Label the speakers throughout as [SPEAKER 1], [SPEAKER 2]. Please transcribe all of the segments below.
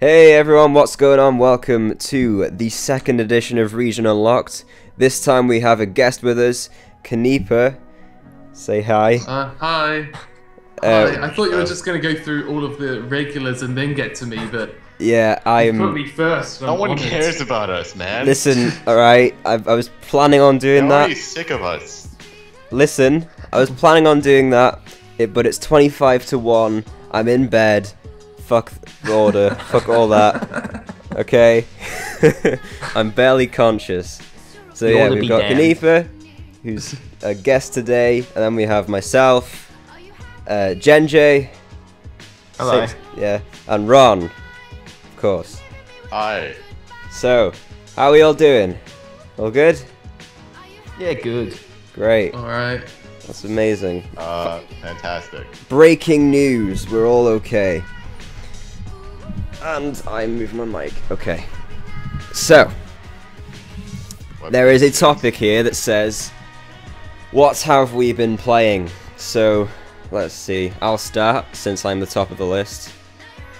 [SPEAKER 1] Hey everyone, what's going on? Welcome to the second edition of Region Unlocked. This time we have a guest with us, Canipa. Say hi.
[SPEAKER 2] Hi. Hi. I thought you were just going to go through all of the regulars and then get to me, but
[SPEAKER 1] yeah,
[SPEAKER 2] you put me first.
[SPEAKER 3] No one cares about us, man.
[SPEAKER 1] Listen, alright, I was planning on doing
[SPEAKER 3] They're
[SPEAKER 1] that.
[SPEAKER 3] already sick of us.
[SPEAKER 1] Listen, I was planning on doing that, but it's 25 to 1. I'm in bed. Fuck the order. Fuck all that. Okay? I'm barely conscious. So yeah, we've got Canipa, who's a guest today, and then we have myself, Genj,
[SPEAKER 4] hello,
[SPEAKER 1] yeah, and Ron, of course.
[SPEAKER 3] Hi.
[SPEAKER 1] So, how are we all doing? All good?
[SPEAKER 4] Yeah, good.
[SPEAKER 1] Great.
[SPEAKER 2] Alright.
[SPEAKER 1] That's amazing.
[SPEAKER 3] Fantastic.
[SPEAKER 1] Breaking news, we're all okay. And I move my mic. Okay. So, there is a topic here that says, what have we been playing? So, let's see. I'll start since I'm the top of the list.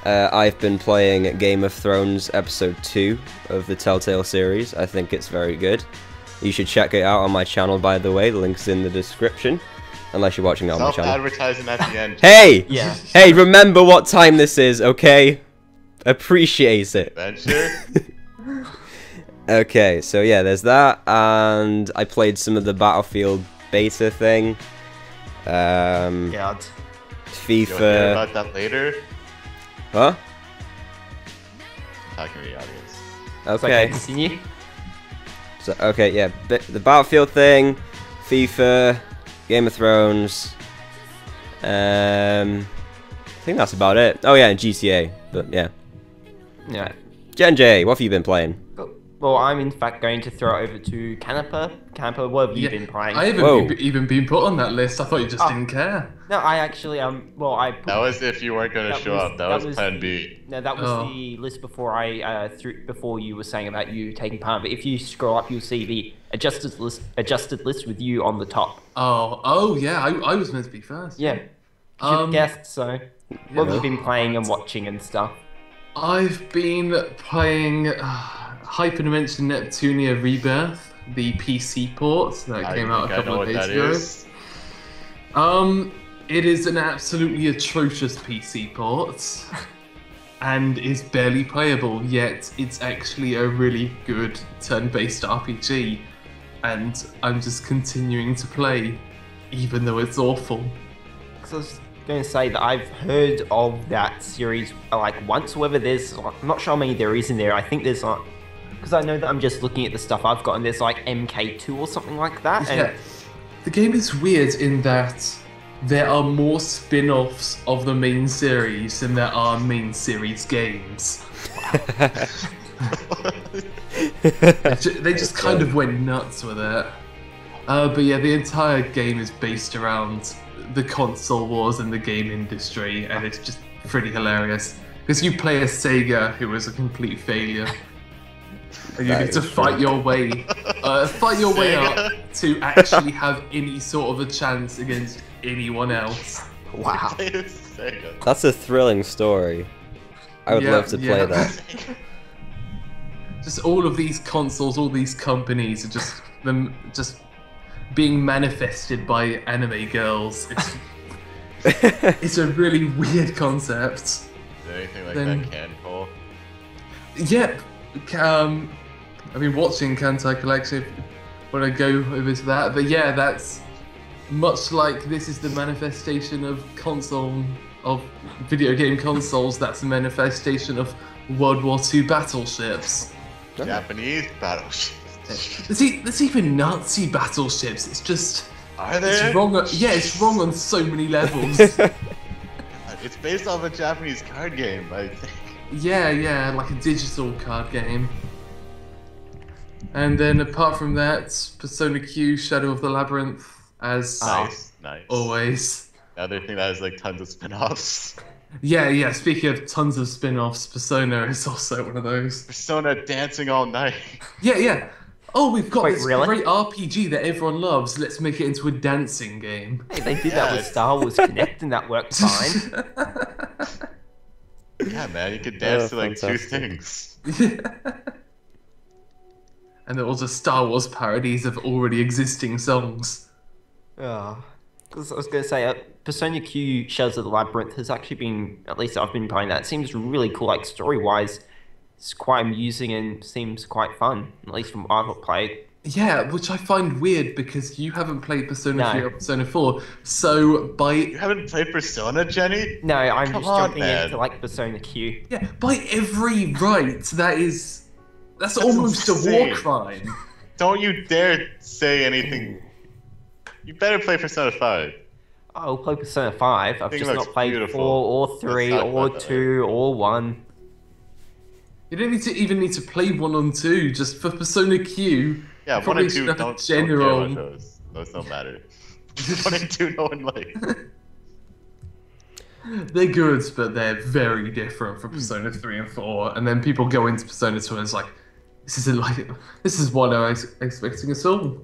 [SPEAKER 1] I've been playing Game of Thrones Episode 2 of the Telltale series. I think it's very good. You should check it out on my channel, by the way. The link's in the description. Unless you're watching it on my channel.
[SPEAKER 3] Self-advertising at the end.
[SPEAKER 1] Hey!
[SPEAKER 4] Yeah.
[SPEAKER 1] Hey, remember what time this is, okay? Appreciate it.
[SPEAKER 3] Adventure?
[SPEAKER 1] Okay, so yeah, there's that, and I played some of the Battlefield beta thing.
[SPEAKER 4] God.
[SPEAKER 1] FIFA.
[SPEAKER 3] You'll hear about that later.
[SPEAKER 1] Huh?
[SPEAKER 3] I'm talking to the audience.
[SPEAKER 1] Okay.
[SPEAKER 4] Continue.
[SPEAKER 1] So okay, yeah, the Battlefield thing, FIFA, Game of Thrones. I think that's about it. Oh yeah, and GTA, but yeah.
[SPEAKER 4] Yeah.
[SPEAKER 1] Genj, what have you been playing?
[SPEAKER 4] Well, I'm in fact going to throw it over to Canipa. Canipa, what have you been playing?
[SPEAKER 2] I haven't even been put on that list. I thought you just didn't care.
[SPEAKER 4] No, I actually well, I put,
[SPEAKER 3] That was if you weren't going to show up. That was plan B.
[SPEAKER 4] No, that was the list before before you were saying about you taking part. But if you scroll up, you'll see the adjusted list with you on the top.
[SPEAKER 2] Oh yeah, I was meant to be first.
[SPEAKER 4] Yeah. You're the guest, so what have you been playing and watching and stuff?
[SPEAKER 2] I've been playing Hyperdimension Neptunia Rebirth, the PC port that came out a couple of days ago. It is an absolutely atrocious PC port, and is barely playable, yet it's actually a really good turn-based RPG, and I'm just continuing to play, even though it's awful.
[SPEAKER 4] So I was going to say that I've heard of that series like once, whether there's, I'm not sure how many there is in there. I think there's like, because I know that I'm just looking at the stuff I've got, and there's like MK2 or something like that. And
[SPEAKER 2] yeah, the game is weird in that there are more spin-offs of the main series than there are main series games. They just kind of went nuts with it. But yeah, the entire game is based around the console wars in the game industry, and it's just pretty hilarious. Because you play a Sega who was a complete failure. And you need to fight your way up to actually have any sort of a chance against anyone else.
[SPEAKER 4] wow.
[SPEAKER 1] That's a thrilling story. I would love to play that.
[SPEAKER 2] Just all of these consoles, all these companies are just being manifested by anime girls. It's a really weird concept.
[SPEAKER 3] Is there anything like that can pull?
[SPEAKER 2] Yep. I've been watching Kantai Collective when I go over to that, but yeah, that's much like this is the manifestation of video game consoles. That's the manifestation of World War II battleships.
[SPEAKER 3] Japanese battleships.
[SPEAKER 2] There's even Nazi battleships. It's just...
[SPEAKER 3] Are there?
[SPEAKER 2] It's wrong. Yeah, it's wrong on so many levels.
[SPEAKER 3] It's based off a Japanese card game, I think.
[SPEAKER 2] Yeah, like a digital card game. And then apart from that, Persona Q, Shadow of the Labyrinth, as
[SPEAKER 3] nice.
[SPEAKER 2] always.
[SPEAKER 3] The other thing that has like tons of spin-offs.
[SPEAKER 2] Yeah, speaking of tons of spin-offs, Persona is also one of those.
[SPEAKER 3] Persona Dancing All Night.
[SPEAKER 2] Yeah. Oh, we've got this
[SPEAKER 4] really?
[SPEAKER 2] great RPG that everyone loves. Let's make it into a dancing game.
[SPEAKER 4] Hey, they did that with Star Wars Connect, and that worked fine.
[SPEAKER 3] Yeah, man, you could dance to like
[SPEAKER 1] fantastic.
[SPEAKER 3] 2 things.
[SPEAKER 2] And they're also Star Wars parodies of already existing songs.
[SPEAKER 4] Yeah. Because I was going to say, Persona Q Shells of the Labyrinth has actually been, at least I've been playing that. It seems really cool, like story-wise. It's quite amusing and seems quite fun, at least from what I've played.
[SPEAKER 2] Yeah, which I find weird because you haven't played Persona
[SPEAKER 4] No.
[SPEAKER 2] 3 or Persona 4. So by
[SPEAKER 3] You haven't played Persona, Jenny?
[SPEAKER 4] No, I'm
[SPEAKER 3] Come
[SPEAKER 4] just
[SPEAKER 3] on,
[SPEAKER 4] jumping
[SPEAKER 3] man.
[SPEAKER 4] into like Persona Q.
[SPEAKER 2] by every right, that's almost a war
[SPEAKER 3] insane.
[SPEAKER 2] crime.
[SPEAKER 3] Don't you dare say anything. You better play Persona 5.
[SPEAKER 4] I'll play Persona 5. I've
[SPEAKER 3] Thing
[SPEAKER 4] just
[SPEAKER 3] looks
[SPEAKER 4] not played
[SPEAKER 3] beautiful.
[SPEAKER 4] 4 or
[SPEAKER 3] Let's
[SPEAKER 4] 3
[SPEAKER 3] talk
[SPEAKER 4] or
[SPEAKER 3] about that
[SPEAKER 4] 2 or 1.
[SPEAKER 2] You don't need to play 1 and 2 just for Persona Q.
[SPEAKER 3] Yeah, 1
[SPEAKER 2] probably
[SPEAKER 3] and 2
[SPEAKER 2] should have a
[SPEAKER 3] don't
[SPEAKER 2] general-
[SPEAKER 3] care about those. Those don't matter. 1 and 2 no one likes.
[SPEAKER 2] They're good, but they're very different from Persona 3 and 4. And then people go into Persona 2 and it's like, this is what I was expecting at all.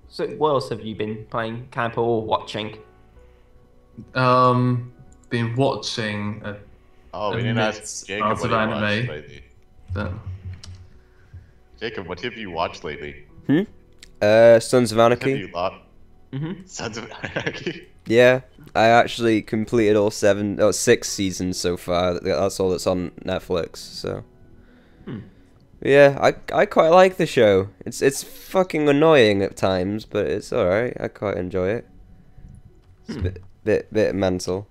[SPEAKER 4] So what else have you been playing, Camper, or watching?
[SPEAKER 2] Been watching
[SPEAKER 3] Oh, we
[SPEAKER 2] A
[SPEAKER 3] didn't
[SPEAKER 2] mix
[SPEAKER 3] ask Jacob
[SPEAKER 2] of
[SPEAKER 3] what he watched
[SPEAKER 2] anime.
[SPEAKER 3] lately.
[SPEAKER 2] the
[SPEAKER 3] Jacob, what have you watched lately?
[SPEAKER 1] Sons of
[SPEAKER 3] Have
[SPEAKER 1] Anarchy.
[SPEAKER 3] you lot?
[SPEAKER 4] Mm-hmm.
[SPEAKER 3] Sons of Anarchy?
[SPEAKER 1] Yeah, I actually completed all 6 seasons so far. That's all that's on Netflix. So, yeah, I quite like the show. It's fucking annoying at times, but it's all right. I quite enjoy it. It's a bit mental.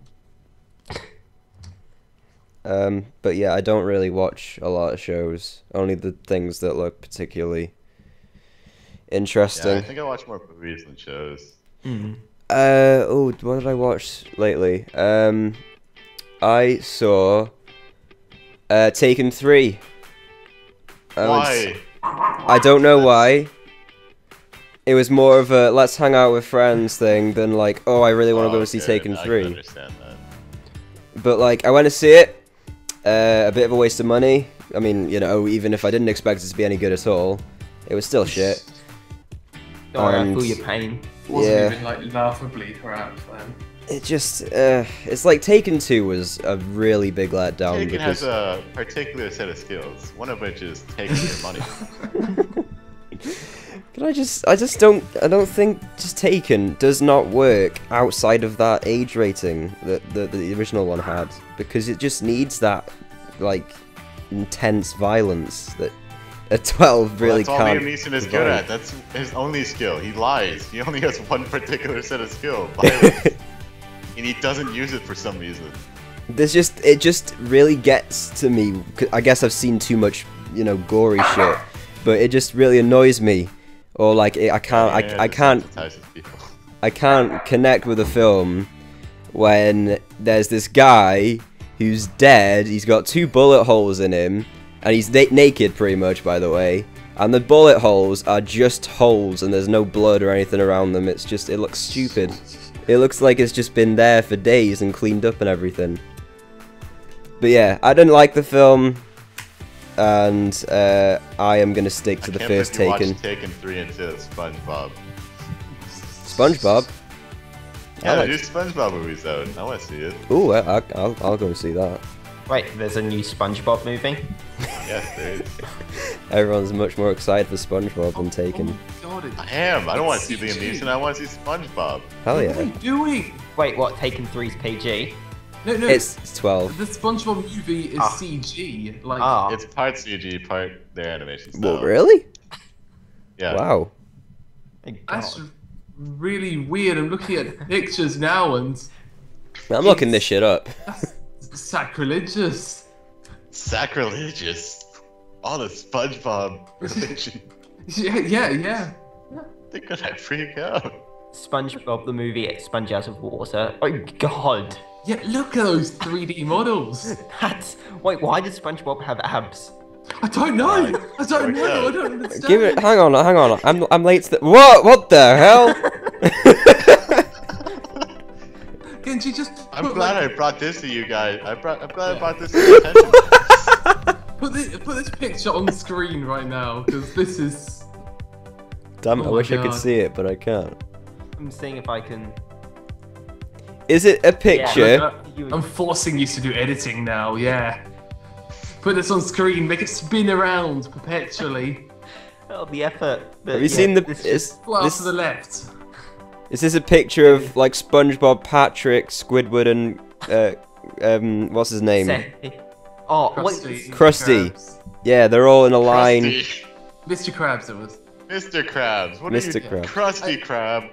[SPEAKER 1] But yeah, I don't really watch a lot of shows. Only the things that look particularly interesting.
[SPEAKER 3] Yeah, I think I watch more movies than shows.
[SPEAKER 1] Oh, what did I watch lately? I saw Taken 3.
[SPEAKER 3] Why?
[SPEAKER 1] I don't know why. It was more of a let's hang out with friends thing than like, oh, I really want to go and see
[SPEAKER 3] okay,
[SPEAKER 1] Taken
[SPEAKER 3] I
[SPEAKER 1] 3.
[SPEAKER 3] can understand that.
[SPEAKER 1] But like, I went to see it. A bit of a waste of money. I mean, you know, even if I didn't expect it to be any good at all, it was still shit.
[SPEAKER 4] Don't worry, I
[SPEAKER 1] And-
[SPEAKER 4] feel your pain.
[SPEAKER 2] wasn't
[SPEAKER 1] Yeah.
[SPEAKER 2] even like laughably crap then.
[SPEAKER 1] It just, it's like Taken 2 was a really big letdown
[SPEAKER 3] Taken
[SPEAKER 1] because
[SPEAKER 3] has a particular set of skills, one of which is taking your money.
[SPEAKER 1] But I don't think just Taken does not work outside of that age rating that the original one had, because it just needs that, like, intense violence that a 12 really
[SPEAKER 3] That's all
[SPEAKER 1] can't
[SPEAKER 3] Liam Neeson is good
[SPEAKER 1] provide.
[SPEAKER 3] at. That's his only skill. He lies. He only has one particular set of skill, violence. And he doesn't use it for some reason.
[SPEAKER 1] It just really gets to me. I guess I've seen too much, you know, gory shit, but it just really annoys me. Or like, I can't connect with a film when there's this guy who's dead. He's got 2 bullet holes in him, and he's naked pretty much, by the way. And the bullet holes are just holes, and there's no blood or anything around them. It looks stupid. It looks like it's just been there for days and cleaned up and everything. But yeah, I didn't like the film, and I am gonna stick to the first Taken.
[SPEAKER 3] Watch Taken 3 instead of SpongeBob.
[SPEAKER 1] SpongeBob.
[SPEAKER 3] Yeah,
[SPEAKER 1] I
[SPEAKER 3] they
[SPEAKER 1] like-
[SPEAKER 3] do SpongeBob movies out. I want to see it.
[SPEAKER 1] Ooh, I'll go and see that.
[SPEAKER 4] Wait, there's a new SpongeBob movie?
[SPEAKER 3] Yes, there is.
[SPEAKER 1] Everyone's much more excited for SpongeBob than Taken.
[SPEAKER 2] Oh my god,
[SPEAKER 3] I am. I don't want to see
[SPEAKER 2] It's
[SPEAKER 3] Liam
[SPEAKER 2] CG.
[SPEAKER 3] Neeson. I want to see SpongeBob.
[SPEAKER 1] Hell
[SPEAKER 2] What are
[SPEAKER 1] yeah.
[SPEAKER 2] you doing?
[SPEAKER 4] Wait, what? Taken 3's PG?
[SPEAKER 2] No,
[SPEAKER 1] It's 12.
[SPEAKER 2] the SpongeBob movie is
[SPEAKER 4] Ah.
[SPEAKER 2] CG. Like,
[SPEAKER 3] It's part CG, part their animation style.
[SPEAKER 1] What, really?
[SPEAKER 3] Yeah.
[SPEAKER 1] Wow.
[SPEAKER 4] My
[SPEAKER 2] that's
[SPEAKER 4] God.
[SPEAKER 2] really weird. I'm looking at pictures now and
[SPEAKER 1] I'm looking this shit up.
[SPEAKER 2] that's sacrilegious.
[SPEAKER 3] Sacrilegious. All the SpongeBob religion.
[SPEAKER 2] Yeah.
[SPEAKER 3] They're gonna freak out.
[SPEAKER 4] SpongeBob the movie, Sponge Out of Water. Oh God.
[SPEAKER 2] Yeah, look at those 3D models.
[SPEAKER 4] That's... Wait, why does SpongeBob have abs?
[SPEAKER 2] I don't know. I don't know. I don't understand.
[SPEAKER 1] Give it. Hang on. I'm late to the. What the hell?
[SPEAKER 2] Genji, just
[SPEAKER 3] I'm
[SPEAKER 2] put,
[SPEAKER 3] glad
[SPEAKER 2] like,
[SPEAKER 3] I brought this to you guys. I'm glad I brought this to your attention.
[SPEAKER 2] put this picture on the screen right now because this is.
[SPEAKER 1] Damn,
[SPEAKER 2] Oh
[SPEAKER 1] I
[SPEAKER 2] my
[SPEAKER 1] wish I could
[SPEAKER 2] God.
[SPEAKER 1] see it, but I can't.
[SPEAKER 4] I'm seeing if I can...
[SPEAKER 1] Is it a picture
[SPEAKER 2] I'm forcing you to do editing now, yeah. Put this on screen, make it spin around perpetually.
[SPEAKER 4] Oh, the effort. But
[SPEAKER 1] Have you seen the?
[SPEAKER 2] Fly off to the left.
[SPEAKER 1] Is this a picture of like SpongeBob, Patrick, Squidward, and what's his name?
[SPEAKER 4] Oh,
[SPEAKER 1] Krusty. Yeah, they're all in a line.
[SPEAKER 3] Krusty.
[SPEAKER 2] Mr. Krabs, it was.
[SPEAKER 3] Mr. Krabs. What
[SPEAKER 1] Mr.
[SPEAKER 3] are you?
[SPEAKER 1] Krabs.
[SPEAKER 3] Krusty Krab.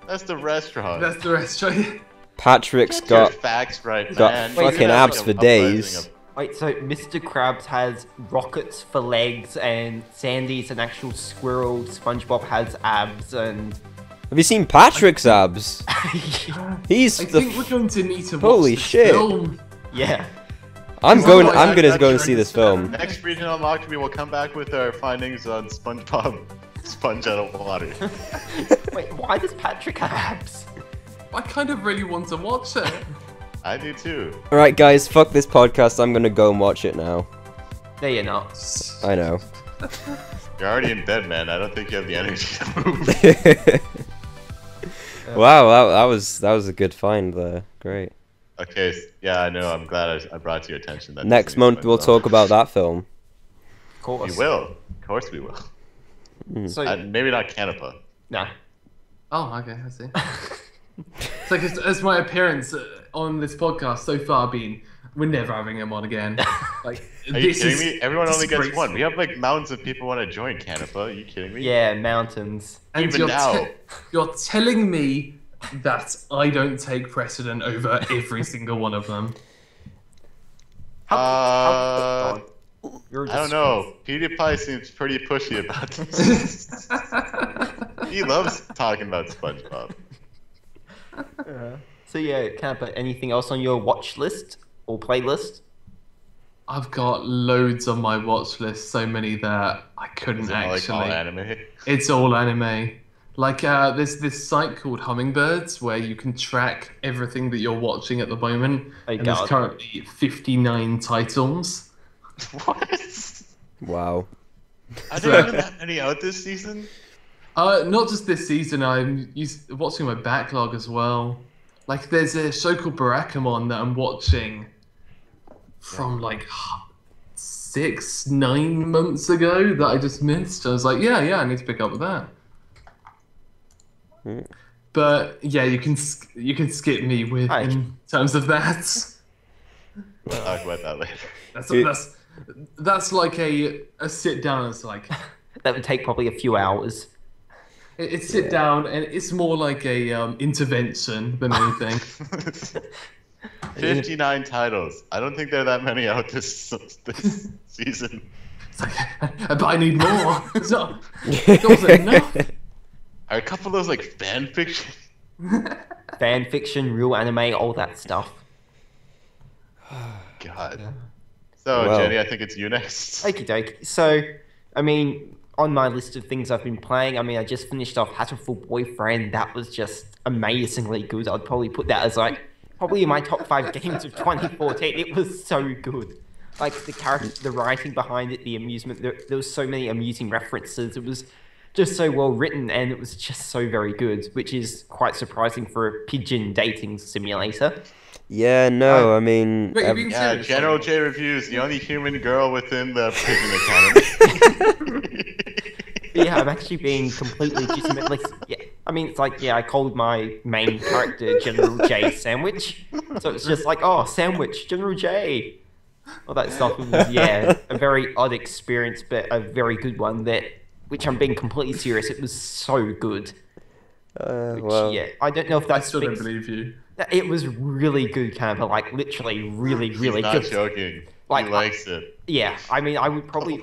[SPEAKER 3] That's the restaurant.
[SPEAKER 2] That's the restaurant.
[SPEAKER 1] Patrick's
[SPEAKER 3] Get your
[SPEAKER 1] got
[SPEAKER 3] facts right,
[SPEAKER 1] got
[SPEAKER 3] man.
[SPEAKER 1] fucking abs for days.
[SPEAKER 4] Wait, so Mr. Krabs has rockets for legs, and Sandy's an actual squirrel. SpongeBob has abs, and
[SPEAKER 1] Have you seen Patrick's abs? He's
[SPEAKER 2] I
[SPEAKER 1] the.
[SPEAKER 2] think we're going to need to watch
[SPEAKER 1] Holy
[SPEAKER 2] this
[SPEAKER 1] shit.
[SPEAKER 2] film.
[SPEAKER 4] yeah.
[SPEAKER 1] I'm
[SPEAKER 2] Otherwise,
[SPEAKER 1] gonna go and see this film.
[SPEAKER 3] Next region unlocked, we will come back with our findings on SpongeBob sponge out of water.
[SPEAKER 4] Wait, why does Patrick have abs?
[SPEAKER 2] I kind of really want to watch it.
[SPEAKER 3] I do too.
[SPEAKER 1] All right, guys, fuck this podcast. I'm gonna go and watch it now.
[SPEAKER 4] No, you're not.
[SPEAKER 1] I know.
[SPEAKER 3] You're already in bed, man. I don't think you have the energy to move.
[SPEAKER 1] Wow, that was a good find there. Great.
[SPEAKER 3] Okay, yeah, I know. I'm glad I brought to your attention that
[SPEAKER 1] Next month we'll talk about that film.
[SPEAKER 4] Of course.
[SPEAKER 3] We will. Of course we will.
[SPEAKER 4] So,
[SPEAKER 3] Maybe not Canipa.
[SPEAKER 4] no.
[SPEAKER 2] Oh, okay, I see. It's like as my appearance on this podcast so far been, we're never having him on again. Like,
[SPEAKER 3] Are you kidding me? Everyone only gets one. We have like mountains of people want to join Canipa. Are you kidding me?
[SPEAKER 4] Yeah, mountains.
[SPEAKER 2] And
[SPEAKER 3] Even now.
[SPEAKER 2] You're telling me that I don't take precedent over every single one of them.
[SPEAKER 3] I
[SPEAKER 4] You're
[SPEAKER 3] don't know. PewDiePie seems pretty pushy about this. He loves talking about SpongeBob.
[SPEAKER 4] So yeah, Canipa, anything else on your watch list or playlist?
[SPEAKER 2] I've got loads on my watch list, so many that I couldn't
[SPEAKER 3] Is it like
[SPEAKER 2] actually.
[SPEAKER 3] all anime?
[SPEAKER 2] It's all anime. Like, there's this site called Hummingbirds where you can track everything that you're watching at the moment.
[SPEAKER 4] Oh,
[SPEAKER 2] and
[SPEAKER 4] God.
[SPEAKER 2] there's currently 59 titles.
[SPEAKER 3] What?
[SPEAKER 1] Wow.
[SPEAKER 3] Are there even that many out this season?
[SPEAKER 2] Not just this season, I'm watching my backlog as well. Like, there's a show called Barakamon that I'm watching from like 6-9 months ago that I just missed. I was like, yeah, I need to pick up with that. But yeah, you can skip me with
[SPEAKER 4] Hi.
[SPEAKER 2] in terms of that.
[SPEAKER 3] We'll talk about that later.
[SPEAKER 2] That's like a sit down. It's like
[SPEAKER 4] That would take probably a few hours.
[SPEAKER 2] it's sit down, and it's more like a intervention than anything.
[SPEAKER 3] 59 titles. I don't think there are that many out this season.
[SPEAKER 2] It's like, but I need more. It's not, it wasn't enough.
[SPEAKER 3] Are a couple of those like fan fiction?
[SPEAKER 4] Fan fiction, real anime, all that stuff.
[SPEAKER 3] God. So,
[SPEAKER 1] Well.
[SPEAKER 3] Jenny, I think it's you next.
[SPEAKER 4] Okie dokie. So, I mean, on my list of things I've been playing, I mean, I just finished off Hatoful Boyfriend. That was just amazingly good. I'd probably put that as like, probably in my top 5 games of 2014. It was so good. Like, the character, the writing behind it, the amusement, there was so many amusing references. It was just so well written, and it was just so very good, which is quite surprising for a pigeon dating simulator.
[SPEAKER 1] Yeah, no, I mean,
[SPEAKER 2] Wait, you're being
[SPEAKER 3] Yeah,
[SPEAKER 2] serious?
[SPEAKER 3] GeneralJReviews, the only human girl within the prison academy.
[SPEAKER 4] Yeah, I'm actually being completely legitimately. Yeah, I mean, it's like, yeah, I called my main character General J Sandwich, so it's just like, oh, Sandwich, General J. All that stuff was, yeah, a very odd experience, but a very good one. Which I'm being completely serious. It was so good.
[SPEAKER 1] well,
[SPEAKER 4] Yeah, I don't know if
[SPEAKER 2] I
[SPEAKER 4] that's.
[SPEAKER 2] still don't believe you.
[SPEAKER 4] It was really good, Canipa. Like literally, really, really
[SPEAKER 3] He's not
[SPEAKER 4] good.
[SPEAKER 3] joking.
[SPEAKER 4] Like,
[SPEAKER 3] he likes it.
[SPEAKER 4] Yeah, I mean, I would probably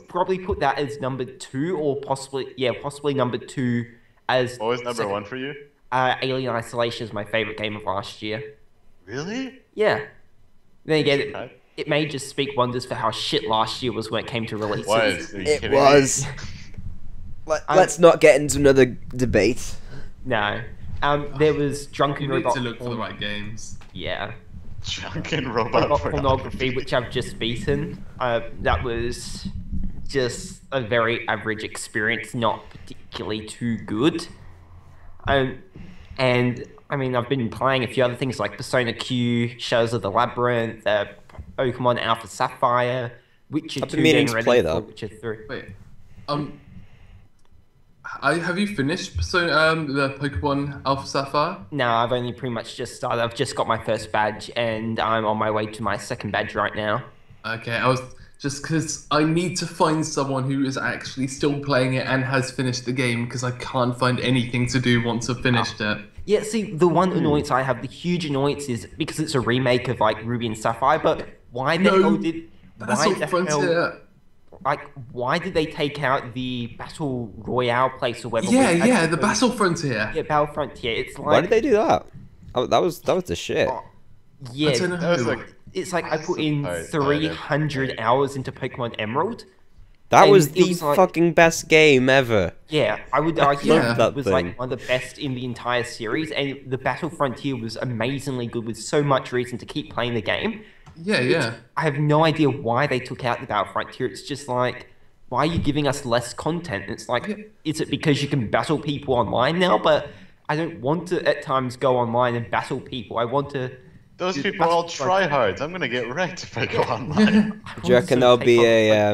[SPEAKER 4] probably put that as number 2, or possibly number 2 as.
[SPEAKER 3] What was number
[SPEAKER 4] second.
[SPEAKER 3] 1 for you?
[SPEAKER 4] Alien Isolation is my favorite game of last year.
[SPEAKER 3] Really?
[SPEAKER 4] Yeah. Then again,
[SPEAKER 3] Okay.
[SPEAKER 4] it may just speak wonders for how shit last year was when it came to releases.
[SPEAKER 3] Was? Are you
[SPEAKER 1] it
[SPEAKER 3] kidding me?
[SPEAKER 1] was. Let's not get into another debate.
[SPEAKER 4] No. There was Drunken
[SPEAKER 2] You need
[SPEAKER 4] Robot.
[SPEAKER 2] to look for the right games.
[SPEAKER 4] Yeah.
[SPEAKER 3] Drunken robot
[SPEAKER 4] Robot
[SPEAKER 3] pornography.
[SPEAKER 4] Pornography, which I've just beaten. That was just a very average experience, not particularly too good. And I mean, I've been playing a few other things like Persona Q, Shadows of the Labyrinth, Pokemon Alpha Sapphire, Witcher 2.
[SPEAKER 1] I've been meaning to play that.
[SPEAKER 4] Witcher 3.
[SPEAKER 2] Wait, have you finished the Pokemon Alpha Sapphire?
[SPEAKER 4] No, I've only pretty much just started. I've just got my first badge, and I'm on my way to my second badge right now.
[SPEAKER 2] Okay, I was just because I need to find someone who is actually still playing it and has finished the game because I can't find anything to do once I've finished it.
[SPEAKER 4] Yeah, see, the one annoyance I have, the huge annoyance is because it's a remake of like Ruby and Sapphire, but why the hell did why did they take out the Battle Royale place or whatever?
[SPEAKER 2] Yeah, the Battle Frontier.
[SPEAKER 4] Yeah, Battle Frontier. It's like
[SPEAKER 1] Why did they do that? Oh, that was the shit.
[SPEAKER 4] Yeah,
[SPEAKER 2] I don't know.
[SPEAKER 3] That was like,
[SPEAKER 4] it's like I put in 300 hours into Pokemon Emerald.
[SPEAKER 1] That
[SPEAKER 4] And
[SPEAKER 1] was
[SPEAKER 4] it
[SPEAKER 1] the
[SPEAKER 4] was like-
[SPEAKER 1] fucking best game ever.
[SPEAKER 4] Yeah, I would argue
[SPEAKER 2] Yeah.
[SPEAKER 4] it was like one of the best in the entire series, and the Battle Frontier was amazingly good with so much reason to keep playing the game.
[SPEAKER 2] Yeah.
[SPEAKER 4] I have no idea why they took out the Battle Frontier. It's just like, why are you giving us less content? It's like, is it because you can battle people online now? But I don't want to at times go online and battle people. I want to.
[SPEAKER 3] those people are all tryhards. I'm gonna get wrecked if I go online.
[SPEAKER 1] Do you reckon there'll be a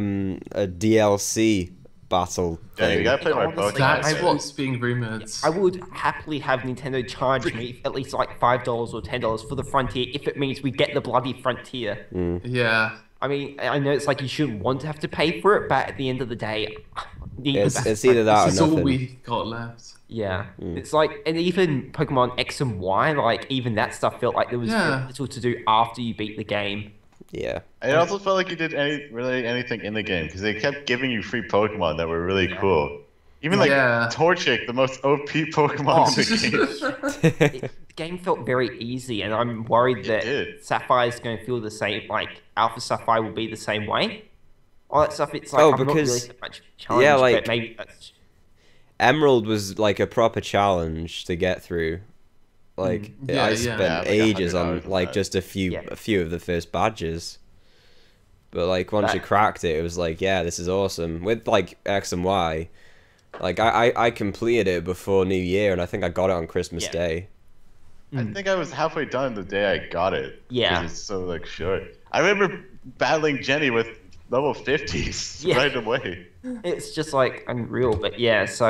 [SPEAKER 1] DLC battle
[SPEAKER 3] Yeah, you
[SPEAKER 1] thing?
[SPEAKER 3] gotta play my
[SPEAKER 4] Honestly,
[SPEAKER 3] Pokemon.
[SPEAKER 2] That's what's being rumored.
[SPEAKER 4] I would happily have Nintendo charge me at least like $5 or $10 for the Frontier if it means we get the bloody Frontier.
[SPEAKER 2] Yeah.
[SPEAKER 4] I mean, I know it's like you shouldn't want to have to pay for it, but at the end of the day,
[SPEAKER 1] It's either that or
[SPEAKER 2] This is all
[SPEAKER 1] nothing.
[SPEAKER 2] we got left.
[SPEAKER 4] Yeah, it's like, and even Pokemon X and Y, like even that stuff felt like there was very little to do after you beat the game.
[SPEAKER 1] Yeah.
[SPEAKER 3] It also felt like you did really anything in the game because they kept giving you free Pokemon that were really cool. Even like Torchic, the most OP Pokemon in the game.
[SPEAKER 4] The game felt very easy, and I'm worried that Sapphire is going to feel the same. Like Alpha Sapphire will be the same way. All that stuff. It's like I'm not really so much challenged, but maybe that's.
[SPEAKER 1] Emerald was like a proper challenge to get through. Like I spent ages on like just a few of the first badges. But like once you cracked it, it was like, yeah, this is awesome. With like X and Y, like I completed it before New Year, and I think I got it on Christmas Day.
[SPEAKER 3] I think I was halfway done the day I got it.
[SPEAKER 4] Yeah.
[SPEAKER 3] Because it's so like short. I remember battling Jenny with level 50s right away.
[SPEAKER 4] It's just like unreal, but yeah. So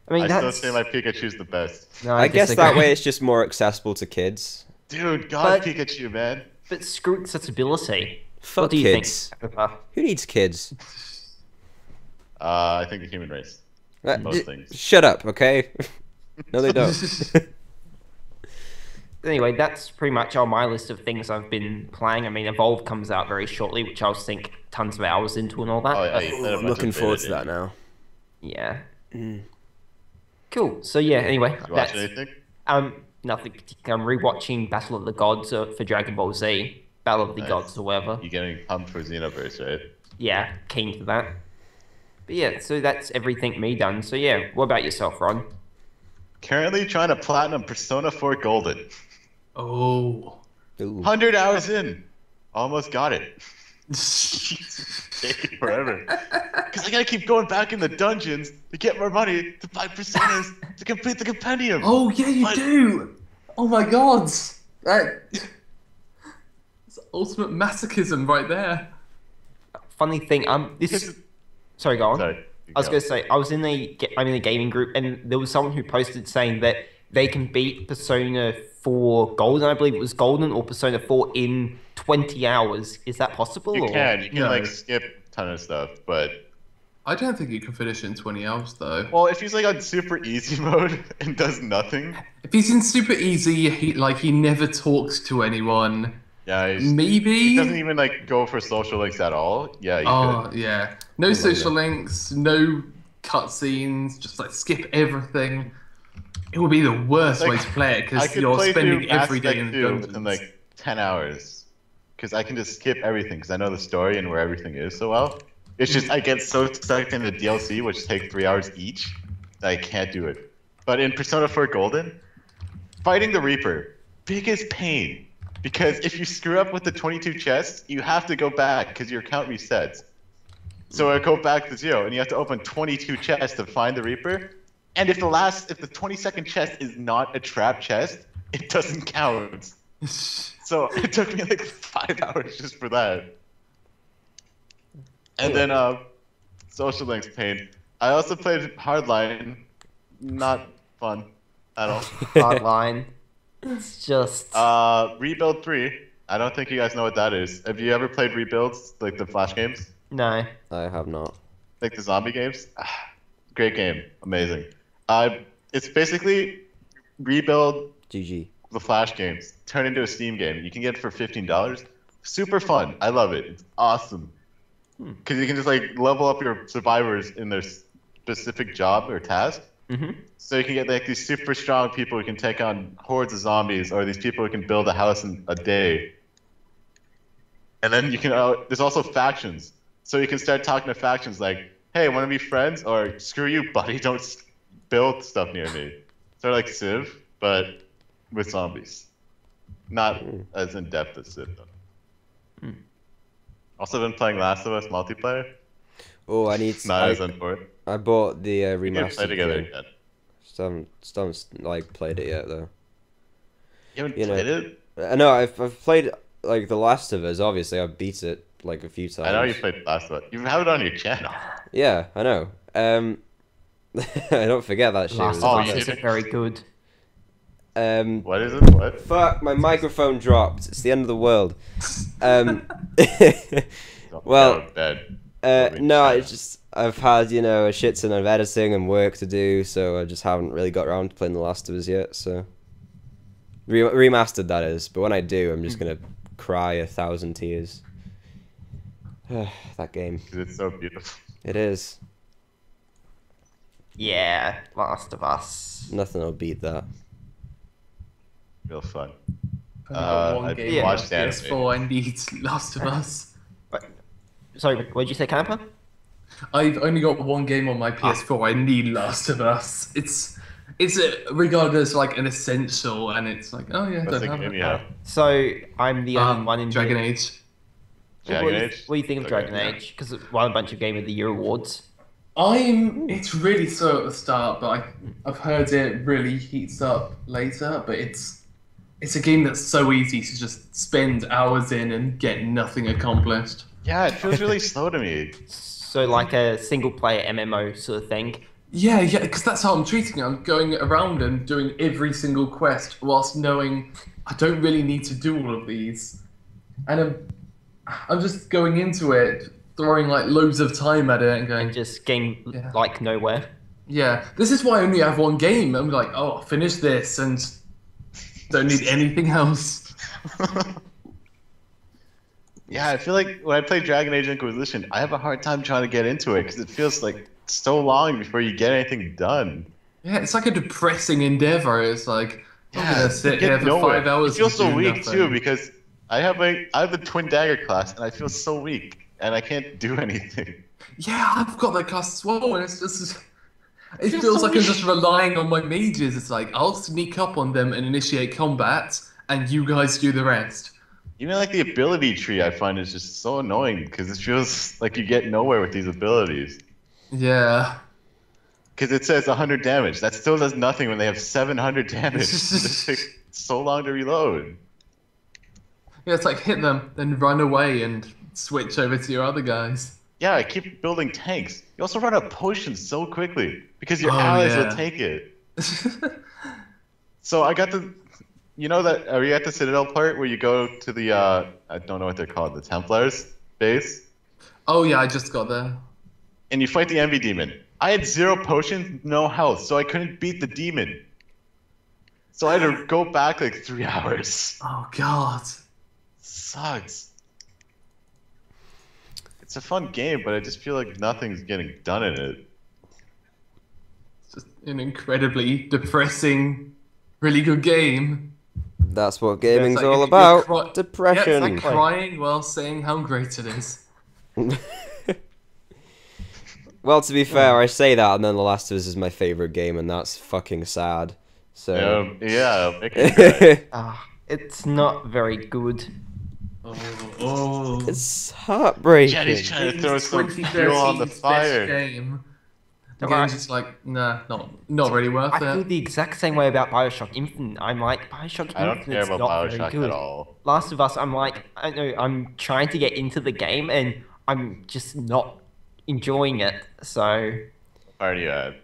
[SPEAKER 4] I mean,
[SPEAKER 3] I still say my Pikachu's the best.
[SPEAKER 4] No,
[SPEAKER 1] I guess that way it's just more accessible to kids.
[SPEAKER 3] Dude, God, Pikachu, man.
[SPEAKER 4] But screw accessibility.
[SPEAKER 1] Fuck
[SPEAKER 4] what do you
[SPEAKER 1] kids.
[SPEAKER 4] think, Pepper?
[SPEAKER 1] Who needs kids?
[SPEAKER 3] I think the human race. Most things.
[SPEAKER 1] Shut up, okay? No, they don't.
[SPEAKER 4] Anyway, that's pretty much on my list of things I've been playing. I mean, Evolve comes out very shortly, which I'll sink tons of hours into and all that.
[SPEAKER 3] Oh, yeah,
[SPEAKER 1] I'm looking forward to that now.
[SPEAKER 4] Yeah. Cool. So yeah. Anyway,
[SPEAKER 3] Did you watch anything?
[SPEAKER 4] Nothing particular. I'm rewatching Battle of the Gods for Dragon Ball Z, Battle of the Gods or whatever.
[SPEAKER 3] You're getting pumped for Xenoverse, right?
[SPEAKER 4] Yeah, keen for that. But yeah, so that's everything me done. So yeah, what about yourself, Ron?
[SPEAKER 3] Currently trying to platinum Persona 4 Golden.
[SPEAKER 2] Oh.
[SPEAKER 3] 100 hours in. Almost got it. Taking forever. Because I gotta keep going back in the dungeons to get more money to buy Personas to complete the compendium.
[SPEAKER 2] Oh yeah, you do. Oh my God. That's ultimate masochism right there.
[SPEAKER 4] Funny thing, sorry, go on.
[SPEAKER 3] Sorry,
[SPEAKER 4] I was gonna say I'm in a gaming group, and there was someone who posted saying that they can beat Persona 4 Golden, I believe it was Golden, or Persona 4 in 20 hours. Is that possible?
[SPEAKER 3] You can like skip a ton of stuff, but
[SPEAKER 2] I don't think you can finish it in 20 hours though.
[SPEAKER 3] well, if he's like on super easy mode and does nothing.
[SPEAKER 2] If he's in super easy, he never talks to anyone.
[SPEAKER 3] Yeah,
[SPEAKER 2] Maybe.
[SPEAKER 3] He doesn't even like go for social links at all. Yeah, you could.
[SPEAKER 2] Yeah. No social links, no cutscenes, just like skip everything. It would be the worst way to play it because you're spending every day in the dungeons.
[SPEAKER 3] In like 10 hours. Because I can just skip everything because I know the story and where everything is so well. It's just I get so stuck in the DLC, which take 3 hours each, that I can't do it. But in Persona 4 Golden, fighting the Reaper, biggest pain. Because if you screw up with the 22 chests, you have to go back because your count resets. So I go back to 0, and you have to open 22 chests to find the Reaper. And if the 22nd chest is not a trap chest, it doesn't count. So it took me like 5 hours just for that. And then Social Link's pain. I also played Hardline. Not fun at all.
[SPEAKER 4] Hardline. It's just...
[SPEAKER 3] Rebuild 3. I don't think you guys know what that is. Have you ever played Rebuilds, like the Flash games?
[SPEAKER 4] No.
[SPEAKER 1] I have not.
[SPEAKER 3] Like the zombie games? Great game. Amazing. It's basically Rebuild
[SPEAKER 1] GG.
[SPEAKER 3] the Flash games. Turn into a Steam game. You can get it for $15. Super fun. I love it. It's awesome. Because you can just like level up your survivors in their specific job or task. So you can get like these super strong people who can take on hordes of zombies, or these people who can build a house in a day. And then you can there's also factions, so you can start talking to factions like, "Hey, want to be friends?" Or "Screw you, buddy, don't build stuff near me." Sort of like Civ, but with zombies. Not as in depth as Civ though. Also been playing Last of Us multiplayer.
[SPEAKER 1] Oh, I need.
[SPEAKER 3] Not as important.
[SPEAKER 1] I bought the remastered.
[SPEAKER 3] Play together
[SPEAKER 1] game.
[SPEAKER 3] again.
[SPEAKER 1] Still haven't like played it yet though.
[SPEAKER 3] You haven't played it?
[SPEAKER 1] I know I've played like The Last of Us. Obviously, I've beat it like a few times.
[SPEAKER 3] I know you played Last of Us. You have it on your channel.
[SPEAKER 1] Yeah, I know. I don't forget that shit.
[SPEAKER 4] Last
[SPEAKER 3] Oh,
[SPEAKER 4] of Us
[SPEAKER 3] you
[SPEAKER 4] isn't
[SPEAKER 3] did?
[SPEAKER 4] very good.
[SPEAKER 3] What is it? What?
[SPEAKER 1] Fuck, my microphone dropped. It's the end of the world. Well, no, it's just I've had a shit ton of editing and work to do, so I just haven't really got around to playing The Last of Us yet. So remastered that is, but when I do, I'm just gonna cry 1,000 tears. That game.
[SPEAKER 3] It's so beautiful.
[SPEAKER 1] It is.
[SPEAKER 4] Yeah, Last of Us.
[SPEAKER 1] Nothing will beat that.
[SPEAKER 3] Real fun.
[SPEAKER 2] One game
[SPEAKER 4] yeah.
[SPEAKER 2] on
[SPEAKER 3] watched anime.
[SPEAKER 2] PS4. I need Last of Us.
[SPEAKER 4] Sorry, what did you say, Canipa?
[SPEAKER 2] I've only got one game on my PS4. I need Last of Us. It's regarded as like an essential, and it's like, oh yeah, I
[SPEAKER 3] What's
[SPEAKER 2] don't
[SPEAKER 3] the
[SPEAKER 2] have
[SPEAKER 3] game
[SPEAKER 2] it.
[SPEAKER 3] you have?
[SPEAKER 4] So, I'm the only one in
[SPEAKER 2] Dragon Age.
[SPEAKER 3] Dragon Age?
[SPEAKER 4] What do you think of
[SPEAKER 3] Okay.
[SPEAKER 4] Dragon Age? Because it won a bunch of Game of the Year awards.
[SPEAKER 2] It's really slow at the start, but I've heard it really heats up later. But it's a game that's so easy to just spend hours in and get nothing accomplished.
[SPEAKER 3] Yeah, it feels really slow to me.
[SPEAKER 4] So, like a single-player MMO sort of thing.
[SPEAKER 2] Yeah, because that's how I'm treating it. I'm going around and doing every single quest whilst knowing I don't really need to do all of these. And I'm just going into it, throwing like loads of time at it and going,
[SPEAKER 4] Just getting,
[SPEAKER 2] Yeah.
[SPEAKER 4] like, nowhere.
[SPEAKER 2] yeah, this is why I only have one game. I'm like, oh, I'll finish this and don't need anything else.
[SPEAKER 3] Yeah, I feel like when I play Dragon Age Inquisition, I have a hard time trying to get into it because it feels like so long before you get anything done.
[SPEAKER 2] Yeah, it's like a depressing endeavor. It's like, I'm
[SPEAKER 3] Yeah,
[SPEAKER 2] gonna sit
[SPEAKER 3] you
[SPEAKER 2] here
[SPEAKER 3] get
[SPEAKER 2] for
[SPEAKER 3] nowhere.
[SPEAKER 2] 5 hours.
[SPEAKER 3] I feel
[SPEAKER 2] and
[SPEAKER 3] so
[SPEAKER 2] do
[SPEAKER 3] weak
[SPEAKER 2] nothing.
[SPEAKER 3] too because I have the twin dagger class and I feel so weak and I can't do anything.
[SPEAKER 2] Yeah, I've got that class as well, and it's just. It
[SPEAKER 3] Feels
[SPEAKER 2] feels
[SPEAKER 3] so
[SPEAKER 2] like I'm
[SPEAKER 3] weak.
[SPEAKER 2] just relying on my mages. It's like, I'll sneak up on them and initiate combat, and you guys do the rest.
[SPEAKER 3] Even like the ability tree I find is just so annoying because it feels like you get nowhere with these abilities.
[SPEAKER 2] Yeah.
[SPEAKER 3] Because it says 100 damage. That still does nothing when they have 700 damage. It takes so long to reload.
[SPEAKER 2] Yeah, it's like hit them, then run away and switch over to your other guys.
[SPEAKER 3] Yeah, I keep building tanks. You also run out of potions so quickly because your
[SPEAKER 2] Oh,
[SPEAKER 3] allies
[SPEAKER 2] yeah.
[SPEAKER 3] will take it. So I got the, are you at the Citadel part where you go to the, I don't know what they're called, the Templars base,
[SPEAKER 2] Oh yeah, I just got there.
[SPEAKER 3] and you fight the Envy Demon. I had 0 potions, no health, so I couldn't beat the demon. So I had to go back like 3 hours.
[SPEAKER 2] Oh god.
[SPEAKER 3] Sucks. It's a fun game, but I just feel like nothing's getting done in it.
[SPEAKER 2] It's just an incredibly depressing, really good game.
[SPEAKER 1] That's what gaming's
[SPEAKER 2] like
[SPEAKER 1] all
[SPEAKER 2] you're
[SPEAKER 1] about.
[SPEAKER 2] Yeah, it's
[SPEAKER 1] Depression.
[SPEAKER 2] like crying while saying how great it is.
[SPEAKER 1] Well, to be fair, I say that, and then The Last of Us is my favorite game, and that's fucking sad. So.
[SPEAKER 3] Yeah, make it cry.
[SPEAKER 4] It's not very good.
[SPEAKER 1] It's heartbreaking.
[SPEAKER 3] Jenny's trying to throw some
[SPEAKER 2] 2013's
[SPEAKER 3] fuel on the
[SPEAKER 2] best
[SPEAKER 3] fire.
[SPEAKER 2] game. The game's just like, nah, not really worth
[SPEAKER 4] I
[SPEAKER 2] it.
[SPEAKER 4] feel the exact same way about Bioshock Infinite. I'm like, Bioshock
[SPEAKER 3] I don't care
[SPEAKER 4] Infinite's
[SPEAKER 3] about
[SPEAKER 4] not very
[SPEAKER 3] Bioshock
[SPEAKER 4] good.
[SPEAKER 3] at all.
[SPEAKER 4] Last of Us, I'm like, I don't know, I'm trying to get into the game and I'm just not enjoying it. So,
[SPEAKER 3] Where are you at?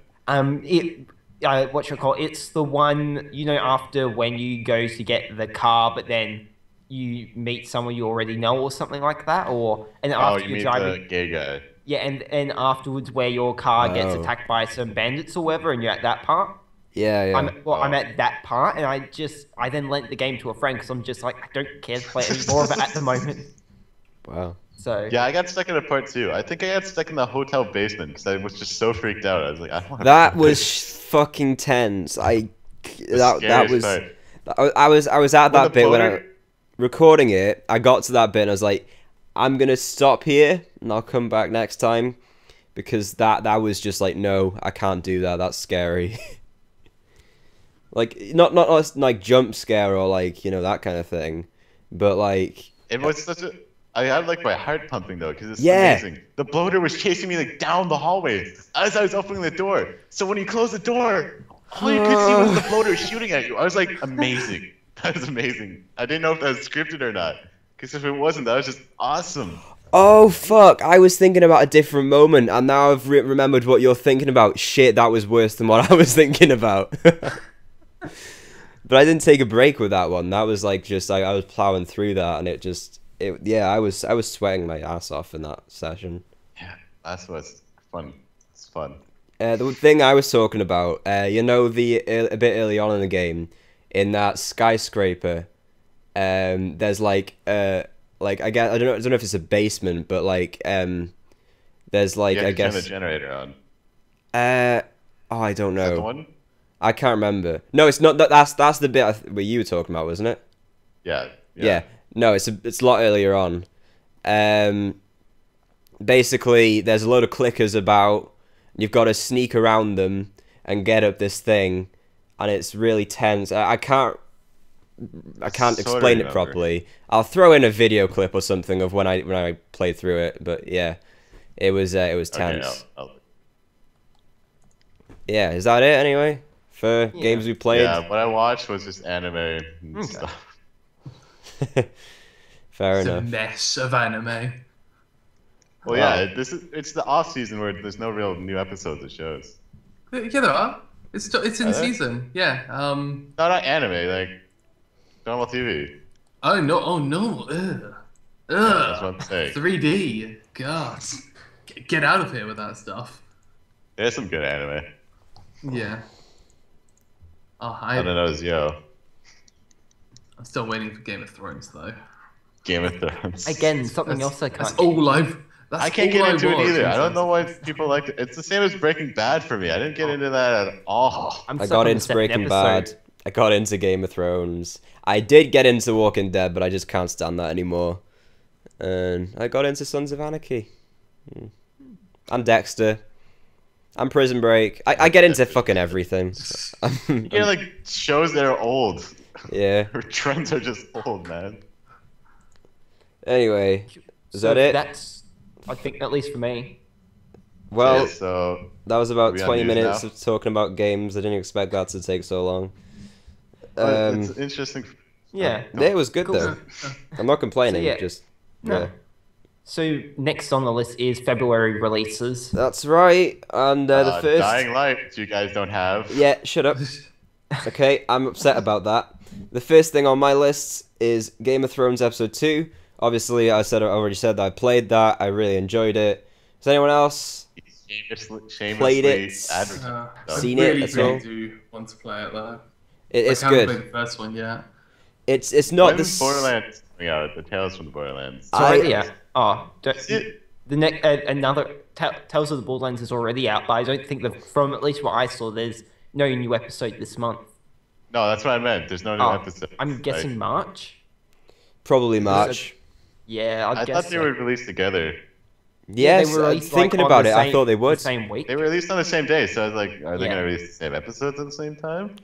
[SPEAKER 4] what you call it? It's the one, you know, after when you go to get the car, but then you meet someone you already know or something like that, and
[SPEAKER 3] Oh,
[SPEAKER 4] after
[SPEAKER 3] you
[SPEAKER 4] you're
[SPEAKER 3] meet
[SPEAKER 4] driving.
[SPEAKER 3] the gay guy.
[SPEAKER 4] Yeah, and afterwards where your car gets
[SPEAKER 1] Oh.
[SPEAKER 4] attacked by some bandits or whatever, and you're at that part.
[SPEAKER 1] Yeah, yeah.
[SPEAKER 4] I'm at that part, and I then lent the game to a friend because I'm just like, I don't care to play any more of it at the moment.
[SPEAKER 1] Wow.
[SPEAKER 4] So
[SPEAKER 3] Yeah, I got stuck in a part 2. I think I got stuck in the hotel basement because I was just so freaked out. I was like, I don't want to
[SPEAKER 1] That
[SPEAKER 3] play
[SPEAKER 1] was
[SPEAKER 3] this.
[SPEAKER 1] fucking tense. That
[SPEAKER 3] Scariest
[SPEAKER 1] was.
[SPEAKER 3] part.
[SPEAKER 1] I was at
[SPEAKER 3] When
[SPEAKER 1] that
[SPEAKER 3] the
[SPEAKER 1] bit when I
[SPEAKER 3] bloater-
[SPEAKER 1] recording it. I got to that bit and I was like, I'm gonna stop here and I'll come back next time, because that was just like, no, I can't do that. That's scary. Like not like jump scare or like, you know, that kind of thing, but like
[SPEAKER 3] It was such a. I had like my heart pumping though because it's
[SPEAKER 1] Yeah.
[SPEAKER 3] amazing. The bloater was chasing me like down the hallway as I was opening the door. So when you close the door, all you could see was the bloater shooting at you. I was like, amazing. That was amazing. I didn't know if that was scripted or not. Because if it wasn't, that was just awesome.
[SPEAKER 1] oh fuck, I was thinking about a different moment and now I've remembered what you're thinking about. Shit, that was worse than what I was thinking about. But I didn't take a break with that one. That was like just I was plowing through that and I was sweating my ass off in that session.
[SPEAKER 3] Yeah, that's what's fun. It's fun.
[SPEAKER 1] The thing I was talking about, you know, a bit early on in the game, in that skyscraper, there's like I guess I don't know if it's a basement, but like there's like
[SPEAKER 3] You have
[SPEAKER 1] I
[SPEAKER 3] to turn
[SPEAKER 1] guess
[SPEAKER 3] the generator on.
[SPEAKER 1] oh, I don't
[SPEAKER 3] Is that the
[SPEAKER 1] know.
[SPEAKER 3] one?
[SPEAKER 1] I can't remember. No, it's not. That's the bit where you were talking about, wasn't it?
[SPEAKER 3] Yeah.
[SPEAKER 1] Yeah. No, it's a lot earlier on. Basically, there's a load of clickers about. You've got to sneak around them and get up this thing, and it's really tense. I can't explain it properly. I'll throw in a video clip or something of when I played through it. But yeah, it was tense.
[SPEAKER 3] Okay,
[SPEAKER 1] Yeah, is that it anyway for games we played?
[SPEAKER 3] yeah, what I watched was just anime and stuff.
[SPEAKER 1] Fair
[SPEAKER 2] It's a
[SPEAKER 1] enough.
[SPEAKER 2] mess of anime.
[SPEAKER 3] Well, yeah, it's the off season where there's no real new episodes of shows.
[SPEAKER 2] Yeah, there are. It's in
[SPEAKER 3] Are there?
[SPEAKER 2] season. Yeah.
[SPEAKER 3] No, not anime, like normal TV.
[SPEAKER 2] Oh no! Oh no! Ugh.
[SPEAKER 3] That's what I'm saying.
[SPEAKER 2] 3D. God. Get out of here with that stuff.
[SPEAKER 3] There's some good anime.
[SPEAKER 2] Yeah. Oh,
[SPEAKER 3] I don't know, it's yo.
[SPEAKER 2] I'm still waiting for Game of Thrones though.
[SPEAKER 3] Game of Thrones.
[SPEAKER 4] again, something else I can't.
[SPEAKER 2] That's all I've. That's
[SPEAKER 3] I can't
[SPEAKER 2] all
[SPEAKER 3] get into it
[SPEAKER 2] watch
[SPEAKER 3] either.
[SPEAKER 2] in
[SPEAKER 3] I don't know why
[SPEAKER 2] terms of-
[SPEAKER 3] people like it. It's the same as Breaking Bad for me. I didn't get into that at all.
[SPEAKER 4] I'm
[SPEAKER 1] I
[SPEAKER 4] stuck
[SPEAKER 1] got
[SPEAKER 4] on the
[SPEAKER 1] into
[SPEAKER 4] second
[SPEAKER 1] Breaking
[SPEAKER 4] episode.
[SPEAKER 1] Bad. I got into Game of Thrones. I did get into Walking Dead, but I just can't stand that anymore. And I got into Sons of Anarchy. I'm Dexter. I'm Prison Break. I get into fucking everything.
[SPEAKER 3] You know, like shows that are old.
[SPEAKER 1] Yeah.
[SPEAKER 3] Her trends are just old, man.
[SPEAKER 1] Anyway, is
[SPEAKER 4] So
[SPEAKER 1] that it?
[SPEAKER 4] That's, I think, at least for me.
[SPEAKER 1] Well,
[SPEAKER 3] Yeah, so
[SPEAKER 1] that was about
[SPEAKER 3] we on
[SPEAKER 1] 20
[SPEAKER 3] news
[SPEAKER 1] minutes
[SPEAKER 3] now?
[SPEAKER 1] of talking about games. I didn't expect that to take so long.
[SPEAKER 3] it's interesting.
[SPEAKER 4] Yeah.
[SPEAKER 1] It was good
[SPEAKER 4] Cool.
[SPEAKER 1] though. I'm not complaining.
[SPEAKER 4] So, yeah.
[SPEAKER 1] Just
[SPEAKER 4] No.
[SPEAKER 1] yeah.
[SPEAKER 4] So next on the list is February releases.
[SPEAKER 1] That's right. And the first.
[SPEAKER 3] Dying Light, which you guys don't have.
[SPEAKER 1] Yeah, shut up. Okay, I'm upset about that. The first thing on my list is Game of Thrones Episode 2. Obviously, I already said that I played that. I really enjoyed it. Has anyone else?
[SPEAKER 3] Shamelessly
[SPEAKER 1] Played it.
[SPEAKER 3] advertised.
[SPEAKER 2] I
[SPEAKER 1] Seen
[SPEAKER 2] really,
[SPEAKER 1] it at
[SPEAKER 2] really
[SPEAKER 1] all?
[SPEAKER 2] do want to play it though.
[SPEAKER 1] It's
[SPEAKER 2] I haven't
[SPEAKER 1] good.
[SPEAKER 2] played the first one yet.
[SPEAKER 1] It's not
[SPEAKER 3] When's
[SPEAKER 1] the
[SPEAKER 3] Borderlands coming out? The Tales from the Borderlands.
[SPEAKER 4] It's already out. Oh,
[SPEAKER 3] It-
[SPEAKER 4] the next another Tales of the Borderlands is already out, but I don't think from at least what I saw, there's no new episode this month.
[SPEAKER 3] No, that's what I meant. There's no new
[SPEAKER 4] Oh,
[SPEAKER 3] episode.
[SPEAKER 4] I'm guessing March.
[SPEAKER 1] probably March.
[SPEAKER 4] Yeah,
[SPEAKER 3] I
[SPEAKER 4] guess
[SPEAKER 3] thought they were released together.
[SPEAKER 1] Yes,
[SPEAKER 4] they were released,
[SPEAKER 1] thinking
[SPEAKER 4] on
[SPEAKER 1] about
[SPEAKER 4] the
[SPEAKER 1] it, I
[SPEAKER 4] same-
[SPEAKER 1] thought they
[SPEAKER 4] the
[SPEAKER 1] would.
[SPEAKER 4] same week.
[SPEAKER 3] They were released on the same day, so I was like, are they
[SPEAKER 4] Yeah.
[SPEAKER 3] going to release the same episodes at the same time?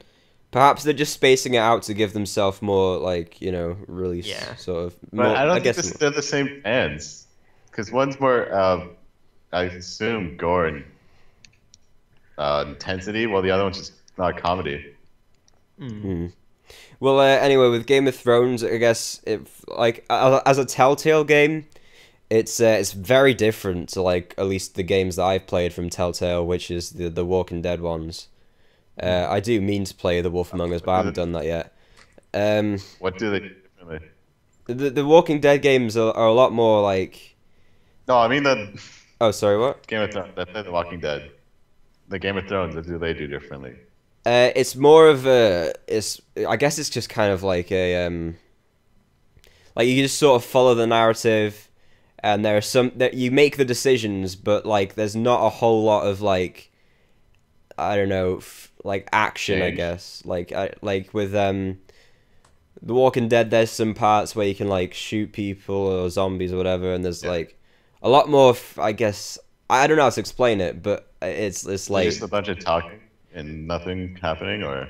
[SPEAKER 1] Perhaps they're just spacing it out to give themselves more, like, you know, release
[SPEAKER 4] Yeah.
[SPEAKER 1] sort of.
[SPEAKER 3] But
[SPEAKER 1] More,
[SPEAKER 3] I don't
[SPEAKER 1] guess
[SPEAKER 3] think they're the same fans. Because one's more, I assume, gore and intensity, while the other one's just not comedy.
[SPEAKER 1] Well, anyway, with Game of Thrones, I guess as a Telltale game, it's very different to at least the games that I've played from Telltale, which is the Walking Dead ones. I do mean to play The Wolf Among Us, but I haven't done that yet.
[SPEAKER 3] What do they do differently?
[SPEAKER 1] The Walking Dead games are a lot more like.
[SPEAKER 3] No, I mean the.
[SPEAKER 1] Oh, sorry, what?
[SPEAKER 3] Game of Thrones. That's The Walking Dead. The Game of Thrones. What do they do differently?
[SPEAKER 1] It's more of I guess it's just kind of like a you just sort of follow the narrative, and there are some that you make the decisions, but there's not a whole lot of I don't know, action.
[SPEAKER 3] Change.
[SPEAKER 1] I guess with The Walking Dead, there's some parts where you can shoot people or zombies or whatever, and there's a lot more. I guess I don't know how to explain it, but it's
[SPEAKER 3] just a bunch of talking and nothing happening, or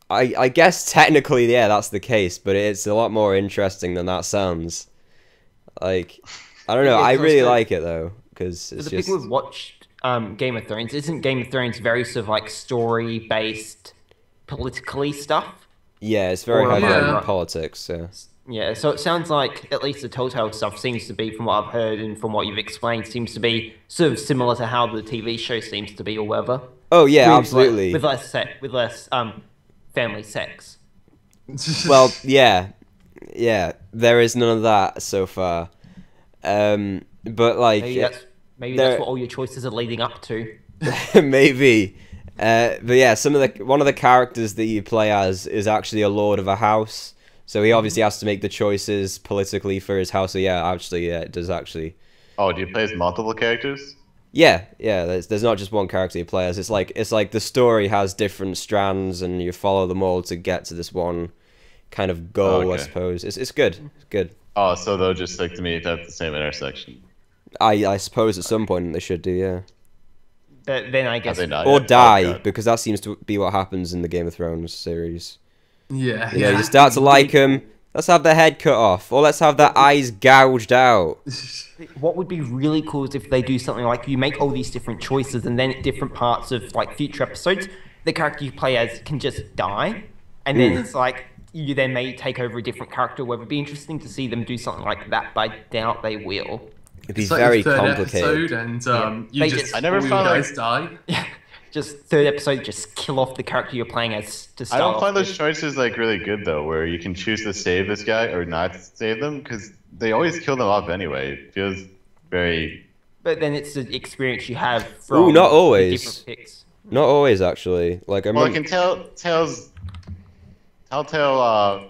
[SPEAKER 1] I guess technically, yeah, that's the case, but it's a lot more interesting than that sounds. I don't know. I really like it though, because it's
[SPEAKER 4] the
[SPEAKER 1] just.
[SPEAKER 4] people who've watched Game of Thrones, isn't Game of Thrones very sort of story based, politically stuff?
[SPEAKER 1] Yeah, it's very heavy on politics. Yeah.
[SPEAKER 4] Yeah, so it sounds like at least the Telltale stuff seems to be, from what I've heard and from what you've explained, seems to be sort of similar to how the TV show seems to be, or whatever.
[SPEAKER 1] Oh yeah, absolutely.
[SPEAKER 4] With less family sex.
[SPEAKER 1] Well, yeah, there is none of that so far. But
[SPEAKER 4] maybe that's what all your choices are leading up to.
[SPEAKER 1] maybe. But yeah, one of the characters that you play as is actually a lord of a house. So he obviously has to make the choices politically for his house. So yeah, it does actually.
[SPEAKER 3] Oh, do you play as multiple characters?
[SPEAKER 1] Yeah. There's not just one character you play as. It's like the story has different strands, and you follow them all to get to this one kind of goal. I suppose it's good. It's good.
[SPEAKER 3] Oh, so they'll just to meet at the same intersection.
[SPEAKER 1] I suppose at some point they should do, yeah.
[SPEAKER 4] But then I guess
[SPEAKER 1] or die, because that seems to be what happens in the Game of Thrones series.
[SPEAKER 2] Yeah.
[SPEAKER 1] You start to like them. Let's have their head cut off, or let's have their eyes gouged out.
[SPEAKER 4] What would be really cool is if they do something like you make all these different choices, and then at different parts of future episodes, the character you play as can just die, and then it's you then may take over a different character. Or whatever. It'd be interesting to see them do something like that, but I doubt they will.
[SPEAKER 1] It'd be very complicated.
[SPEAKER 2] And
[SPEAKER 3] I never found
[SPEAKER 2] guys die.
[SPEAKER 4] Yeah. Just third episode, just kill off the character you're playing as to start.
[SPEAKER 3] I don't find those choices really good though, where you can choose to save this guy or not save them, because they always kill them off anyway. It feels very.
[SPEAKER 4] But then it's the experience you have from.
[SPEAKER 1] not always.
[SPEAKER 4] Different picks.
[SPEAKER 1] Not always, actually.
[SPEAKER 3] I can Telltale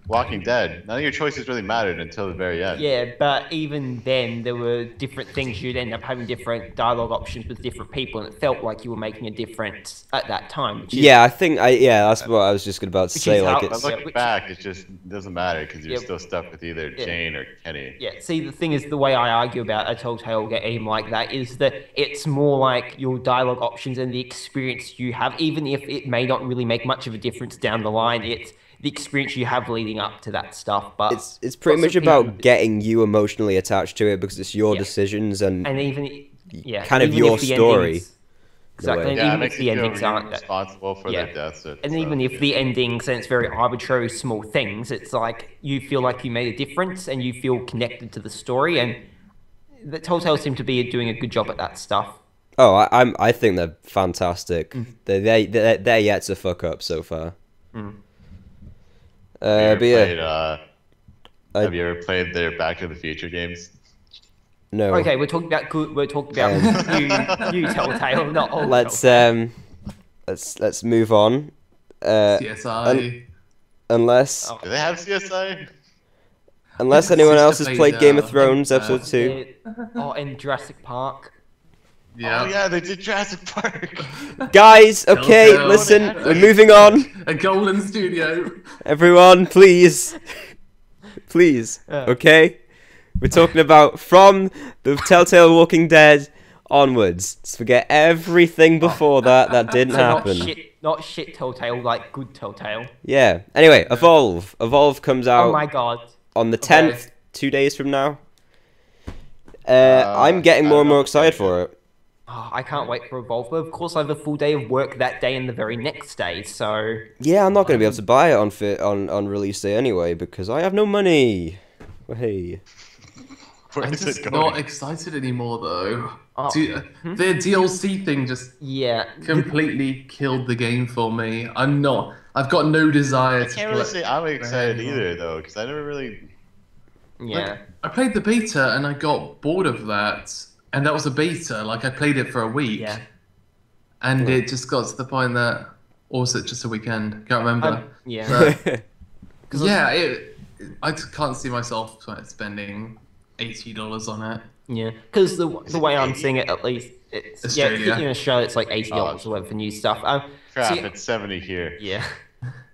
[SPEAKER 3] Walking Dead. None of your choices really mattered until the very end.
[SPEAKER 4] Yeah, but even then, there were different things. You'd end up having different dialogue options with different people, and it felt like you were making a difference at that time.
[SPEAKER 1] Yeah, I think that's what I was just about to say.
[SPEAKER 3] But looking back, it just doesn't matter because you're still stuck with either Jane or Kenny.
[SPEAKER 4] Yeah, see, the thing is, the way I argue about a Telltale game like that is that it's more like your dialogue options and the experience you have, even if it may not really make much of a difference down the line. It's the experience you have leading up to that stuff, but
[SPEAKER 1] it's pretty much about getting you emotionally attached to it because it's your decisions and
[SPEAKER 4] even
[SPEAKER 1] kind of your story.
[SPEAKER 4] Exactly, and even if the endings aren't
[SPEAKER 3] responsible for their deaths,
[SPEAKER 4] and even if the endings and it's very arbitrary small things, it's like you feel like you made a difference and you feel connected to the story, and the Telltale seem to be doing a good job at that stuff.
[SPEAKER 1] Oh, I think they're fantastic. They're yet to fuck up so far.
[SPEAKER 3] Have you ever played their Back to the Future games?
[SPEAKER 1] No.
[SPEAKER 4] Okay, we're talking about new Telltale, not old.
[SPEAKER 1] Let's move on.
[SPEAKER 2] CSI.
[SPEAKER 1] Unless
[SPEAKER 3] do they have CSI?
[SPEAKER 1] Unless anyone else has played Game of Thrones episode 2.
[SPEAKER 4] And Jurassic Park.
[SPEAKER 2] Yeah.
[SPEAKER 3] Oh yeah, they did Jurassic Park.
[SPEAKER 1] Guys, okay, listen, we're moving on.
[SPEAKER 2] A golden studio.
[SPEAKER 1] Everyone, please. Please, okay? We're talking about from the Telltale Walking Dead onwards. Just forget everything before that didn't happen.
[SPEAKER 4] Not shit Telltale, like good Telltale.
[SPEAKER 1] Yeah. Anyway, Evolve. Evolve comes out.
[SPEAKER 4] Oh my god.
[SPEAKER 1] On the 10th, 2 days from now. I'm getting more and more excited for it.
[SPEAKER 4] Oh, I can't wait for Evolve. But of course, I have a full day of work that day and the very next day, so...
[SPEAKER 1] Yeah, I'm not going to be able to buy it on release day anyway because I have no money. Well, hey.
[SPEAKER 3] Where
[SPEAKER 2] I'm
[SPEAKER 3] is
[SPEAKER 2] just
[SPEAKER 3] it going?
[SPEAKER 2] not excited anymore, though.
[SPEAKER 4] Oh,
[SPEAKER 2] The DLC thing just
[SPEAKER 4] Yeah.
[SPEAKER 2] completely killed the game for me. I'm not. I've got no desire
[SPEAKER 3] I
[SPEAKER 2] to
[SPEAKER 3] can't really
[SPEAKER 2] play.
[SPEAKER 3] say I'm excited
[SPEAKER 2] anymore.
[SPEAKER 3] either, though, because I never really.
[SPEAKER 4] Yeah.
[SPEAKER 2] Like, I played the beta and I got bored of that, and that was a beta. Like I played it for a week,
[SPEAKER 4] Yeah.
[SPEAKER 2] and it just got to the point that, or was it just a weekend? Can't remember.
[SPEAKER 4] Yeah.
[SPEAKER 2] But, yeah, I just can't see myself spending $80 on it.
[SPEAKER 4] Yeah, because the way I'm seeing it, at least, it's
[SPEAKER 2] Australia.
[SPEAKER 4] in Australia, it's like $80 or whatever for new stuff.
[SPEAKER 3] Crap,
[SPEAKER 4] See,
[SPEAKER 3] it's 70 here.
[SPEAKER 4] yeah,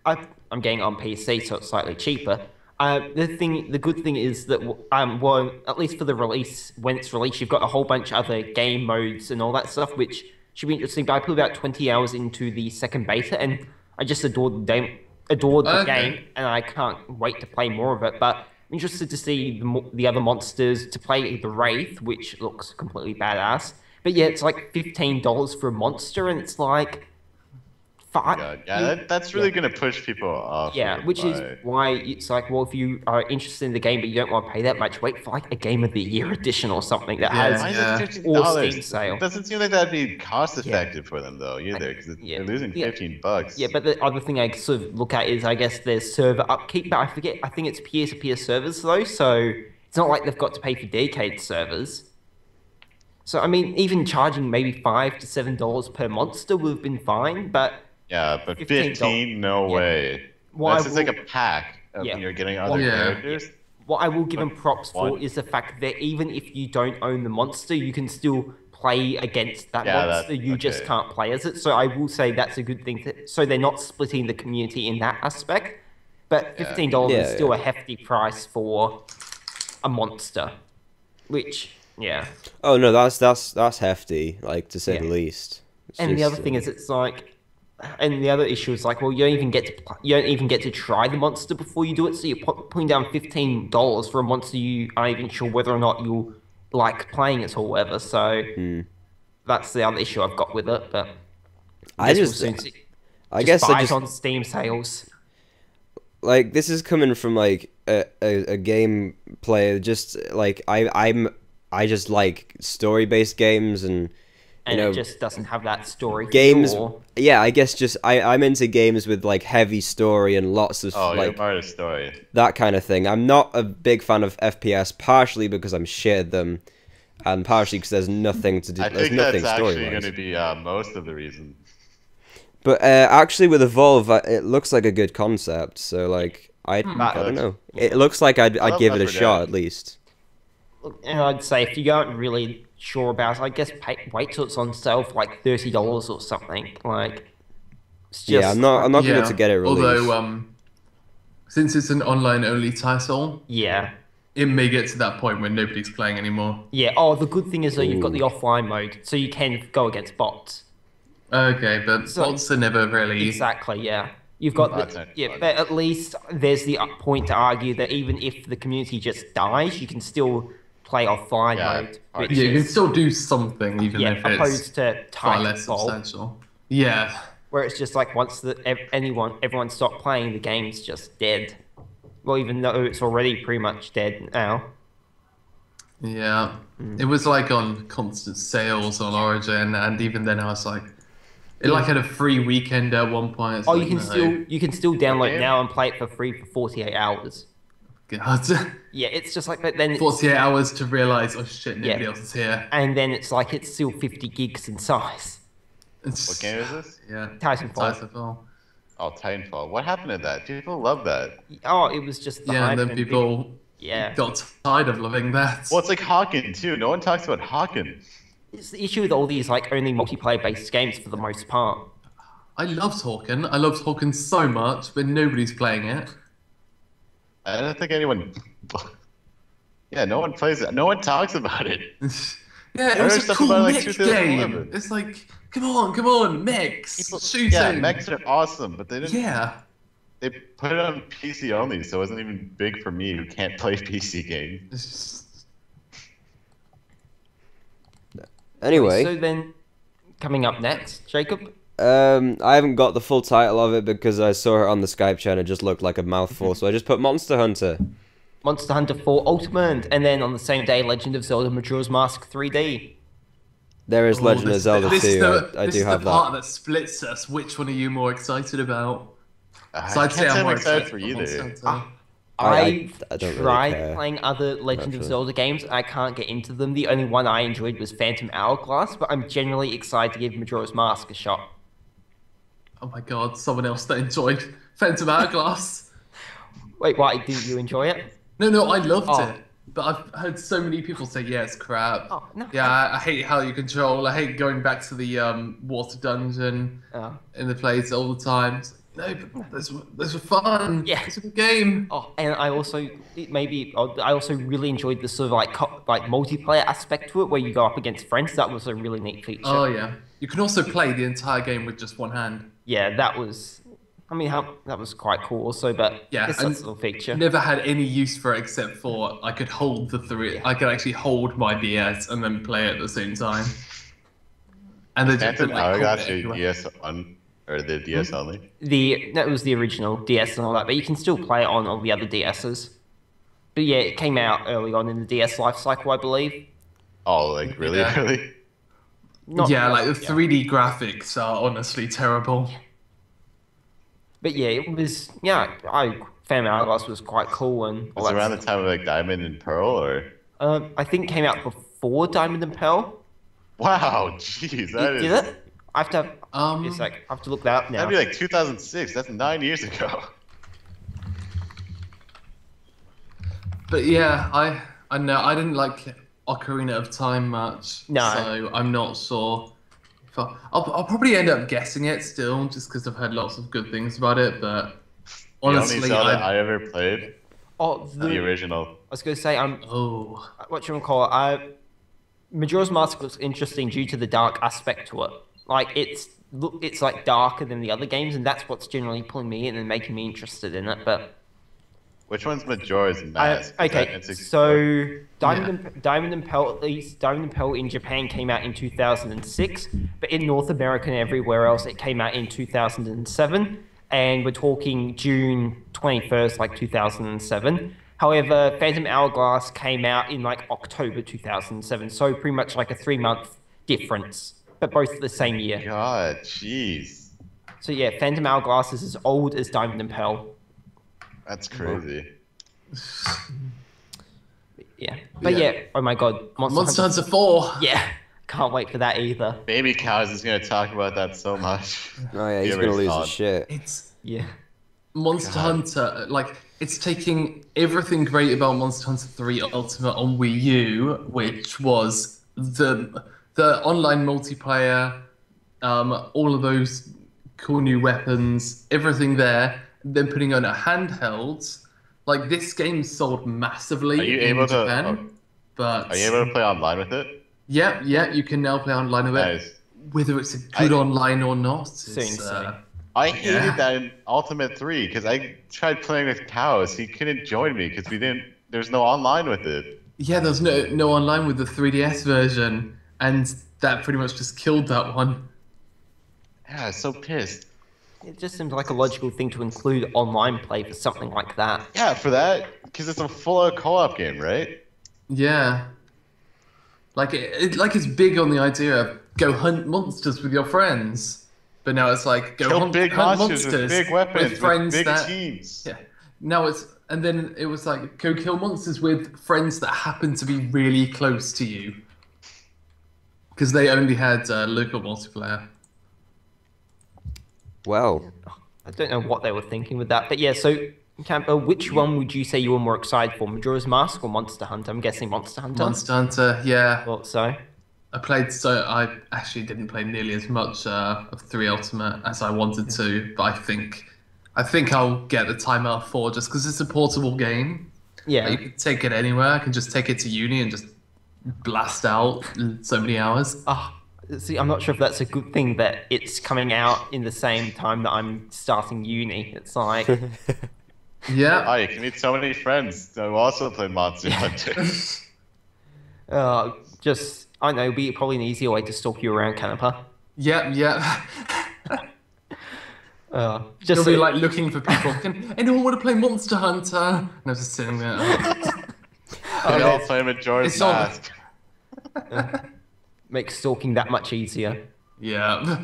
[SPEAKER 4] I'm getting it on PC, so it's slightly cheaper. The good thing is that well, at least for the release, when it's released, you've got a whole bunch of other game modes and all that stuff, which should be interesting. But I put about 20 hours into the second beta, and I just adored the game, and I can't wait to play more of it. But I'm interested to see the other monsters, to play the Wraith, which looks completely badass. But yeah, it's like $15 for a monster, and it's like...
[SPEAKER 3] God, yeah, that's really going to push people off.
[SPEAKER 4] Yeah, which is why it's like, well, if you are interested in the game but you don't want to pay that much, wait for like a Game of the Year edition or something that has
[SPEAKER 3] Why is it
[SPEAKER 4] all
[SPEAKER 3] $15?
[SPEAKER 4] Steam sale.
[SPEAKER 3] It doesn't seem like that'd be cost effective for them though either, because they're losing $15.
[SPEAKER 4] Yeah, but the other thing I sort of look at is, I guess, there's server upkeep, but I think it's peer-to-peer servers though, so it's not like they've got to pay for dedicated servers. So I mean, even charging maybe $5 to $7 per monster would have been fine, but
[SPEAKER 3] yeah, but 15, no way. That's just like a pack of you're getting other characters.
[SPEAKER 4] What I will give them props for is the fact that even if you don't own the monster, you can still play against that monster. You just can't play as it. So I will say that's a good thing. So they're not splitting the community in that aspect. But $15 is still a hefty price for a monster, which
[SPEAKER 1] Oh no, that's hefty, like, to say the least.
[SPEAKER 4] And the other thing is, it's like. And the other issue is like, well, you don't even get to try the monster before you do it. So you're putting down $15 for a monster you aren't even sure whether or not you like playing it or whatever. So that's the other issue I've got with it. But I guess buy it on Steam sales.
[SPEAKER 1] Like, this is coming from like a game player. Just like I just like story-based games and.
[SPEAKER 4] And it just doesn't have that story.
[SPEAKER 1] Games, yeah, I guess just I'm into games with like heavy story and lots of like
[SPEAKER 3] part of story.
[SPEAKER 1] That kind of thing. I'm not a big fan of FPS, partially because I'm shit at them, and partially because there's nothing to do.
[SPEAKER 3] I think that's actually going to be most of the reason.
[SPEAKER 1] But actually, with Evolve, it looks like a good concept. So like, I don't know. It looks like I'd give it a shot at least.
[SPEAKER 4] And I'd say if you aren't really sure about it, I guess wait till it's on sale for like $30 or something. Like, it's just,
[SPEAKER 1] I'm not going to get it released.
[SPEAKER 2] Although, since it's an online-only title, it may get to that point where nobody's playing anymore.
[SPEAKER 4] Yeah. Oh, the good thing is that you've got the offline mode, so you can go against bots.
[SPEAKER 2] Okay, but bots are never really
[SPEAKER 4] exactly. Yeah. You've got but at least there's the point to argue that even if the community just dies, you can still play offline mode.
[SPEAKER 2] You can still do something, even if
[SPEAKER 4] opposed to
[SPEAKER 2] far less substantial. Yeah.
[SPEAKER 4] Where it's just like once everyone stopped playing, the game's just dead. Well, even though it's already pretty much dead now.
[SPEAKER 2] Yeah. It was like on constant sales on Origin, and even then I was like, it like had a free weekend at one point.
[SPEAKER 4] Oh, you can still download now and play it for free for 48 hours.
[SPEAKER 2] God.
[SPEAKER 4] Yeah, it's just like, but then
[SPEAKER 2] 48 hours to realize, oh shit, nobody else is here.
[SPEAKER 4] And then it's like it's still 50 gigs in size.
[SPEAKER 3] What game is this?
[SPEAKER 2] Yeah,
[SPEAKER 4] Titanfall.
[SPEAKER 3] Oh, Titanfall. What happened to that? People love that.
[SPEAKER 4] Oh, it was just the hype,
[SPEAKER 2] and then people got tired of loving that.
[SPEAKER 3] Well, it's like Hawken too. No one talks about Hawken.
[SPEAKER 4] It's the issue with all these like only multiplayer-based games for the most part.
[SPEAKER 2] I loved Hawken. I loved Hawken so much, but nobody's playing it.
[SPEAKER 3] I don't think anyone. Yeah, no one plays it. No one talks about it.
[SPEAKER 2] Yeah, it was a cool mech game. It's like, come on, mechs, shooting.
[SPEAKER 3] Yeah, mechs are awesome, but they didn't.
[SPEAKER 2] Yeah.
[SPEAKER 3] They put it on PC only, so it wasn't even big for me who can't play PC games.
[SPEAKER 1] Anyway.
[SPEAKER 4] So then, coming up next, Jacob?
[SPEAKER 1] I haven't got the full title of it because I saw it on the Skype chat and it just looked like a mouthful, so I just put Monster Hunter.
[SPEAKER 4] Monster Hunter 4 Ultimate, and then on the same day, Legend of Zelda Majora's Mask 3D.
[SPEAKER 1] There is Legend of Zelda 2, I do have that.
[SPEAKER 2] This is the part that splits us. Which one are you more excited about?
[SPEAKER 3] I can't say I'm excited for either.
[SPEAKER 4] I've
[SPEAKER 1] don't really
[SPEAKER 4] tried
[SPEAKER 1] care.
[SPEAKER 4] playing other Legend of
[SPEAKER 1] Actually.
[SPEAKER 4] Zelda games. I can't get into them. The only one I enjoyed was Phantom Hourglass, but I'm generally excited to give Majora's Mask a shot.
[SPEAKER 2] Oh my god, someone else that enjoyed Phantom Hourglass.
[SPEAKER 4] Wait, why? Didn't you enjoy it?
[SPEAKER 2] No, I loved
[SPEAKER 4] Oh.
[SPEAKER 2] it. But I've heard so many people say, yeah, it's crap.
[SPEAKER 4] Oh, no.
[SPEAKER 2] Yeah, I hate how you control. I hate going back to the water dungeon
[SPEAKER 4] Oh.
[SPEAKER 2] in the place all the time. It's like, no, but those were fun.
[SPEAKER 4] Yeah.
[SPEAKER 2] It's a good game.
[SPEAKER 4] Oh, and I also really enjoyed the sort of like multiplayer aspect to it, where you go up against friends. That was a really neat feature.
[SPEAKER 2] Oh yeah. You can also play the entire game with just one hand.
[SPEAKER 4] Yeah, that was. I mean, that was quite cool also, but
[SPEAKER 2] Yeah,
[SPEAKER 4] it's a
[SPEAKER 2] and
[SPEAKER 4] little feature.
[SPEAKER 2] Never had any use for it except for I could hold the three. I could actually hold my DS and then play at the same time. And they
[SPEAKER 3] Phantom
[SPEAKER 2] like,
[SPEAKER 3] Hourglass,
[SPEAKER 2] hold it
[SPEAKER 3] your
[SPEAKER 2] everywhere.
[SPEAKER 3] DS on, or the DS only?
[SPEAKER 4] That was the original DS and all that, but you can still play it on all the other DSs. But yeah, it came out early on in the DS life cycle, I believe.
[SPEAKER 3] Oh, like really,
[SPEAKER 2] Yeah.
[SPEAKER 3] really?
[SPEAKER 2] Yeah, like the 3D graphics are honestly terrible.
[SPEAKER 4] But yeah, it was. Yeah, Phantom Hourglass was quite cool and all
[SPEAKER 3] Was it
[SPEAKER 4] that
[SPEAKER 3] around the
[SPEAKER 4] stuff.
[SPEAKER 3] time of like Diamond and Pearl, or?
[SPEAKER 4] I think it came out before Diamond and Pearl.
[SPEAKER 3] Wow, jeez, that is.
[SPEAKER 4] Did it? I have to. Just like, I have to look that up now.
[SPEAKER 3] That'd be like 2006. That's 9 years ago.
[SPEAKER 2] But yeah, I know I didn't like Ocarina of Time much.
[SPEAKER 4] No.
[SPEAKER 2] So I'm not sure. I'll probably end up guessing it still, just because I've heard lots of good things about it. But
[SPEAKER 3] The only
[SPEAKER 2] honestly,
[SPEAKER 3] Zelda I ever played,
[SPEAKER 4] Oh,
[SPEAKER 3] the original.
[SPEAKER 4] I was going to say,
[SPEAKER 2] oh,
[SPEAKER 4] what Majora's Mask looks interesting due to the dark aspect to it. Like it's like darker than the other games, and that's what's generally pulling me in and making me interested in it. But
[SPEAKER 3] Which one's Majora's Mask? Is that
[SPEAKER 4] okay,
[SPEAKER 3] N64?
[SPEAKER 4] so Diamond and Pearl, at least Diamond and Pearl in Japan came out in 2006, but in North America and everywhere else it came out in 2007, and we're talking June 21st, like 2007. However, Phantom Hourglass came out in like October 2007, so pretty much like a 3-month difference, but both the same year.
[SPEAKER 3] God, jeez.
[SPEAKER 4] So yeah, Phantom Hourglass is as old as Diamond and Pearl.
[SPEAKER 3] That's crazy.
[SPEAKER 4] Yeah, but yeah, oh my god,
[SPEAKER 2] Monster Hunter 4.
[SPEAKER 4] Yeah, can't wait for that either.
[SPEAKER 3] Baby Cows is going to talk about that so much.
[SPEAKER 1] Oh yeah, he's
[SPEAKER 3] He
[SPEAKER 1] gonna
[SPEAKER 3] already
[SPEAKER 1] lose
[SPEAKER 3] saw
[SPEAKER 1] his
[SPEAKER 3] it.
[SPEAKER 1] shit.
[SPEAKER 2] It's
[SPEAKER 4] Yeah.
[SPEAKER 2] Monster
[SPEAKER 3] God.
[SPEAKER 2] Hunter. Like it's taking everything great about Monster Hunter 3 Ultimate on Wii U, which was the online multiplayer, all of those cool new weapons, everything there. Then putting on a handheld. Like this game sold massively
[SPEAKER 3] Are you
[SPEAKER 2] in
[SPEAKER 3] able to-
[SPEAKER 2] Japan,
[SPEAKER 3] oh.
[SPEAKER 2] but
[SPEAKER 3] Are you able to play online with it?
[SPEAKER 2] yeah, you can now play online with it.
[SPEAKER 3] Nice.
[SPEAKER 2] Whether it's a good online or not,
[SPEAKER 4] Soon,
[SPEAKER 2] it's,
[SPEAKER 4] soon.
[SPEAKER 3] I hated
[SPEAKER 2] Yeah.
[SPEAKER 3] that in Ultimate 3 because I tried playing with Cows. He couldn't join me because there's no online with it.
[SPEAKER 2] yeah, there's no online with the 3DS version, and that pretty much just killed that one.
[SPEAKER 3] Yeah, I was so pissed.
[SPEAKER 4] It just seems like a logical thing to include online play for something like that.
[SPEAKER 3] Yeah, for that, because it's a full co-op game, right?
[SPEAKER 2] Yeah, like it's big on the idea of go hunt monsters with your friends, but now it's like go
[SPEAKER 3] Kill
[SPEAKER 2] hunt,
[SPEAKER 3] big
[SPEAKER 2] hunt
[SPEAKER 3] monsters
[SPEAKER 2] monsters
[SPEAKER 3] with big weapons,
[SPEAKER 2] with friends
[SPEAKER 3] with big
[SPEAKER 2] that
[SPEAKER 3] teams.
[SPEAKER 2] yeah. Now and then it was like go kill monsters with friends that happen to be really close to you, because they only had local multiplayer.
[SPEAKER 1] Well,
[SPEAKER 4] I don't know what they were thinking with that, but yeah. So, Camper, which one would you say you were more excited for, Majora's Mask or Monster Hunter? I'm guessing Monster Hunter.
[SPEAKER 2] Monster Hunter, yeah.
[SPEAKER 4] Thought so.
[SPEAKER 2] I actually didn't play nearly as much of 3 Ultimate as I wanted to, but I think I'll get the time out 4 just because it's a portable game.
[SPEAKER 4] Yeah.
[SPEAKER 2] You can take it anywhere. I can just take it to uni and just blast out in so many hours.
[SPEAKER 4] See, I'm not sure if that's a good thing that it's coming out in the same time that I'm starting uni. It's like,
[SPEAKER 2] Yeah.
[SPEAKER 3] Oh, you can meet so many friends who also play Monster Hunter.
[SPEAKER 4] I don't know, it'd be probably an easier way to stalk you around, Canipa.
[SPEAKER 2] Yep, yep.
[SPEAKER 4] Just
[SPEAKER 2] You'll be like looking for people. Can anyone want to play Monster Hunter? And I was just sitting there.
[SPEAKER 3] They all play Majora's
[SPEAKER 2] It's not-
[SPEAKER 3] Mask.
[SPEAKER 4] makes stalking that much easier.
[SPEAKER 2] Yeah.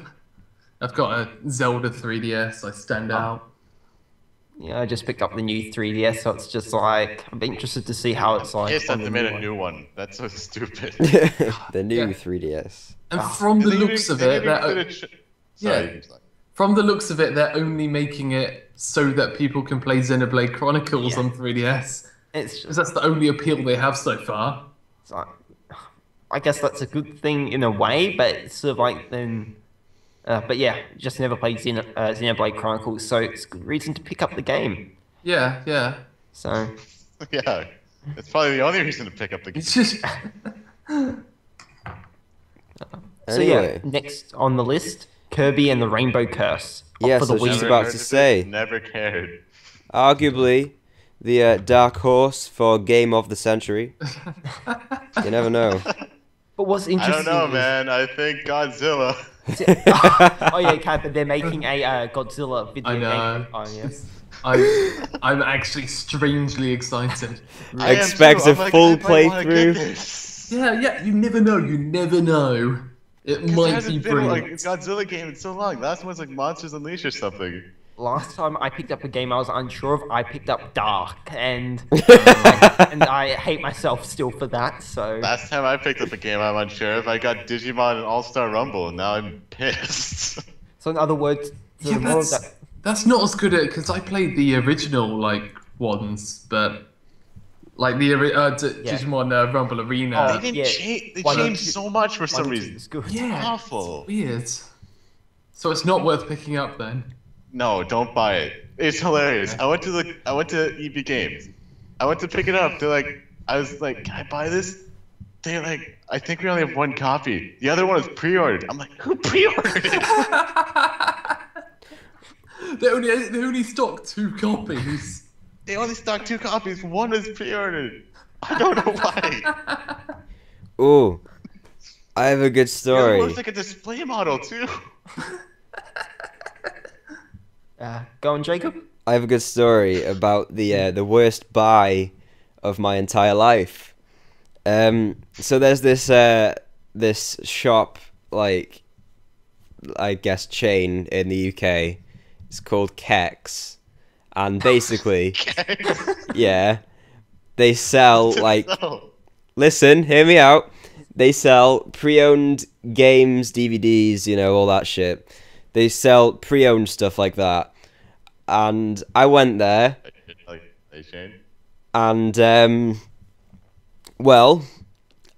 [SPEAKER 2] I've got a Zelda 3DS. I stand out.
[SPEAKER 4] Yeah, I just picked up the new 3DS, so it's just like I'm interested to see how it's like.
[SPEAKER 3] Pissed
[SPEAKER 4] on
[SPEAKER 3] that
[SPEAKER 4] the
[SPEAKER 3] they made
[SPEAKER 4] new
[SPEAKER 3] a
[SPEAKER 4] one.
[SPEAKER 3] new one. That's so stupid.
[SPEAKER 1] The new
[SPEAKER 2] Yeah.
[SPEAKER 1] 3DS.
[SPEAKER 2] And from the looks of it,
[SPEAKER 3] Sorry.
[SPEAKER 2] from the looks of it, they're only making it so that people can play Xenoblade Chronicles
[SPEAKER 4] Yeah.
[SPEAKER 2] on 3DS.
[SPEAKER 4] It's
[SPEAKER 2] Because
[SPEAKER 4] just
[SPEAKER 2] that's the only appeal they have so far.
[SPEAKER 4] it's like, I guess that's a good thing in a way, but it's sort of like then. But yeah, just never played Xenoblade Chronicles, so it's a good reason to pick up the game.
[SPEAKER 2] Yeah, yeah.
[SPEAKER 4] So
[SPEAKER 3] Yeah. It's probably the only reason to pick up the game.
[SPEAKER 2] It's just.
[SPEAKER 4] So
[SPEAKER 1] Anyway.
[SPEAKER 4] yeah, next on the list, Kirby and the Rainbow Curse.
[SPEAKER 1] Yes,
[SPEAKER 4] for the
[SPEAKER 1] I was just
[SPEAKER 4] Wii.
[SPEAKER 1] about
[SPEAKER 3] heard
[SPEAKER 1] to
[SPEAKER 3] of it,
[SPEAKER 1] say.
[SPEAKER 3] Never cared.
[SPEAKER 1] Arguably, the dark horse for game of the century. You never know.
[SPEAKER 4] But what's
[SPEAKER 3] I
[SPEAKER 4] interesting
[SPEAKER 3] don't know,
[SPEAKER 4] is-
[SPEAKER 3] man. I think Godzilla.
[SPEAKER 4] oh yeah, Kat, but they're making a Godzilla video
[SPEAKER 2] I know.
[SPEAKER 4] game. Oh yeah.
[SPEAKER 2] I'm actually strangely excited.
[SPEAKER 3] I am
[SPEAKER 1] Expect
[SPEAKER 3] too.
[SPEAKER 1] a
[SPEAKER 3] I'm like,
[SPEAKER 1] full
[SPEAKER 3] I might wanna get
[SPEAKER 1] playthrough.
[SPEAKER 3] this.
[SPEAKER 2] Yeah, yeah. You never know. You never know. It
[SPEAKER 3] 'Cause there
[SPEAKER 2] might be
[SPEAKER 3] hasn't been like a
[SPEAKER 2] brilliant.
[SPEAKER 3] Godzilla game in so long. Last one's like Monsters Unleashed or something.
[SPEAKER 4] Last time I picked up a game I was unsure of, I picked up Dark, and I hate myself still for that. So
[SPEAKER 3] Last time I picked up a game I'm unsure of, I got Digimon and All-Star Rumble, and now I'm pissed.
[SPEAKER 4] so in other words, the
[SPEAKER 2] Yeah,
[SPEAKER 4] more that
[SPEAKER 2] that's not as good at because I played the original like ones, but like the Digimon Rumble Arena.
[SPEAKER 3] They didn't
[SPEAKER 4] yeah.
[SPEAKER 3] change. They
[SPEAKER 4] Why don't
[SPEAKER 3] changed
[SPEAKER 4] you-
[SPEAKER 3] so much for some
[SPEAKER 4] One, two,
[SPEAKER 3] reason.
[SPEAKER 4] it's good.
[SPEAKER 2] Yeah,
[SPEAKER 3] Awful.
[SPEAKER 2] it's weird. So it's not worth picking up then.
[SPEAKER 3] No, don't buy it. It's hilarious. I went to EB Games. I went to pick it up. I was like, can I buy this? They're like, I think we only have one copy. The other one is pre-ordered. I'm like, who pre-ordered it?
[SPEAKER 2] They only stock 2 copies.
[SPEAKER 3] They only stock 2 copies. One is pre-ordered. I don't know why.
[SPEAKER 1] Ooh, I have a good
[SPEAKER 3] It
[SPEAKER 1] story.
[SPEAKER 3] looks like a display model too.
[SPEAKER 4] Go on, Jacob.
[SPEAKER 1] I have a good story about the worst buy of my entire life. So there's this shop, like, I guess chain in the UK. It's called Kex, and basically, yeah, they sell like.
[SPEAKER 3] No.
[SPEAKER 1] Listen, hear me out. They sell pre-owned games, DVDs, you know, all that shit. They sell pre-owned stuff like that. And I went there, and well,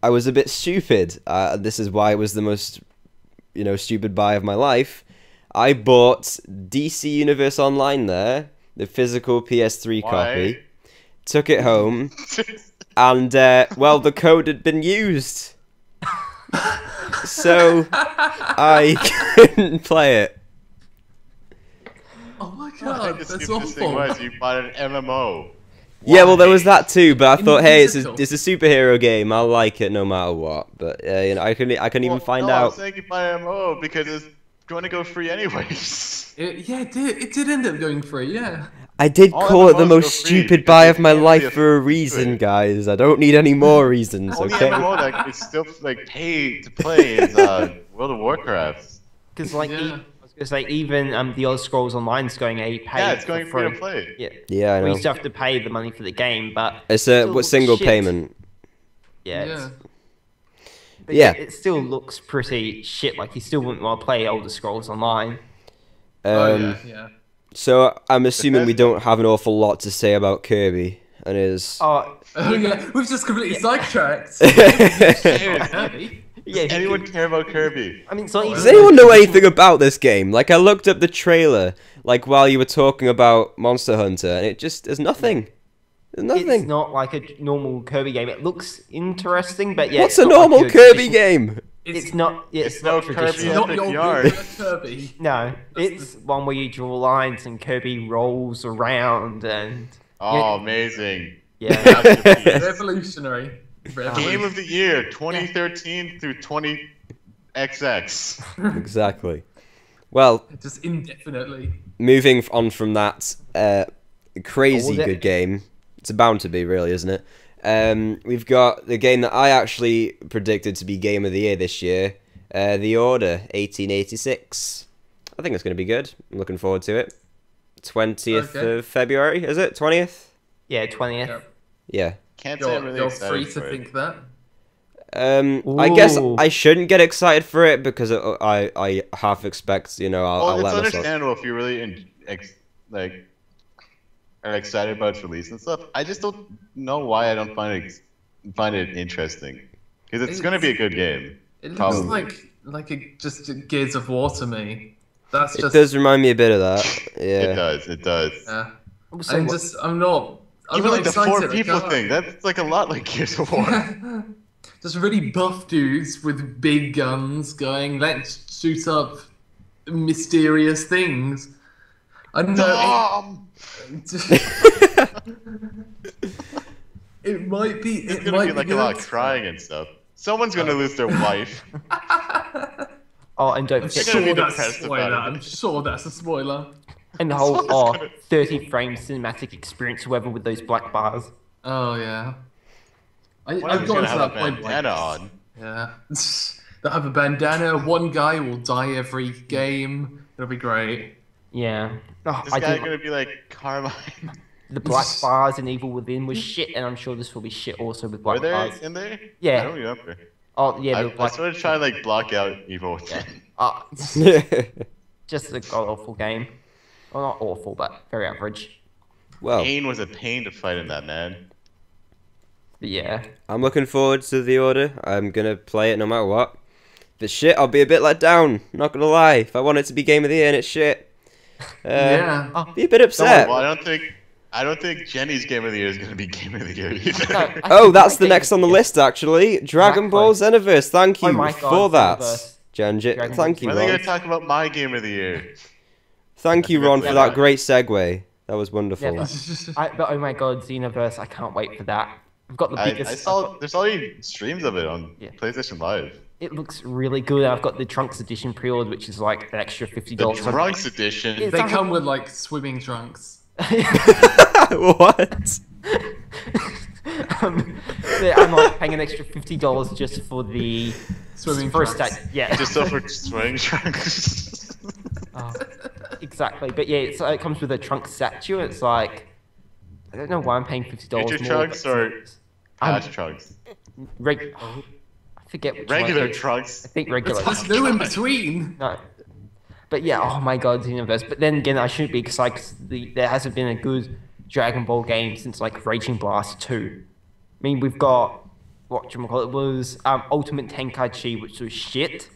[SPEAKER 1] I was a bit stupid. This is why it was the most, stupid buy of my life. I bought DC Universe Online there, the physical PS3 copy, took it home, and, well, the code had been used. So, I couldn't play it.
[SPEAKER 2] Oh my
[SPEAKER 3] The
[SPEAKER 2] god, that's
[SPEAKER 3] stupidest thing
[SPEAKER 2] awful.
[SPEAKER 3] was you bought an MMO.
[SPEAKER 1] Yeah, well, there was that too, but I thought, hey, it's
[SPEAKER 2] physical.
[SPEAKER 1] a superhero game. I'll like it no matter what. But I couldn't even find
[SPEAKER 3] no, I
[SPEAKER 1] out.
[SPEAKER 3] was saying you buy an MMO because it's going to go free anyways.
[SPEAKER 2] It did end up going free, yeah.
[SPEAKER 1] I did
[SPEAKER 3] All
[SPEAKER 1] call it the
[SPEAKER 3] MMOs
[SPEAKER 1] most
[SPEAKER 3] go free
[SPEAKER 1] stupid
[SPEAKER 3] because
[SPEAKER 1] buy
[SPEAKER 3] they
[SPEAKER 1] of my
[SPEAKER 3] can't
[SPEAKER 1] life
[SPEAKER 3] be
[SPEAKER 1] for a
[SPEAKER 3] stupid.
[SPEAKER 1] reason, guys. I don't need any more reasons.
[SPEAKER 3] Only
[SPEAKER 1] Okay.
[SPEAKER 3] MMO that is still like pay to play is World of Warcraft.
[SPEAKER 4] Because like,
[SPEAKER 2] Yeah.
[SPEAKER 4] I was gonna say even the Elder Scrolls Online's going pay.
[SPEAKER 3] Yeah, it's
[SPEAKER 4] for
[SPEAKER 3] going free to play.
[SPEAKER 4] Yeah,
[SPEAKER 1] Yeah, I
[SPEAKER 4] we
[SPEAKER 1] know.
[SPEAKER 4] still have to pay the money for the game, but
[SPEAKER 1] It's
[SPEAKER 4] still
[SPEAKER 1] a
[SPEAKER 4] looks
[SPEAKER 1] single
[SPEAKER 4] shit.
[SPEAKER 1] payment.
[SPEAKER 4] Yeah,
[SPEAKER 2] Yeah.
[SPEAKER 4] but
[SPEAKER 1] Yeah.
[SPEAKER 4] it still looks pretty shit. Like you still wouldn't want to play Elder Scrolls Online.
[SPEAKER 2] Yeah.
[SPEAKER 1] So I'm assuming we
[SPEAKER 3] Bethesda.
[SPEAKER 1] don't have an awful lot to say about Kirby and his.
[SPEAKER 4] Oh,
[SPEAKER 2] Oh yeah, we've just completely sidetracked.
[SPEAKER 3] Seriously.
[SPEAKER 4] yeah.
[SPEAKER 3] Does anyone care about Kirby?
[SPEAKER 4] I mean, it's not even.
[SPEAKER 1] Does anyone know anything about this game? Like, I looked up the trailer, like, while you were talking about Monster Hunter, and there's nothing. There's nothing.
[SPEAKER 4] It's not like a normal Kirby game. It looks interesting, but yeah.
[SPEAKER 1] What's
[SPEAKER 4] it's
[SPEAKER 1] a
[SPEAKER 4] not like
[SPEAKER 1] normal
[SPEAKER 4] your
[SPEAKER 1] Kirby
[SPEAKER 4] tradition-
[SPEAKER 1] game?
[SPEAKER 4] It's not. Yeah, it's,
[SPEAKER 3] It's
[SPEAKER 4] not
[SPEAKER 3] no Kirby
[SPEAKER 4] traditional.
[SPEAKER 2] Not
[SPEAKER 3] Epic
[SPEAKER 2] your
[SPEAKER 3] Yarn.
[SPEAKER 2] regular Kirby.
[SPEAKER 4] No, it's one where you draw lines and Kirby rolls around and
[SPEAKER 3] Oh, amazing.
[SPEAKER 4] yeah.
[SPEAKER 3] Masterpiece.
[SPEAKER 2] Revolutionary.
[SPEAKER 3] Game of the year 2013 through 20XX.
[SPEAKER 1] Exactly. Well,
[SPEAKER 2] just indefinitely.
[SPEAKER 1] moving on from that crazy good game, it's bound to be, really, isn't it? We've got the game that I actually predicted to be Game of the Year this year, The Order 1886. I think it's going to be good. I'm looking forward to it. 20th of February, is it? 20th?
[SPEAKER 4] Yeah, 20th. Yep.
[SPEAKER 1] Yeah.
[SPEAKER 3] Can't say I'm really excited
[SPEAKER 2] free to think that.
[SPEAKER 1] I guess I shouldn't get excited for it because I half expect, you know, I'll
[SPEAKER 3] it's
[SPEAKER 1] let
[SPEAKER 3] understandable if you really are excited about its release and stuff. I just don't know why I don't find it interesting, because it's going to be a good game.
[SPEAKER 2] It looks like it just Gears of War to me.
[SPEAKER 1] It does remind me a bit of that. Yeah.
[SPEAKER 3] It does.
[SPEAKER 2] Yeah. I'm not
[SPEAKER 3] even like the
[SPEAKER 2] excited.
[SPEAKER 3] 4 people thing. That's like a lot like Gears of War.
[SPEAKER 2] Just really buff dudes with big guns going, let's shoot up mysterious things. I don't know. It might be.
[SPEAKER 3] It's gonna be like a lot of crying and stuff. Someone's gonna lose their wife.
[SPEAKER 4] Oh, and don't forget.
[SPEAKER 2] I'm sure that's a spoiler.
[SPEAKER 4] And the whole 30 frame cinematic experience, whoever with those black bars.
[SPEAKER 2] Oh yeah. I've
[SPEAKER 3] got to that point. Bandana on.
[SPEAKER 2] Yeah. They'll have a bandana. One guy will die every game. It'll be great.
[SPEAKER 4] Yeah.
[SPEAKER 3] This guy's gonna be like Carmine.
[SPEAKER 4] The black bars in Evil Within was shit, and I'm sure this will be shit also with black bars.
[SPEAKER 3] Were they in there?
[SPEAKER 4] Yeah.
[SPEAKER 3] I don't remember.
[SPEAKER 4] Oh yeah.
[SPEAKER 3] I sort of try to like block out Evil Within.
[SPEAKER 4] Just a god awful game. Well, not awful, but very average.
[SPEAKER 1] Well,
[SPEAKER 3] Pain was a pain to fight in that, man.
[SPEAKER 4] But yeah.
[SPEAKER 1] I'm looking forward to The Order. I'm gonna play it no matter what. If it's shit, I'll be a bit let down. Not gonna lie. If I want it to be Game of the Year and it's shit,
[SPEAKER 2] I'll
[SPEAKER 1] be a bit upset.
[SPEAKER 3] Well, I don't think Jenny's Game of the Year is gonna be Game of the Year either.
[SPEAKER 1] No, that's the next on the list actually. Dragon Ball Xenoverse. Thank you for that, Genji. Thank you,
[SPEAKER 3] Ron.
[SPEAKER 1] Ron.
[SPEAKER 3] Are they gonna talk about my Game of the Year?
[SPEAKER 1] Thank you, Ron, for that great segue. That was wonderful.
[SPEAKER 4] Yeah, but oh my god, Xenoverse! I can't wait for that. I've got the biggest.
[SPEAKER 3] I saw there's already streams of it on PlayStation Live.
[SPEAKER 4] It looks really good. I've got the Trunks Edition pre-ordered, which is like an extra $50.
[SPEAKER 3] The Trunks Edition.
[SPEAKER 2] They come with like swimming trunks.
[SPEAKER 1] What?
[SPEAKER 4] I'm like paying an extra $50 just for the
[SPEAKER 2] swimming trunks.
[SPEAKER 4] Yeah.
[SPEAKER 3] Just for swimming trunks.
[SPEAKER 4] Exactly, but yeah, it comes with a Trunks statue. It's like I don't know why I'm paying $50 more.
[SPEAKER 3] Ninja Trunks or Patch Trunks?
[SPEAKER 4] I forget which
[SPEAKER 3] regular
[SPEAKER 4] one.
[SPEAKER 3] Trunks.
[SPEAKER 4] I think regular.
[SPEAKER 2] There's no in between.
[SPEAKER 4] No. But yeah, oh my god, Xenoverse. But then again, I shouldn't be excited because there hasn't been a good Dragon Ball game since like Raging Blast 2. I mean, we've got it was Ultimate Tenkaichi, which was shit.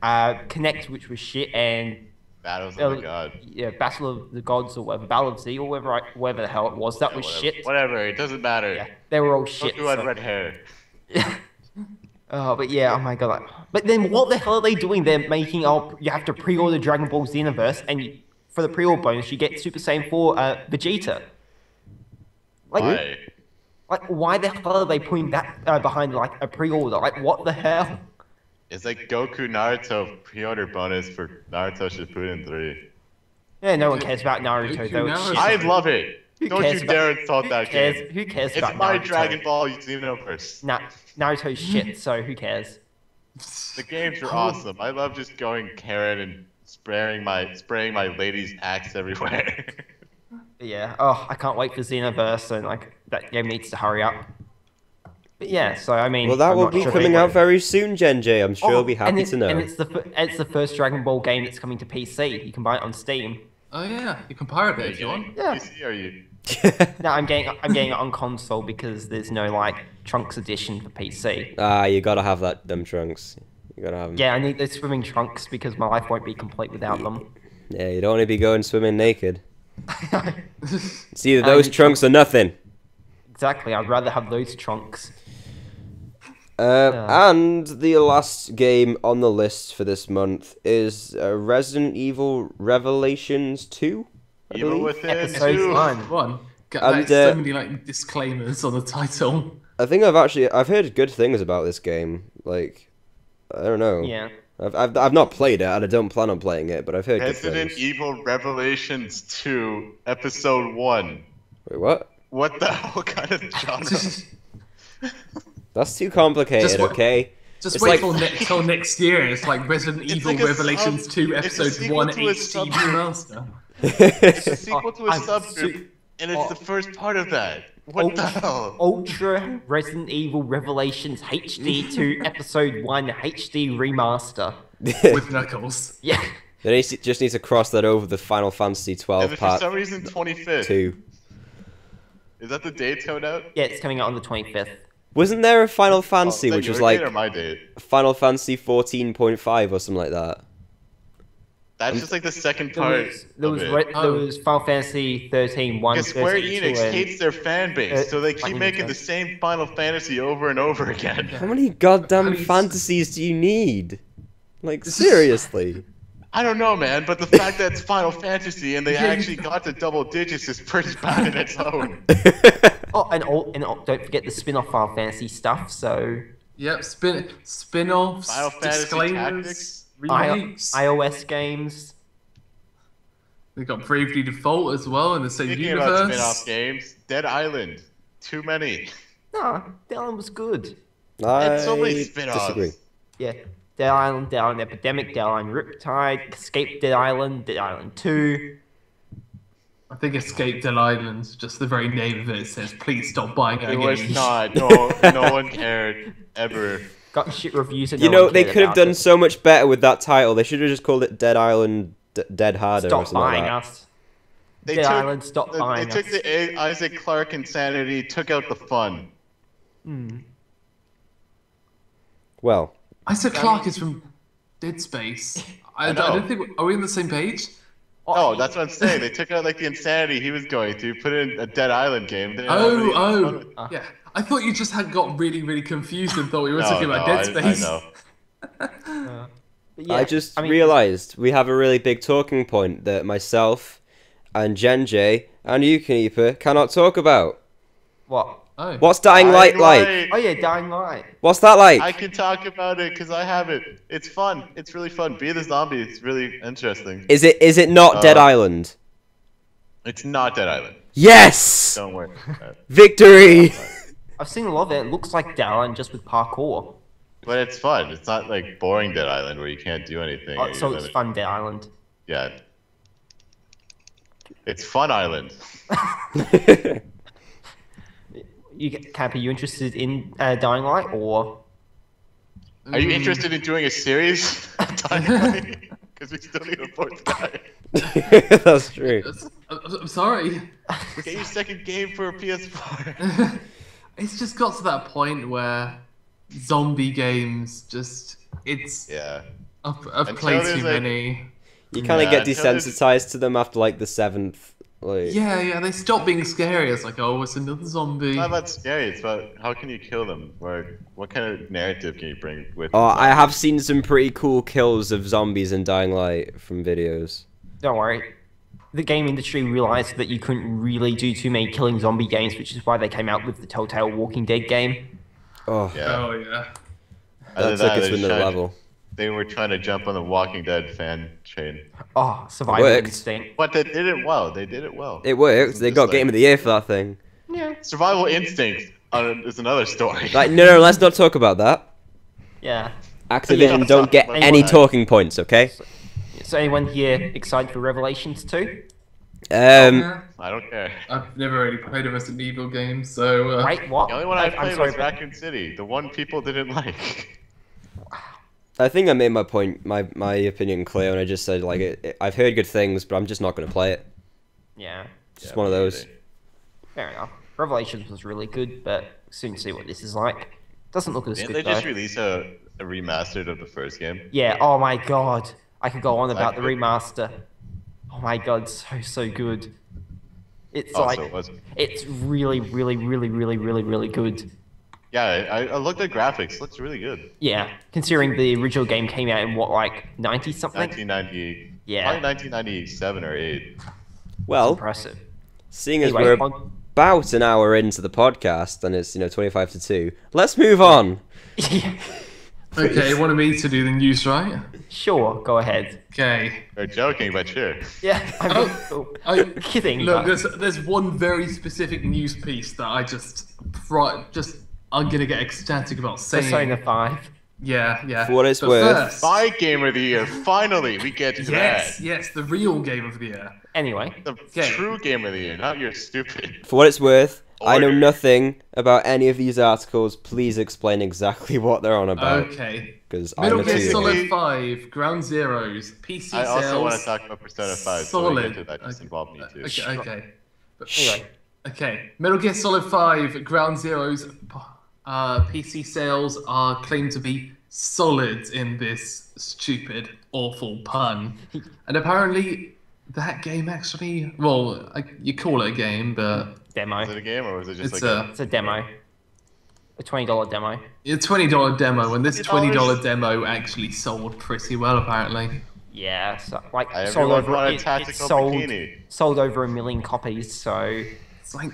[SPEAKER 4] Connect, which was shit, and
[SPEAKER 3] Battles of the God.
[SPEAKER 4] Yeah, Battle of the Gods or whatever, Battle of Z or whatever the hell it was. That was shit.
[SPEAKER 3] Whatever, it doesn't matter.
[SPEAKER 4] Yeah, they were all shit.
[SPEAKER 3] Goku had red hair.
[SPEAKER 4] Oh, but yeah, oh my god. But then what the hell are they doing? They're making you have to pre-order Dragon Ball Xenoverse, and for the pre-order bonus, you get Super Saiyan 4 Vegeta.
[SPEAKER 3] Why?
[SPEAKER 4] Like, why the hell are they putting that behind, like, a pre-order? Like, what the hell?
[SPEAKER 3] It's like Goku Naruto pre-order bonus for Naruto Shippuden 3.
[SPEAKER 4] Yeah, no one cares about Naruto, though.
[SPEAKER 3] I love it. Don't you dare insult that game.
[SPEAKER 4] Who cares about Naruto?
[SPEAKER 3] It's my Dragon Ball Xenoverse.
[SPEAKER 4] Naruto's shit, so who cares?
[SPEAKER 3] The games are awesome. I love just going Karen and spraying my lady's axe everywhere.
[SPEAKER 4] Yeah, oh, I can't wait for Xenoverse, and like that game needs to hurry up. But yeah, so I mean,
[SPEAKER 1] well, that will be coming out very soon, Genji. I'm sure you'll be happy to know.
[SPEAKER 4] And it's the first Dragon Ball game that's coming to PC. You can buy it on Steam.
[SPEAKER 2] Oh yeah, you can pirate it if you want.
[SPEAKER 4] Yeah.
[SPEAKER 3] PC, are you?
[SPEAKER 4] No, I'm getting it on console because there's no like Trunks edition for PC.
[SPEAKER 1] You gotta have them Trunks. You gotta have them.
[SPEAKER 4] Yeah, I need those swimming trunks because my life won't be complete without them.
[SPEAKER 1] Yeah, you don't want to be going swimming naked. It's either those trunks or nothing.
[SPEAKER 4] Exactly, I'd rather have those trunks.
[SPEAKER 1] And the last game on the list for this month is Resident Evil Revelations 2.
[SPEAKER 3] Evil Within
[SPEAKER 4] Episode
[SPEAKER 3] 2.
[SPEAKER 2] One. So many like disclaimers on the title.
[SPEAKER 1] I think I've heard good things about this game. Like, I don't know.
[SPEAKER 4] Yeah.
[SPEAKER 1] I've not played it, and I don't plan on playing it, but I've heard good
[SPEAKER 3] Resident
[SPEAKER 1] things.
[SPEAKER 3] Evil Revelations 2, Episode 1.
[SPEAKER 1] Wait, what?
[SPEAKER 3] What the hell kind of genre?
[SPEAKER 1] That's too complicated, okay?
[SPEAKER 2] Just
[SPEAKER 1] It's
[SPEAKER 2] wait
[SPEAKER 1] like-
[SPEAKER 2] till next year. It's like Resident Evil
[SPEAKER 3] like a
[SPEAKER 2] Revelations 2
[SPEAKER 3] it's a
[SPEAKER 2] Episode
[SPEAKER 3] sequel
[SPEAKER 2] 1
[SPEAKER 3] to a
[SPEAKER 2] HD
[SPEAKER 3] sub-
[SPEAKER 2] remaster.
[SPEAKER 3] It's a sequel to a
[SPEAKER 4] I'm
[SPEAKER 3] subgroup, and it's the first part of that. What the hell?
[SPEAKER 4] Ultra Resident Evil Revelations HD 2 Episode 1 HD Remaster.
[SPEAKER 2] With Knuckles.
[SPEAKER 4] Yeah.
[SPEAKER 1] They just need to cross that over the Final Fantasy 12
[SPEAKER 3] And for
[SPEAKER 1] part
[SPEAKER 3] some reason, 25th.
[SPEAKER 1] 2.
[SPEAKER 3] Is that the date coming out?
[SPEAKER 4] Yeah, it's coming out on the 25th.
[SPEAKER 1] Wasn't there a Final Fantasy
[SPEAKER 3] is that
[SPEAKER 1] which was
[SPEAKER 3] your
[SPEAKER 1] like
[SPEAKER 3] date or my date?
[SPEAKER 1] Final Fantasy 14.5 or something like that?
[SPEAKER 3] That's just like the second
[SPEAKER 4] There
[SPEAKER 3] part.
[SPEAKER 4] was, there,
[SPEAKER 3] of
[SPEAKER 4] was
[SPEAKER 3] it.
[SPEAKER 4] there was Final Fantasy 13 1,
[SPEAKER 3] Because Square
[SPEAKER 4] 13, 2,
[SPEAKER 3] Enix
[SPEAKER 4] and-
[SPEAKER 3] hates their fan base, so they keep
[SPEAKER 4] Final
[SPEAKER 3] making the
[SPEAKER 4] Fantasy.
[SPEAKER 3] same Final Fantasy over and over again.
[SPEAKER 1] How many goddamn
[SPEAKER 2] I mean,
[SPEAKER 1] fantasies do you need? Like, seriously?
[SPEAKER 3] I don't know, man, but the fact that it's Final Fantasy and they actually got to double digits is pretty bad in its own.
[SPEAKER 4] Oh, and don't forget the spin-off Final Fantasy stuff, so...
[SPEAKER 2] Yep, spin-offs,
[SPEAKER 3] Final Fantasy
[SPEAKER 2] disclaimers,
[SPEAKER 3] Tactics?
[SPEAKER 2] remakes.
[SPEAKER 4] iOS games.
[SPEAKER 2] We got Bravely Default as well in the same
[SPEAKER 3] Speaking about
[SPEAKER 2] universe.
[SPEAKER 3] spin-off games, Dead Island. Too many.
[SPEAKER 4] No, Dead Island was good.
[SPEAKER 3] It's only
[SPEAKER 1] I
[SPEAKER 3] spin-offs.
[SPEAKER 1] disagree.
[SPEAKER 4] Yeah. Dead Island Epidemic, Dead Island Riptide, Escape Dead Island 2.
[SPEAKER 2] I think Escape Dead Island, just the very name of it says, please stop buying our
[SPEAKER 3] It was
[SPEAKER 2] games.
[SPEAKER 3] not. No, no one cared ever.
[SPEAKER 4] Got shit reviews and
[SPEAKER 1] You
[SPEAKER 4] no
[SPEAKER 1] know,
[SPEAKER 4] one
[SPEAKER 1] they
[SPEAKER 4] cared
[SPEAKER 1] could have
[SPEAKER 4] about
[SPEAKER 1] done
[SPEAKER 4] it.
[SPEAKER 1] so much better with that title. They should have just called it Dead Island Dead Harder or
[SPEAKER 4] Stop
[SPEAKER 1] something like
[SPEAKER 4] buying
[SPEAKER 1] that.
[SPEAKER 4] us.
[SPEAKER 3] They
[SPEAKER 4] Dead
[SPEAKER 3] took,
[SPEAKER 4] Island, stop buying
[SPEAKER 3] They took
[SPEAKER 4] us.
[SPEAKER 3] the Isaac Clarke insanity, took out the fun.
[SPEAKER 1] Well,
[SPEAKER 2] Isaac Clarke is from Dead Space. I
[SPEAKER 3] know.
[SPEAKER 2] don't think... Are we on the same page?
[SPEAKER 3] Oh, that's what I'm saying. They took out like the insanity he was going to, put in a Dead Island game. They didn't have any fun with-
[SPEAKER 2] Yeah. I thought you just had got really, really confused and thought we were
[SPEAKER 3] No,
[SPEAKER 2] talking about Dead
[SPEAKER 3] I
[SPEAKER 2] Space.
[SPEAKER 3] know.
[SPEAKER 4] But yeah,
[SPEAKER 1] I just
[SPEAKER 4] mean,
[SPEAKER 1] realised we have a really big talking point that myself and Gen J and you, Keeper, cannot talk about.
[SPEAKER 4] What?
[SPEAKER 2] Oh.
[SPEAKER 1] What's Dying Light like?
[SPEAKER 4] Oh yeah, Dying Light.
[SPEAKER 1] What's that like?
[SPEAKER 3] I can talk about it because I have it. It's fun. It's really fun. Be the zombie. It's really interesting.
[SPEAKER 1] Is it not Dead Island?
[SPEAKER 3] It's not Dead Island.
[SPEAKER 1] Yes!
[SPEAKER 3] Don't worry.
[SPEAKER 1] Victory!
[SPEAKER 4] I've seen a lot of it. It looks like Dead Island just with parkour.
[SPEAKER 3] But it's fun. It's not like boring Dead Island where you can't do anything.
[SPEAKER 4] Oh,
[SPEAKER 3] or
[SPEAKER 4] so
[SPEAKER 3] you're
[SPEAKER 4] it's
[SPEAKER 3] limited.
[SPEAKER 4] fun Dead Island.
[SPEAKER 3] Yeah. It's Fun Island.
[SPEAKER 4] Camp, are you interested in Dying Light or?
[SPEAKER 3] Are you interested in doing a series? Because we still need a fourth guy.
[SPEAKER 1] That's true.
[SPEAKER 2] I'm sorry.
[SPEAKER 3] Get your second game for a PS4.
[SPEAKER 2] It's just got to that point where zombie games just... It's...
[SPEAKER 3] Yeah.
[SPEAKER 2] I've played
[SPEAKER 3] there's,
[SPEAKER 2] too
[SPEAKER 3] like-
[SPEAKER 2] many.
[SPEAKER 1] You kind of
[SPEAKER 3] Yeah,
[SPEAKER 1] get
[SPEAKER 3] until there's-
[SPEAKER 1] desensitized to them after like the 7th. Like,
[SPEAKER 2] Yeah, they stop being scary. It's like, oh, it's another zombie.
[SPEAKER 3] It's not about scary. It's about how can you kill them? Or what kind of narrative can you bring with?
[SPEAKER 1] Oh, I have seen some pretty cool kills of zombies in Dying Light from videos.
[SPEAKER 4] Don't worry. The game industry realized that you couldn't really do too many killing zombie games, which is why they came out with the Telltale Walking Dead game.
[SPEAKER 1] Oh,
[SPEAKER 3] Yeah.
[SPEAKER 2] Oh, yeah.
[SPEAKER 3] Other
[SPEAKER 1] that
[SPEAKER 3] than
[SPEAKER 1] took us
[SPEAKER 3] they
[SPEAKER 1] to another
[SPEAKER 3] tried-
[SPEAKER 1] level.
[SPEAKER 3] They were trying to jump on the Walking Dead fan train.
[SPEAKER 4] Oh, Survival
[SPEAKER 1] worked.
[SPEAKER 4] Instinct.
[SPEAKER 3] But they did it well. They did it well.
[SPEAKER 1] It worked. They
[SPEAKER 3] Just
[SPEAKER 1] got
[SPEAKER 3] like-
[SPEAKER 1] Game of the Year for that thing.
[SPEAKER 4] Yeah.
[SPEAKER 3] Survival Instinct is another story.
[SPEAKER 1] Like, no, let's not talk about that.
[SPEAKER 4] Yeah.
[SPEAKER 1] Activision
[SPEAKER 3] Yeah.
[SPEAKER 1] don't get
[SPEAKER 3] Like
[SPEAKER 1] any
[SPEAKER 3] what?
[SPEAKER 1] talking points, okay?
[SPEAKER 4] So anyone here excited for Revelations 2?
[SPEAKER 2] Yeah.
[SPEAKER 3] I don't care.
[SPEAKER 2] I've never really played a Resident Evil game, so...
[SPEAKER 4] Wait, what?
[SPEAKER 3] The only one I
[SPEAKER 4] I'm
[SPEAKER 3] played
[SPEAKER 4] sorry,
[SPEAKER 3] was Raccoon City. The one people didn't like.
[SPEAKER 1] I think I made my point, my opinion clear, and I just said, like, I've heard good things, but I'm just not going to play it.
[SPEAKER 4] Yeah.
[SPEAKER 1] Just one of those.
[SPEAKER 4] Fair enough. Revelations was really good, but soon to see what this is like. Doesn't look as
[SPEAKER 3] Didn't
[SPEAKER 4] good
[SPEAKER 3] they just
[SPEAKER 4] though.
[SPEAKER 3] release a remastered of the first game?
[SPEAKER 4] Yeah, oh my god. I could go on about the
[SPEAKER 3] good?
[SPEAKER 4] remaster. Oh my god, so good. It's
[SPEAKER 3] Oh,
[SPEAKER 4] like,
[SPEAKER 3] so it was.
[SPEAKER 4] it's really good.
[SPEAKER 3] Yeah, I looked at graphics. Looks really good.
[SPEAKER 4] Yeah, considering the original game came out in what, like 90 something?
[SPEAKER 3] 1998.
[SPEAKER 4] Yeah.
[SPEAKER 3] Probably 1997 or 8.
[SPEAKER 1] Well,
[SPEAKER 4] Impressive.
[SPEAKER 1] seeing as
[SPEAKER 4] Anyway,
[SPEAKER 1] we're
[SPEAKER 4] on-
[SPEAKER 1] about an hour into the podcast, and it's 25 to 2. Let's move on.
[SPEAKER 2] Okay, you wanted me to do the news, right?
[SPEAKER 4] Sure, go ahead.
[SPEAKER 2] Okay.
[SPEAKER 3] They're joking, but sure.
[SPEAKER 4] Yeah, I'm kidding.
[SPEAKER 2] Look,
[SPEAKER 4] but...
[SPEAKER 2] there's one very specific news piece that I I'm gonna get ecstatic about saying.
[SPEAKER 4] Persona 5.
[SPEAKER 2] Yeah.
[SPEAKER 1] For what it's
[SPEAKER 2] But
[SPEAKER 1] worth.
[SPEAKER 2] first-
[SPEAKER 3] My game of the year. Finally, we get to that.
[SPEAKER 2] Yes, the real game of the year.
[SPEAKER 4] Anyway.
[SPEAKER 3] The
[SPEAKER 2] Okay.
[SPEAKER 3] true game of the year, not your stupid.
[SPEAKER 1] For what it's worth, I know
[SPEAKER 3] Order.
[SPEAKER 1] nothing about any of these articles. Please explain exactly what they're on about.
[SPEAKER 2] Okay.
[SPEAKER 1] Because I'm
[SPEAKER 2] Metal
[SPEAKER 1] a
[SPEAKER 2] Gear
[SPEAKER 1] two.
[SPEAKER 2] Solid 5, Ground Zeroes, PC
[SPEAKER 3] I
[SPEAKER 2] sales.
[SPEAKER 3] also want to talk about Persona 5, so when we get to that, just involve me too.
[SPEAKER 2] Okay. But
[SPEAKER 4] Anyway.
[SPEAKER 2] Okay, Metal Gear Solid 5, Ground Zeroes, PC sales are claimed to be solid in this stupid, awful pun. And apparently, that game actually, well, you call it a game, but
[SPEAKER 4] Demo.
[SPEAKER 3] Is it a game or was it just
[SPEAKER 2] it's
[SPEAKER 3] like
[SPEAKER 4] It's a demo. A $20 demo.
[SPEAKER 2] a $20 demo, and this
[SPEAKER 3] $20?
[SPEAKER 2] $20 demo actually sold pretty well, apparently.
[SPEAKER 4] Yeah, so, like
[SPEAKER 3] Everyone
[SPEAKER 4] sold over
[SPEAKER 3] bought a
[SPEAKER 4] it
[SPEAKER 3] tactical
[SPEAKER 4] sold,
[SPEAKER 3] bikini.
[SPEAKER 4] sold over 1 million copies. So
[SPEAKER 2] It's like,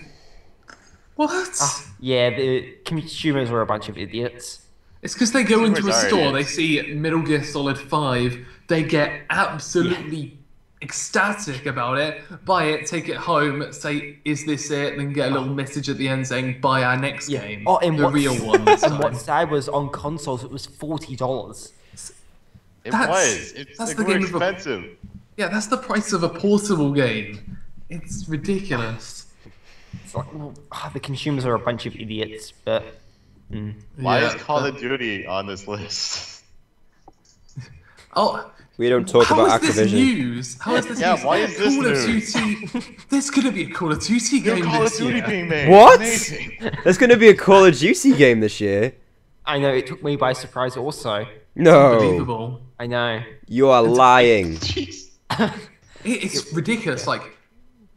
[SPEAKER 2] what?
[SPEAKER 4] yeah, the consumers were a bunch of idiots.
[SPEAKER 2] It's because they go into a
[SPEAKER 3] Consumers are
[SPEAKER 2] store, they
[SPEAKER 3] idiots.
[SPEAKER 2] see Metal Gear Solid 5, they get absolutely ecstatic about it, buy it, take it home, say, is this it? Then get a little message at the end saying, buy our next game.
[SPEAKER 4] Oh, and
[SPEAKER 2] the
[SPEAKER 4] what's-
[SPEAKER 2] real one this
[SPEAKER 4] And
[SPEAKER 2] time.
[SPEAKER 4] what's sad was on consoles it was $40.
[SPEAKER 3] It
[SPEAKER 2] That's-
[SPEAKER 3] was. It's
[SPEAKER 2] that's
[SPEAKER 3] like
[SPEAKER 2] the
[SPEAKER 3] more
[SPEAKER 2] game of a-
[SPEAKER 3] expensive.
[SPEAKER 2] Yeah, that's the price of a portable game. It's ridiculous.
[SPEAKER 4] It's like, well, the consumers are a bunch of idiots, but
[SPEAKER 3] Why
[SPEAKER 2] Yeah,
[SPEAKER 3] is Call
[SPEAKER 2] but-
[SPEAKER 3] of Duty on this list?
[SPEAKER 2] Oh,
[SPEAKER 1] We don't talk
[SPEAKER 2] how
[SPEAKER 1] about
[SPEAKER 2] is this
[SPEAKER 1] Activision.
[SPEAKER 2] news? How is this
[SPEAKER 3] Yeah,
[SPEAKER 2] news?
[SPEAKER 3] why is this
[SPEAKER 2] Call of
[SPEAKER 3] news?
[SPEAKER 2] Duty. There's gonna be a Call of Duty
[SPEAKER 3] New
[SPEAKER 2] game
[SPEAKER 3] Call of
[SPEAKER 2] this
[SPEAKER 3] Duty
[SPEAKER 2] year.
[SPEAKER 3] being made.
[SPEAKER 1] What?
[SPEAKER 3] Amazing.
[SPEAKER 1] There's going to be a Call of Duty game this year.
[SPEAKER 4] I know it took me by surprise also.
[SPEAKER 1] No,
[SPEAKER 2] Unbelievable.
[SPEAKER 4] I know.
[SPEAKER 1] you are lying.
[SPEAKER 3] Jeez.
[SPEAKER 2] It's ridiculous. Like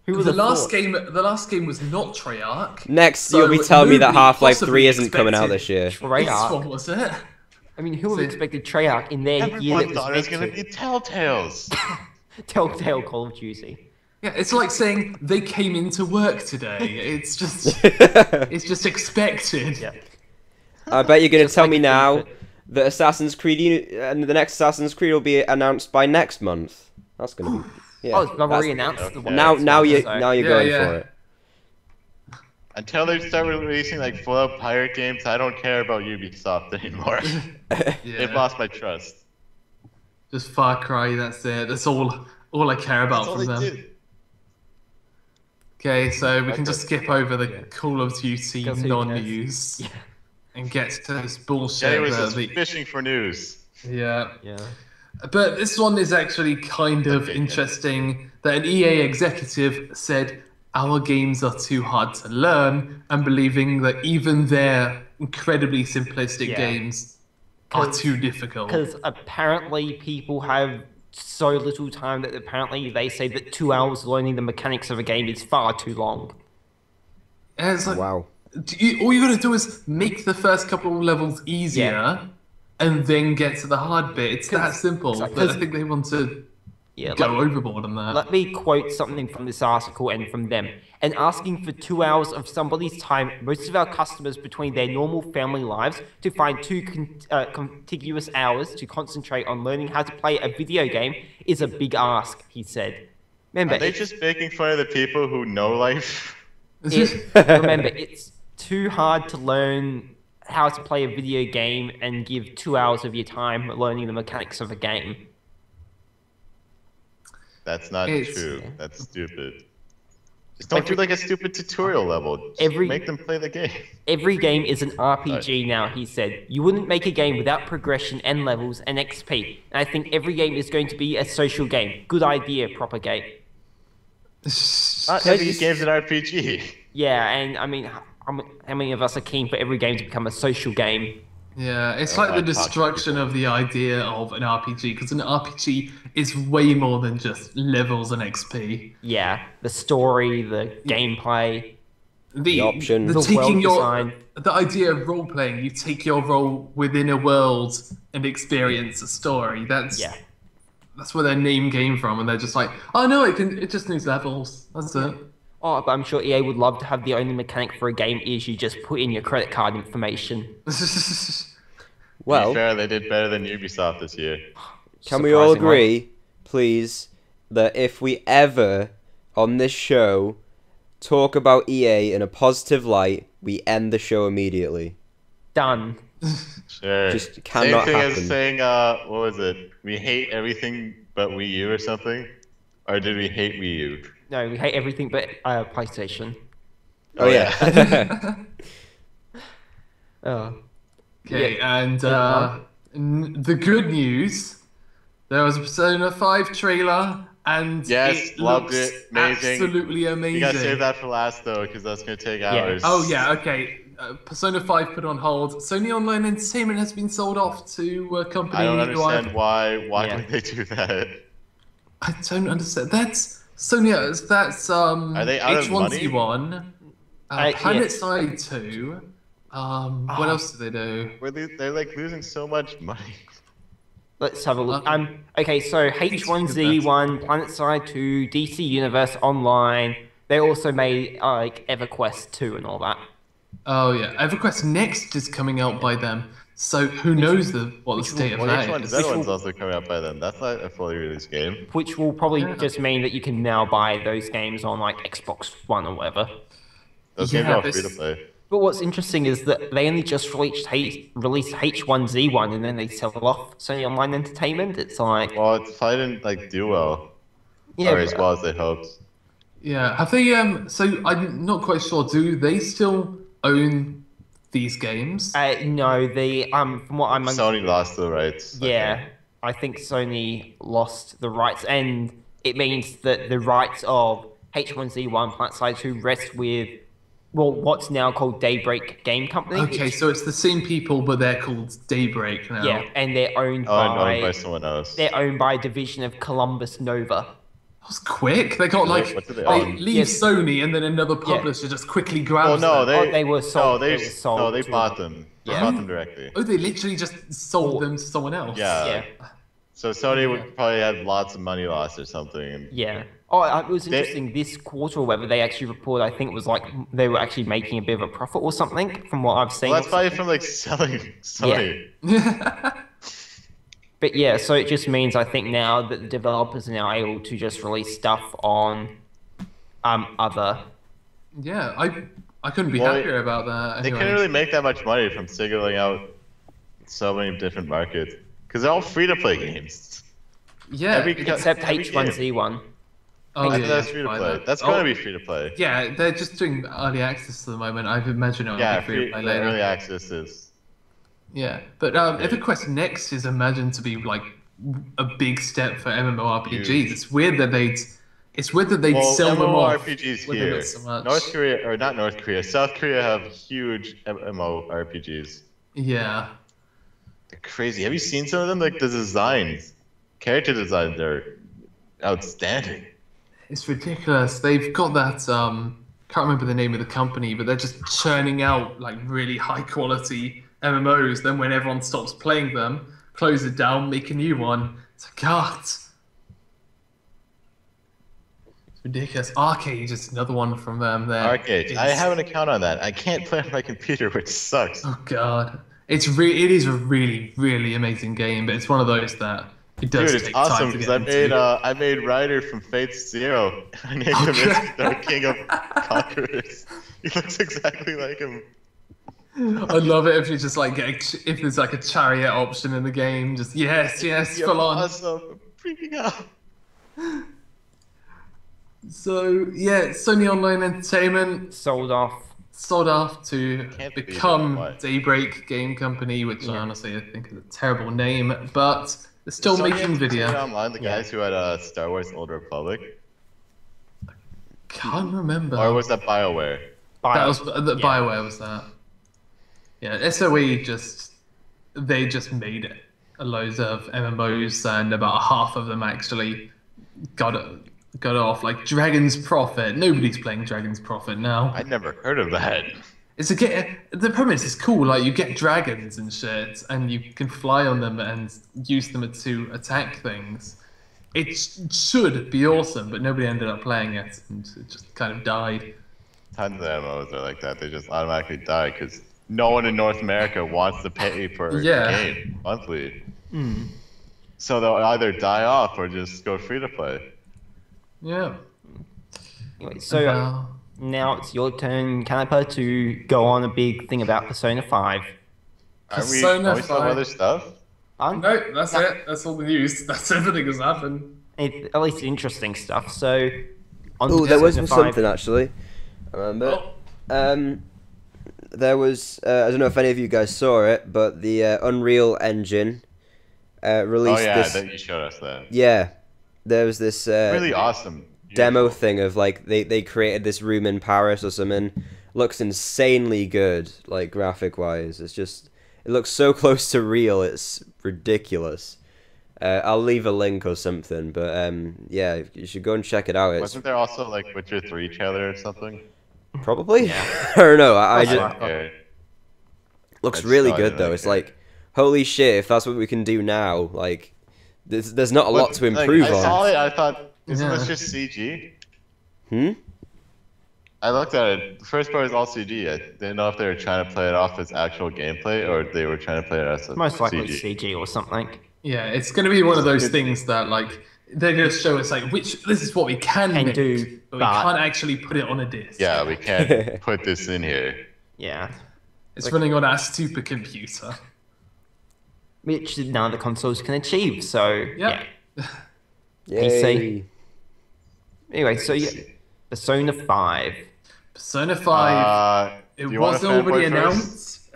[SPEAKER 4] Who would
[SPEAKER 2] the
[SPEAKER 4] have
[SPEAKER 2] last
[SPEAKER 4] thought?
[SPEAKER 2] the last game was not Treyarch.
[SPEAKER 1] Next,
[SPEAKER 2] So
[SPEAKER 1] you'll be telling me that
[SPEAKER 2] nobody
[SPEAKER 1] Half-Life
[SPEAKER 2] possibly
[SPEAKER 1] 3 isn't coming out
[SPEAKER 2] expected-
[SPEAKER 1] this year.
[SPEAKER 2] This
[SPEAKER 4] Treyarch.
[SPEAKER 2] one was it?
[SPEAKER 4] I mean, who would
[SPEAKER 2] So-
[SPEAKER 4] have expected Treyarch in their year
[SPEAKER 3] Everyone
[SPEAKER 4] that
[SPEAKER 3] thought it
[SPEAKER 4] was
[SPEAKER 3] was going
[SPEAKER 4] meant
[SPEAKER 3] to
[SPEAKER 4] to?
[SPEAKER 3] be Telltales.
[SPEAKER 4] Telltale Call of Duty.
[SPEAKER 2] Yeah, it's like saying they came into work today. It's just expected.
[SPEAKER 4] Yeah.
[SPEAKER 1] I bet you're going to tell
[SPEAKER 4] like
[SPEAKER 1] me
[SPEAKER 4] a
[SPEAKER 1] now
[SPEAKER 4] thing
[SPEAKER 1] that Assassin's Creed and the next Assassin's Creed will be announced by next month. That's going to be yeah.
[SPEAKER 4] Oh, they've
[SPEAKER 1] that's-
[SPEAKER 4] already announced the one.
[SPEAKER 1] Now,
[SPEAKER 4] next
[SPEAKER 1] now
[SPEAKER 4] month,
[SPEAKER 1] you
[SPEAKER 4] so-
[SPEAKER 1] now you're
[SPEAKER 2] Yeah,
[SPEAKER 1] going
[SPEAKER 2] yeah.
[SPEAKER 1] for it.
[SPEAKER 3] Until they start releasing like full-up pirate games, I don't care about Ubisoft anymore. They've
[SPEAKER 2] Yeah.
[SPEAKER 3] lost my trust.
[SPEAKER 2] Just Far Cry. That's it. That's all I care about
[SPEAKER 3] That's all
[SPEAKER 2] from
[SPEAKER 3] they
[SPEAKER 2] them.
[SPEAKER 3] did.
[SPEAKER 2] Okay, so we can just skip over the Call of Duty
[SPEAKER 4] Because who
[SPEAKER 2] non-news and get to this bullshit.
[SPEAKER 3] Jay was
[SPEAKER 2] that
[SPEAKER 3] just fishing for news.
[SPEAKER 2] yeah.
[SPEAKER 4] Yeah.
[SPEAKER 2] But this one is actually kind of
[SPEAKER 3] Okay,
[SPEAKER 2] interesting that an EA executive said our games are too hard to learn and believing that even their incredibly simplistic
[SPEAKER 4] Yeah.
[SPEAKER 2] games are
[SPEAKER 4] 'Cause-
[SPEAKER 2] too difficult.
[SPEAKER 4] Because apparently people have so little time that apparently they say that 2 hours learning the mechanics of a game is far too long.
[SPEAKER 2] And it's like,
[SPEAKER 1] Wow.
[SPEAKER 2] all you gotta do is make the first couple of levels easier and then get to the hard bit. It's that simple. But I think they want to
[SPEAKER 4] Yeah,
[SPEAKER 2] go overboard on that.
[SPEAKER 4] let me quote something from this article and from them. And asking for 2 hours of somebody's time, most of our customers between their normal family lives, to find two contiguous hours to concentrate on learning how to play a video game is a big ask, he said. Remember,
[SPEAKER 3] Are they just making fun of the people who know life?
[SPEAKER 4] remember, it's too hard to learn how to play a video game and give 2 hours of your time learning the mechanics of a game.
[SPEAKER 3] That's not
[SPEAKER 2] It's-
[SPEAKER 3] true. That's stupid. Just don't do like a stupid tutorial level. Just make them play the game.
[SPEAKER 4] Every game is an RPG now, he said. You wouldn't make a game without progression and levels and XP. And I think every game is going to be a social game. Good idea, Propagate.
[SPEAKER 3] Not every game's an RPG.
[SPEAKER 4] Yeah, and I mean, how many of us are keen for every game to become a social game?
[SPEAKER 2] Yeah, it's
[SPEAKER 3] Oh,
[SPEAKER 2] like the
[SPEAKER 3] I talk to
[SPEAKER 2] destruction of the idea of an RPG, because an RPG is way more than just levels and XP.
[SPEAKER 4] Yeah, the story, the gameplay.
[SPEAKER 1] The options.
[SPEAKER 2] the
[SPEAKER 4] The
[SPEAKER 2] taking
[SPEAKER 4] world
[SPEAKER 2] your,
[SPEAKER 4] design.
[SPEAKER 2] the idea of role playing. You take your role within a world and experience a story. That's where their name came from, and they're just like, oh no, it just needs levels. That's it.
[SPEAKER 4] Oh, but I'm sure EA would love to have the only mechanic for a game is you just put in your credit card information.
[SPEAKER 1] Well,
[SPEAKER 3] to be fair, they did better than Ubisoft this year.
[SPEAKER 1] can we all
[SPEAKER 4] Surprisingly.
[SPEAKER 1] agree, please, that if we ever on this show talk about EA in a positive light, we end the show immediately?
[SPEAKER 4] Done.
[SPEAKER 3] Sure.
[SPEAKER 1] Just cannot
[SPEAKER 3] Same thing
[SPEAKER 1] happen.
[SPEAKER 3] as saying, what was it? We hate everything but Wii U or something? Or did we hate Wii U?
[SPEAKER 4] No, we hate everything but PlayStation.
[SPEAKER 1] Oh yeah.
[SPEAKER 4] Oh.
[SPEAKER 2] Okay,
[SPEAKER 4] Yeah.
[SPEAKER 2] and the good news, there was a Persona 5 trailer, and
[SPEAKER 3] Yes,
[SPEAKER 2] it
[SPEAKER 3] loved
[SPEAKER 2] looks
[SPEAKER 3] it. Amazing.
[SPEAKER 2] absolutely amazing.
[SPEAKER 3] You gotta save that for last though, because that's gonna take hours.
[SPEAKER 2] Oh yeah, okay. Persona 5 put on hold. Sony Online Entertainment has been sold off to a company
[SPEAKER 3] I don't
[SPEAKER 2] who
[SPEAKER 3] understand why. Why
[SPEAKER 4] Yeah.
[SPEAKER 3] would they do that?
[SPEAKER 2] I don't understand. That's Sony. That's
[SPEAKER 3] Are they out of
[SPEAKER 2] H1Z1,
[SPEAKER 4] yeah.
[SPEAKER 2] Planet Side 2. What else do they do?
[SPEAKER 3] They're like losing so much money.
[SPEAKER 4] Let's have a look. Okay, so H1Z1, PlanetSide 2, DC Universe Online. They also made like EverQuest 2 and all that.
[SPEAKER 2] Oh yeah, EverQuest Next is coming out by them. So who knows what the state of
[SPEAKER 3] Well,
[SPEAKER 2] that
[SPEAKER 3] H1
[SPEAKER 2] is?
[SPEAKER 3] Z1's also coming out by then. That's not a fully released game.
[SPEAKER 4] Which will probably just mean that you can now buy those games on like Xbox One or whatever.
[SPEAKER 3] Those
[SPEAKER 2] Yeah,
[SPEAKER 3] games are all
[SPEAKER 2] but
[SPEAKER 3] free to play.
[SPEAKER 4] But what's interesting is that they only just released H1Z1 and then they sell off Sony Online Entertainment. It's like,
[SPEAKER 3] Well, it probably didn't like do well,
[SPEAKER 4] yeah,
[SPEAKER 3] or as well as they hoped.
[SPEAKER 2] Yeah, have they? So I'm not quite sure. Do they still own these games?
[SPEAKER 4] no, the from what I'm
[SPEAKER 3] Sony lost the rights.
[SPEAKER 4] yeah, I think Sony lost the rights, and it means that the rights of H1Z1 PlanetSide 2 rest with, well, what's now called Daybreak Game Company.
[SPEAKER 2] Okay, so it's the same people, but they're called Daybreak now.
[SPEAKER 4] Yeah, and they're owned
[SPEAKER 3] Oh, no,
[SPEAKER 4] by
[SPEAKER 3] by someone else.
[SPEAKER 4] they're owned by a division of Columbus Nova.
[SPEAKER 2] That was quick. They got like
[SPEAKER 3] What did they
[SPEAKER 2] they
[SPEAKER 3] own?
[SPEAKER 2] leave
[SPEAKER 4] Yes.
[SPEAKER 2] Sony, and then another publisher just quickly grabs
[SPEAKER 3] Oh no,
[SPEAKER 2] them.
[SPEAKER 4] They were sold.
[SPEAKER 3] No,
[SPEAKER 4] They were sold
[SPEAKER 3] no, they
[SPEAKER 4] to-
[SPEAKER 3] bought them. They
[SPEAKER 4] Yeah.
[SPEAKER 3] bought them directly.
[SPEAKER 2] Oh, they literally just sold them to someone else.
[SPEAKER 3] Yeah.
[SPEAKER 4] Yeah,
[SPEAKER 3] So Sony would probably have lots of money lost or something.
[SPEAKER 4] yeah. Oh, it was interesting. This quarter or whatever, they actually reported, I think it was like they were actually making a bit of a profit or something, from what I've seen.
[SPEAKER 3] Well, that's probably from like selling Sony.
[SPEAKER 4] But yeah, so it just means I think now that the developers are now able to just release stuff on other.
[SPEAKER 2] Yeah, I couldn't be
[SPEAKER 3] Well,
[SPEAKER 2] happier about that.
[SPEAKER 3] They
[SPEAKER 2] Anyway.
[SPEAKER 3] couldn't really make that much money from singling out so many different markets because they're all free-to-play games.
[SPEAKER 2] Yeah,
[SPEAKER 3] every
[SPEAKER 2] it-
[SPEAKER 3] co-
[SPEAKER 4] Except
[SPEAKER 3] every
[SPEAKER 4] H1Z1.
[SPEAKER 2] oh,
[SPEAKER 3] I
[SPEAKER 2] yeah,
[SPEAKER 3] thought that's
[SPEAKER 2] yeah,
[SPEAKER 3] free to
[SPEAKER 2] buy
[SPEAKER 3] play.
[SPEAKER 2] that.
[SPEAKER 3] That's
[SPEAKER 2] Oh,
[SPEAKER 3] going to be free to play.
[SPEAKER 2] Yeah, they're just doing early access at the moment. I imagine it'll
[SPEAKER 3] Yeah,
[SPEAKER 2] be free to play later.
[SPEAKER 3] early access is.
[SPEAKER 2] Yeah, but EverQuest Next is imagined to be like a big step for MMORPGs.
[SPEAKER 3] Huge.
[SPEAKER 2] It's weird that they'd
[SPEAKER 3] Well,
[SPEAKER 2] sell them off.
[SPEAKER 3] MMORPGs
[SPEAKER 2] when they
[SPEAKER 3] here.
[SPEAKER 2] got so much.
[SPEAKER 3] North Korea, or not North Korea, South Korea have huge MMORPGs.
[SPEAKER 2] Yeah,
[SPEAKER 3] They're crazy. Have you seen some of them? Like the designs, character designs are outstanding.
[SPEAKER 2] it's ridiculous. They've got that. Can't remember the name of the company, but they're just churning out like really high quality MMOs. Then when everyone stops playing them, close it down, make a new one. It's like, God. It's ridiculous. Arcade is another one from there.
[SPEAKER 3] Arcade. I
[SPEAKER 2] It's-
[SPEAKER 3] have an account on that. I can't play on my computer, which sucks.
[SPEAKER 2] Oh God, it is a really really amazing game, but it's one of those that it does
[SPEAKER 3] Dude, it's
[SPEAKER 2] take
[SPEAKER 3] awesome
[SPEAKER 2] time to
[SPEAKER 3] because
[SPEAKER 2] get into.
[SPEAKER 3] I made Ryder from Fate Zero. I named him
[SPEAKER 2] Okay.
[SPEAKER 3] the King of Conquerors. He looks exactly like him.
[SPEAKER 2] I love it if you just like if there's like a chariot option in the game. Just yes,
[SPEAKER 3] Yeah,
[SPEAKER 2] full on.
[SPEAKER 3] awesome. I'm freaking out.
[SPEAKER 2] So yeah, Sony Online Entertainment
[SPEAKER 4] Sold off.
[SPEAKER 2] sold off to
[SPEAKER 3] Can't believe
[SPEAKER 2] become
[SPEAKER 3] that. Why?
[SPEAKER 2] Daybreak Game Company, which honestly I think is a terrible name, but they're still
[SPEAKER 3] Sony
[SPEAKER 2] making
[SPEAKER 3] Entertainment
[SPEAKER 2] video.
[SPEAKER 3] Online, the guys who had Star Wars Old Republic,
[SPEAKER 2] Can't remember.
[SPEAKER 3] or was that BioWare?
[SPEAKER 2] That was Bioware was that. Yeah, SOE they just made it. Loads of MMOs, and about half of them actually got off. Like Dragon's Prophet. Nobody's playing Dragon's Prophet now.
[SPEAKER 3] I'd never heard of that.
[SPEAKER 2] It's the premise is cool. Like you get dragons and shit, and you can fly on them and use them to attack things. It should be awesome, but nobody ended up playing it, and it just kind of died.
[SPEAKER 3] Tons of MMOs are like that. They just automatically die because no one in North America wants to pay for a game monthly. So they'll either die off or just go free to play.
[SPEAKER 2] Yeah.
[SPEAKER 4] Anyway, so now it's your turn, Canipa, to go on a big thing about Persona 5.
[SPEAKER 3] Are we still other stuff?
[SPEAKER 2] No, that's it. That's all the news. That's everything that's happened.
[SPEAKER 4] At least interesting stuff. So,
[SPEAKER 1] oh, there was something actually. I remember. There was I don't know if any of you guys saw it, but the Unreal Engine released this.
[SPEAKER 3] That you showed us that.
[SPEAKER 1] Yeah, there was this
[SPEAKER 3] really awesome
[SPEAKER 1] demo thing of like they created this room in Paris or something. Looks insanely good, like graphic wise. It looks so close to real. It's ridiculous. I'll leave a link or something, but yeah, you should go and check it out.
[SPEAKER 3] Wasn't there also like Witcher 3 trailer or something?
[SPEAKER 1] Probably. Yeah. I don't know. I just looks really good though. It's like, holy shit! If that's what we can do now, like, there's not a lot to improve on.
[SPEAKER 3] I saw it. I thought, isn't this just CG? I looked at it. The first part was all CG. I didn't know if they were trying to play it off as actual gameplay or they were trying to play it as
[SPEAKER 4] most likely CG or something.
[SPEAKER 2] Yeah, it's going to be one of those things that like they're going to show us like this is what we can do, but we can't actually put it on a disc.
[SPEAKER 3] Yeah, we can't put this in here.
[SPEAKER 4] Yeah,
[SPEAKER 2] it's running on our supercomputer,
[SPEAKER 4] which none of the consoles can achieve. So yeah,
[SPEAKER 1] Yay.
[SPEAKER 4] Anyway, so yeah, Persona 5.
[SPEAKER 2] Persona 5. It was already announced.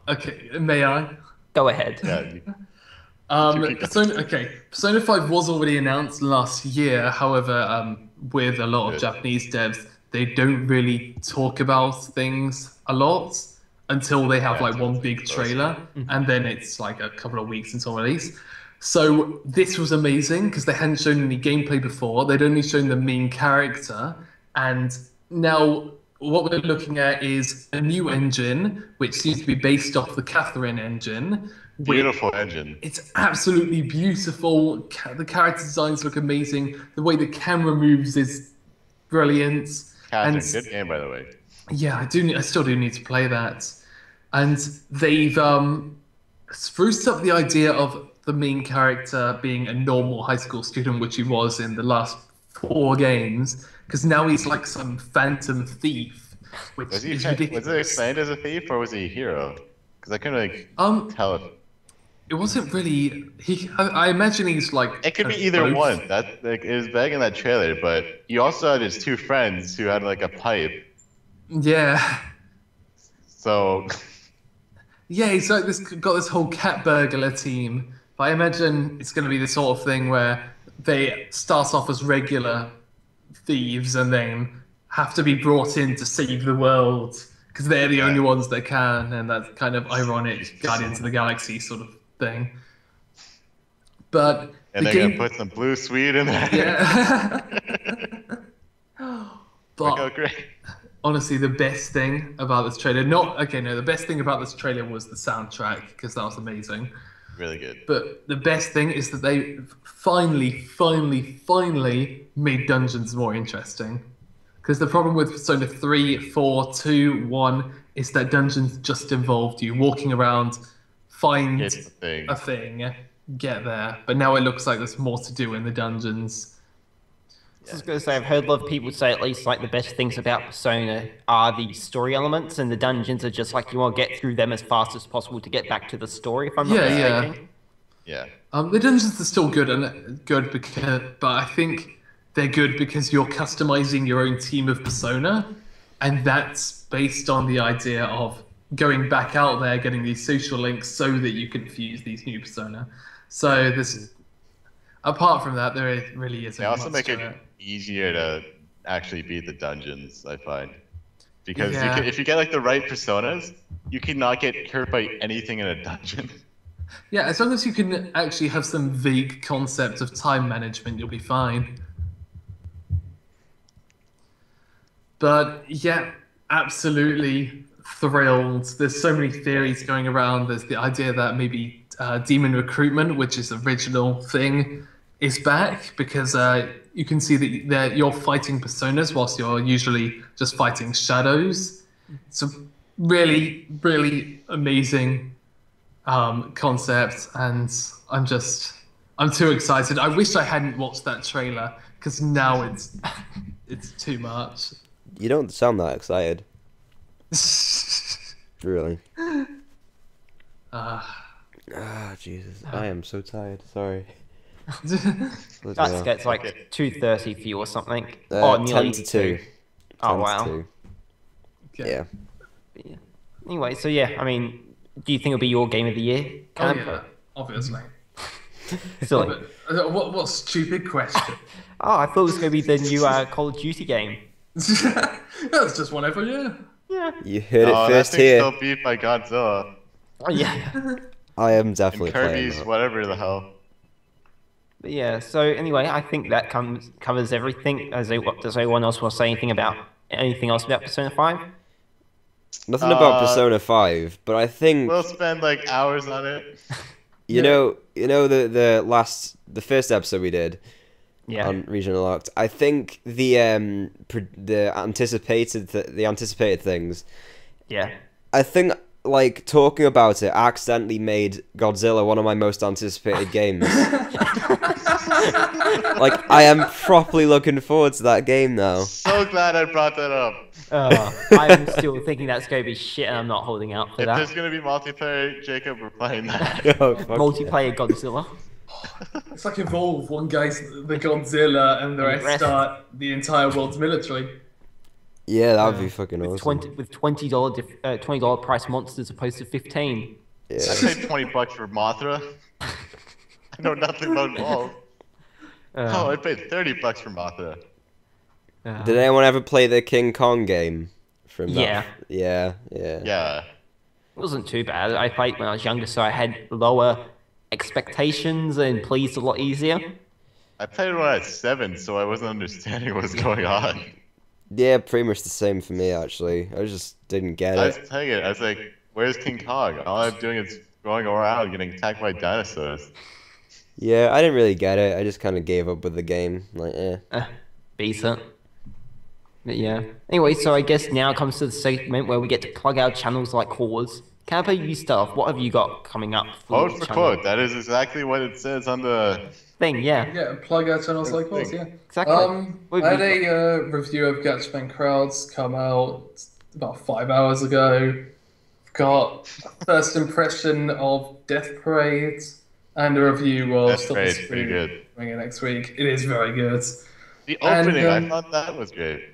[SPEAKER 2] Okay, may I?
[SPEAKER 4] Go ahead.
[SPEAKER 3] Yeah.
[SPEAKER 2] Persona 5 was already announced last year. However, with a lot of Japanese devs, they don't really talk about things a lot until they have like one big trailer, and then it's like a couple of weeks until release. So this was amazing because they hadn't shown any gameplay before. They'd only shown the main character, and now what we're looking at is a new engine, which seems to be based off the Catherine engine.
[SPEAKER 3] Beautiful engine.
[SPEAKER 2] It's absolutely beautiful. The character designs look amazing. The way the camera moves is brilliant.
[SPEAKER 3] Catherine, good game, by the way.
[SPEAKER 2] Yeah, I still do need to play that. And they've spruced up the idea of the main character being a normal high school student, which he was in the last 4 games, because now he's like some phantom thief, which is ridiculous.
[SPEAKER 3] Was it explained as a thief or was he a hero? Because I couldn't tell it.
[SPEAKER 2] It wasn't really. I imagine he's like.
[SPEAKER 3] It could be either one. That like it was vague in that trailer, but he also had his 2 friends who had like a pipe.
[SPEAKER 2] Yeah.
[SPEAKER 3] So.
[SPEAKER 2] Yeah, he's like got this whole cat burglar team. But I imagine it's going to be the sort of thing where they start off as regular thieves and then have to be brought in to save the world because they're the only ones that can, and that's kind of ironic Guardians of the Galaxy sort of thing. But
[SPEAKER 3] and they're gonna put some blue sweet in there.
[SPEAKER 2] Yeah.
[SPEAKER 3] But great.
[SPEAKER 2] Honestly, the best thing about this trailer, the best thing about this trailer was the soundtrack because that was amazing.
[SPEAKER 3] Really good.
[SPEAKER 2] But the best thing is that they finally made dungeons more interesting. Because the problem with Persona 3, 4, 2, 1 is that dungeons just involved you walking around, find a thing, get there. But now it looks like there's more to do in the dungeons.
[SPEAKER 4] I was going to say, I've heard a lot of people say at least like the best things about Persona are the story elements, and the dungeons are just like you want to get through them as fast as possible to get back to the story, if I'm not mistaken.
[SPEAKER 2] Yeah. The dungeons are still good because, but I think they're good because you're customizing your own team of Persona, and that's based on the idea of going back out there, getting these social links so that you can fuse these new Persona. So this, apart from that, there really isn't.
[SPEAKER 3] They also make it easier to actually beat the dungeons, I find, because if you get like the right personas, you cannot get hurt by anything in a dungeon.
[SPEAKER 2] Yeah, as long as you can actually have some vague concept of time management, you'll be fine. But yeah, absolutely thrilled. There's so many theories going around. There's the idea that maybe demon recruitment, which is the original thing, is back because you can see that you're fighting personas whilst you're usually just fighting shadows. It's a really, really amazing concept, and I'm too excited. I wish I hadn't watched that trailer because now it's too much.
[SPEAKER 1] You don't sound that excited. Really. Jesus. I am so tired. Sorry.
[SPEAKER 4] That's gets like 2:30 for you or something.
[SPEAKER 1] Nearly 10 to 2.
[SPEAKER 4] Oh, wow.
[SPEAKER 1] Yeah.
[SPEAKER 4] Anyway, so yeah, I mean, do you think it'll be your game of the year?
[SPEAKER 2] Oh yeah, obviously.
[SPEAKER 4] Silly.
[SPEAKER 2] What stupid question?
[SPEAKER 4] Oh, I thought it was going to be the new Call of Duty game.
[SPEAKER 2] That's just whatever, yeah.
[SPEAKER 4] Yeah.
[SPEAKER 1] You heard it first
[SPEAKER 3] that thing's
[SPEAKER 1] here.
[SPEAKER 3] still beat by Godzilla.
[SPEAKER 4] Oh, yeah.
[SPEAKER 1] I am definitely
[SPEAKER 3] And Kirby's
[SPEAKER 1] playing that.
[SPEAKER 3] whatever the hell.
[SPEAKER 4] But yeah, so anyway, I think that covers everything. Does anyone else want to say anything else about Persona 5?
[SPEAKER 1] Nothing about Persona 5, but I think
[SPEAKER 3] We'll spend like hours on it.
[SPEAKER 1] you know the first episode we did on Regional Locked. I think the anticipated things.
[SPEAKER 4] Yeah.
[SPEAKER 1] I think like talking about it accidentally made Godzilla one of my most anticipated games. Like I am properly looking forward to that game now.
[SPEAKER 3] So glad I brought that up.
[SPEAKER 4] I'm still thinking that's going to be shit, and I'm not holding out for
[SPEAKER 3] If
[SPEAKER 4] that.
[SPEAKER 3] there's gonna be multiplayer, Jacob, we're playing that.
[SPEAKER 1] Oh, fuck
[SPEAKER 4] Multiplayer Godzilla.
[SPEAKER 2] It's like Evolve. One guy's the Godzilla, and the rest are the entire world's military.
[SPEAKER 1] Yeah, that would be fucking awesome.
[SPEAKER 4] With $20 price monsters opposed to 15.
[SPEAKER 1] Yeah.
[SPEAKER 3] I paid $20 for Mothra. I know nothing about Evolve. Oh, I paid $30 for Mothra.
[SPEAKER 1] Did anyone ever play the King Kong game? From that?
[SPEAKER 4] Yeah.
[SPEAKER 3] Yeah.
[SPEAKER 4] It wasn't too bad. I played when I was younger, so I had lower expectations and pleased a lot easier.
[SPEAKER 3] I played it when I was 7, so I wasn't understanding what was going on.
[SPEAKER 1] Yeah, pretty much the same for me, actually. I just didn't get
[SPEAKER 3] I
[SPEAKER 1] it.
[SPEAKER 3] was playing it, I was like, where's King Kong? All I'm doing is going around getting attacked by dinosaurs.
[SPEAKER 1] Yeah, I didn't really get it. I just kind of gave up with the game. Like,
[SPEAKER 4] Decent. But yeah. Anyway, so I guess now comes to the segment where we get to plug our channels like whores. Canipa, you start. What have you got coming up?
[SPEAKER 3] Quote for quote, that is exactly what it says on the
[SPEAKER 4] thing, yeah.
[SPEAKER 2] Yeah, plug our channels like us, yeah.
[SPEAKER 4] Exactly.
[SPEAKER 2] I had a review of Gatchaman Crowds come out about 5 hours ago. Got a first impression of Death Parade and a review of
[SPEAKER 3] Death Parade's pretty good.
[SPEAKER 2] Coming in next week. It is very good.
[SPEAKER 3] The opening, I thought that was great.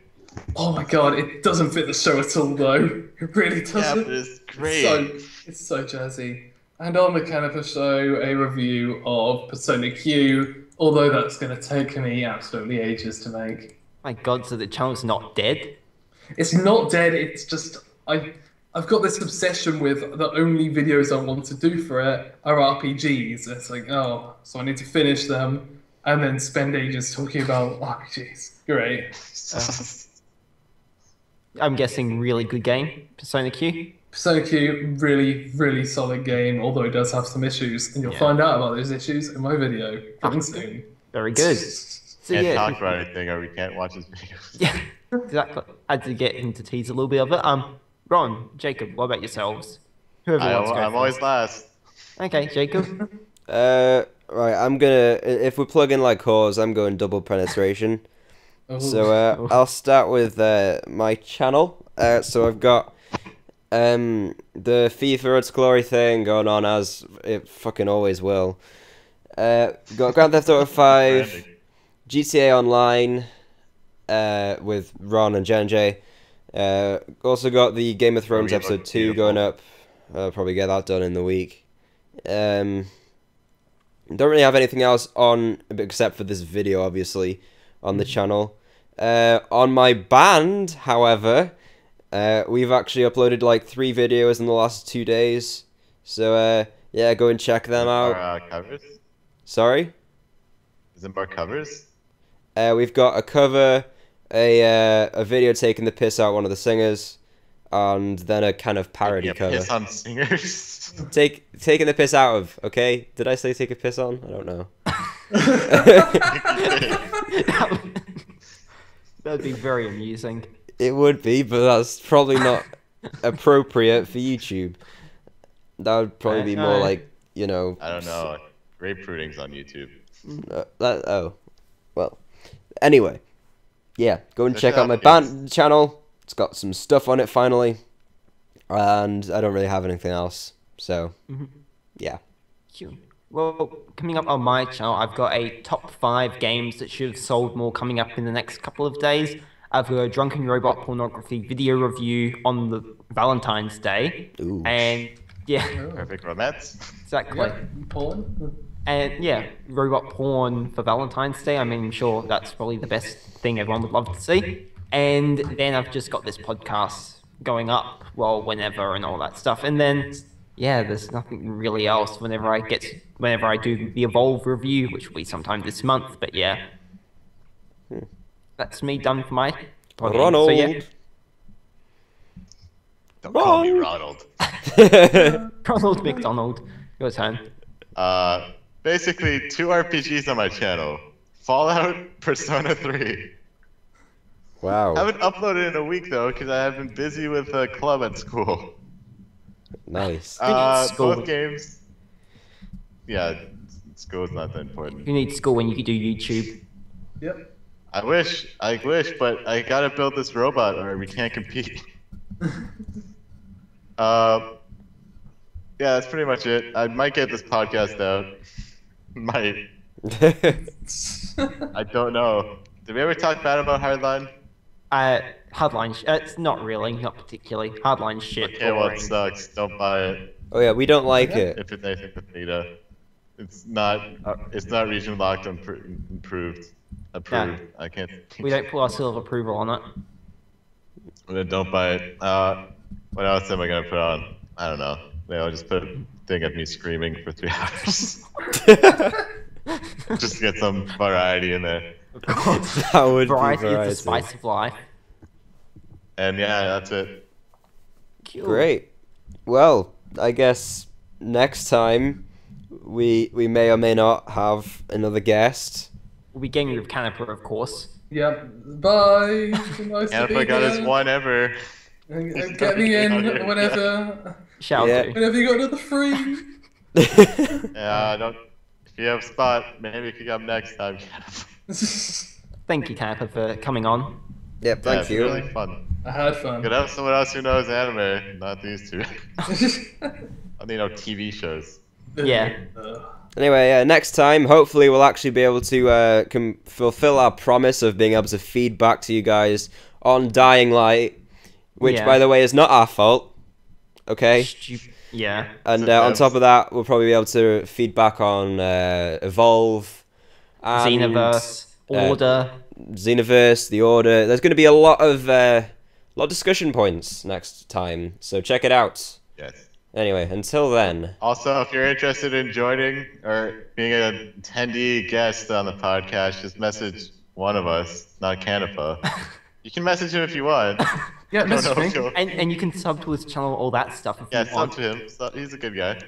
[SPEAKER 2] Oh my god, it doesn't fit the show at all though. It really doesn't.
[SPEAKER 3] Yeah, but it's great.
[SPEAKER 2] It's so jazzy. And on the Canipa show, a review of Persona Q, although that's going to take me absolutely ages to make.
[SPEAKER 4] My god, so the channel's not dead?
[SPEAKER 2] It's not dead, it's just... I've got this obsession with the only videos I want to do for it are RPGs. It's like, oh, so I need to finish them and then spend ages talking about RPGs. Great.
[SPEAKER 4] I'm guessing really good game, Persona Q?
[SPEAKER 2] Persona Q, really, really solid game, although it does have some issues, and you'll find out about those issues in my video coming soon.
[SPEAKER 4] Very good. So,
[SPEAKER 3] Can't talk about anything or we can't watch this video.
[SPEAKER 4] Yeah, exactly. I had to get him to tease a little bit of it. Ron, Jacob, what about yourselves? Whoever wants to go
[SPEAKER 3] I'm always last.
[SPEAKER 4] Okay, Jacob.
[SPEAKER 1] Right, I'm gonna... If we plug in like whores, I'm going double penetration. So I'll start with my channel. So I've got the FIFA Road to Glory thing going on as it fucking always will. Got Grand Theft Auto 5, GTA Online with Ron and J&J. Also got the Game of Thrones episode 2 going up. I'll probably get that done in the week. Don't really have anything else on except for this video, obviously, on the channel. On my band, however, we've actually uploaded like 3 videos in the last 2 days. So yeah, go and check them out.
[SPEAKER 3] Covers?
[SPEAKER 1] Sorry?
[SPEAKER 3] Is it more covers?
[SPEAKER 1] We've got a cover, a video taking the piss out one of the singers, and then a kind of parody cover.
[SPEAKER 3] Piss on singers?
[SPEAKER 1] Taking the piss out of, okay? Did I say take a piss on? I don't know.
[SPEAKER 4] That'd be very amusing.
[SPEAKER 1] It would be, but that's probably not appropriate for YouTube. That would probably be more like, you know...
[SPEAKER 3] I don't know. Grapefruiting's on YouTube.
[SPEAKER 1] Oh. Well. Anyway. Yeah, go and check out my
[SPEAKER 3] Yes.
[SPEAKER 1] band channel. It's got some stuff on it, finally. And I don't really have anything else. So, yeah.
[SPEAKER 4] Cool. Well, coming up on my channel, I've got a top 5 games that should have sold more coming up in the next couple of days. I've got a drunken robot pornography video review on the Valentine's Day.
[SPEAKER 1] Ooh.
[SPEAKER 4] And yeah,
[SPEAKER 3] Perfect romance.
[SPEAKER 4] exactly.
[SPEAKER 2] Yeah, porn.
[SPEAKER 4] And yeah, robot porn for Valentine's Day. I mean, I'm sure that's probably the best thing everyone would love to see. And then I've just got this podcast going up, well, whenever and all that stuff. And then, yeah, there's nothing really else whenever I do the Evolve review, which will be sometime this month. But yeah, that's me done for my podcast.
[SPEAKER 1] Ronald!
[SPEAKER 4] So, yeah.
[SPEAKER 3] Don't call me Ronald.
[SPEAKER 4] Ronald McDonald, your turn.
[SPEAKER 3] Basically, 2 RPGs on my channel. Fallout, Persona 3.
[SPEAKER 1] Wow.
[SPEAKER 3] I haven't uploaded in a week, though, because I have been busy with a club at school.
[SPEAKER 1] Nice.
[SPEAKER 4] School.
[SPEAKER 3] Both games. Yeah, school's not that important.
[SPEAKER 4] You need school when you can do YouTube.
[SPEAKER 2] Yep.
[SPEAKER 3] I wish, but I gotta build this robot or we can't compete. Yeah, that's pretty much it. I might get this podcast out. Might. I don't know. Did we ever talk bad about Hardline?
[SPEAKER 4] Hardline. It's not really, not particularly. Hardline shit.
[SPEAKER 3] Okay, well,
[SPEAKER 4] boring.
[SPEAKER 3] it sucks. Don't buy it.
[SPEAKER 1] Oh yeah, we don't like it.
[SPEAKER 3] If it's anything with Nita. It's not region locked approved.
[SPEAKER 4] Yeah.
[SPEAKER 3] I can't.
[SPEAKER 4] We don't put our seal of approval on it.
[SPEAKER 3] Then don't buy it. What else am I gonna put on? I don't know. Maybe I'll just put a thing of me screaming for 3 hours. Just to get some variety in there.
[SPEAKER 1] That would
[SPEAKER 4] Variety
[SPEAKER 1] be
[SPEAKER 4] is the
[SPEAKER 1] variety.
[SPEAKER 4] spice of life.
[SPEAKER 3] And yeah, that's it.
[SPEAKER 4] Cool.
[SPEAKER 1] Great. Well, I guess next time we may or may not have another guest.
[SPEAKER 4] We'll be getting rid of Canipa, of course.
[SPEAKER 2] Yep. Bye. Nice to
[SPEAKER 3] And
[SPEAKER 2] be
[SPEAKER 3] if I got his
[SPEAKER 2] here.
[SPEAKER 3] one ever.
[SPEAKER 2] And get me in whenever.
[SPEAKER 4] Shall
[SPEAKER 1] Yeah.
[SPEAKER 4] do.
[SPEAKER 2] Whenever you got another free.
[SPEAKER 3] Yeah, don't. If you have a spot, maybe you could come next time.
[SPEAKER 4] Thank you, Canipa, for coming on.
[SPEAKER 1] Yep,
[SPEAKER 3] Yeah,
[SPEAKER 1] thank
[SPEAKER 3] it's
[SPEAKER 1] you.
[SPEAKER 3] really fun.
[SPEAKER 2] I had fun.
[SPEAKER 3] Could have someone else who knows anime, not these two. I mean, TV shows.
[SPEAKER 4] Yeah.
[SPEAKER 1] Anyway, next time, hopefully we'll actually be able to fulfill our promise of being able to feed back to you guys on Dying Light, which,
[SPEAKER 4] Yeah.
[SPEAKER 1] by the way, is not our fault. Okay?
[SPEAKER 4] Yeah.
[SPEAKER 1] And on top of that, we'll probably be able to feed back on Evolve, and
[SPEAKER 4] Xenoverse, Order.
[SPEAKER 1] Xenoverse, The Order. There's going to be a lot of discussion points next time, so check it out.
[SPEAKER 3] Yes.
[SPEAKER 1] Anyway, until then.
[SPEAKER 3] Also, if you're interested in joining or being an attendee guest on the podcast, just message one of us, not Canipa. You can message him if you want.
[SPEAKER 2] Yeah,
[SPEAKER 3] I don't know
[SPEAKER 2] message
[SPEAKER 3] if
[SPEAKER 2] me.
[SPEAKER 3] you'll-
[SPEAKER 4] And you can sub to his channel, all that stuff if
[SPEAKER 3] Yeah,
[SPEAKER 4] you
[SPEAKER 3] sub
[SPEAKER 4] want.
[SPEAKER 3] to him. He's a good guy.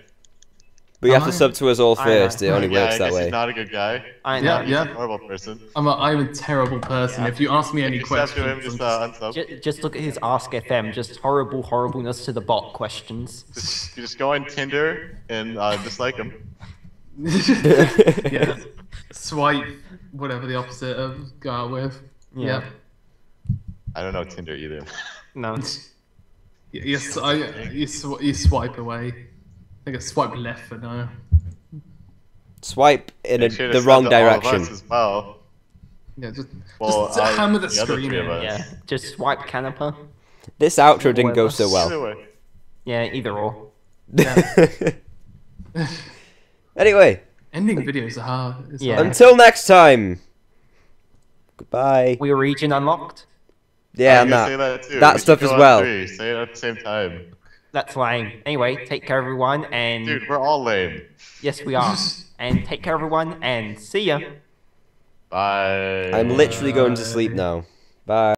[SPEAKER 1] But you have to
[SPEAKER 2] Alright.
[SPEAKER 1] sub to us all
[SPEAKER 4] I
[SPEAKER 1] first,
[SPEAKER 4] know.
[SPEAKER 1] it only
[SPEAKER 3] Yeah,
[SPEAKER 1] works
[SPEAKER 3] I
[SPEAKER 1] that
[SPEAKER 3] guess
[SPEAKER 1] way.
[SPEAKER 3] he's not a good guy.
[SPEAKER 4] I
[SPEAKER 2] Yeah,
[SPEAKER 4] know.
[SPEAKER 3] He's
[SPEAKER 2] yeah.
[SPEAKER 3] a horrible person.
[SPEAKER 2] I'm a terrible person.
[SPEAKER 4] Yeah.
[SPEAKER 2] If you ask me any
[SPEAKER 3] If you sub to him,
[SPEAKER 2] questions,
[SPEAKER 3] just unsub.
[SPEAKER 4] Just look at his Ask FM, just horribleness to the bot questions.
[SPEAKER 3] You just go on Tinder and dislike him.
[SPEAKER 2] yeah, swipe whatever the opposite of go out with.
[SPEAKER 4] Yeah.
[SPEAKER 2] Yep.
[SPEAKER 3] I don't know Tinder either.
[SPEAKER 4] No.
[SPEAKER 2] You swipe away. I think I swipe left for now.
[SPEAKER 1] Swipe in
[SPEAKER 3] Make sure to
[SPEAKER 1] the
[SPEAKER 3] sub
[SPEAKER 1] wrong
[SPEAKER 3] to all of
[SPEAKER 1] direction.
[SPEAKER 3] us as well.
[SPEAKER 2] Yeah, just
[SPEAKER 3] Well,
[SPEAKER 2] hammer the
[SPEAKER 3] the other
[SPEAKER 2] screen
[SPEAKER 3] three of
[SPEAKER 2] in.
[SPEAKER 3] us.
[SPEAKER 4] Yeah. Just swipe Canipa.
[SPEAKER 1] This outro didn't go so
[SPEAKER 3] Either
[SPEAKER 1] well.
[SPEAKER 3] way.
[SPEAKER 4] Yeah, either or.
[SPEAKER 1] Anyway,
[SPEAKER 2] Ending videos are hard. It's
[SPEAKER 4] Yeah.
[SPEAKER 2] hard.
[SPEAKER 1] until next time. Goodbye.
[SPEAKER 4] We region unlocked.
[SPEAKER 1] Yeah,
[SPEAKER 3] I
[SPEAKER 1] and
[SPEAKER 3] was gonna
[SPEAKER 1] that.
[SPEAKER 3] say too.
[SPEAKER 1] that
[SPEAKER 3] We
[SPEAKER 1] stuff
[SPEAKER 3] should
[SPEAKER 1] as
[SPEAKER 3] go on
[SPEAKER 1] well.
[SPEAKER 3] 3. Say it at the same time.
[SPEAKER 4] That's lame. Anyway, take care everyone, and
[SPEAKER 3] Dude, we're all lame.
[SPEAKER 4] yes we are. And take care everyone, and see ya.
[SPEAKER 3] Bye.
[SPEAKER 1] I'm literally going to sleep now. Bye.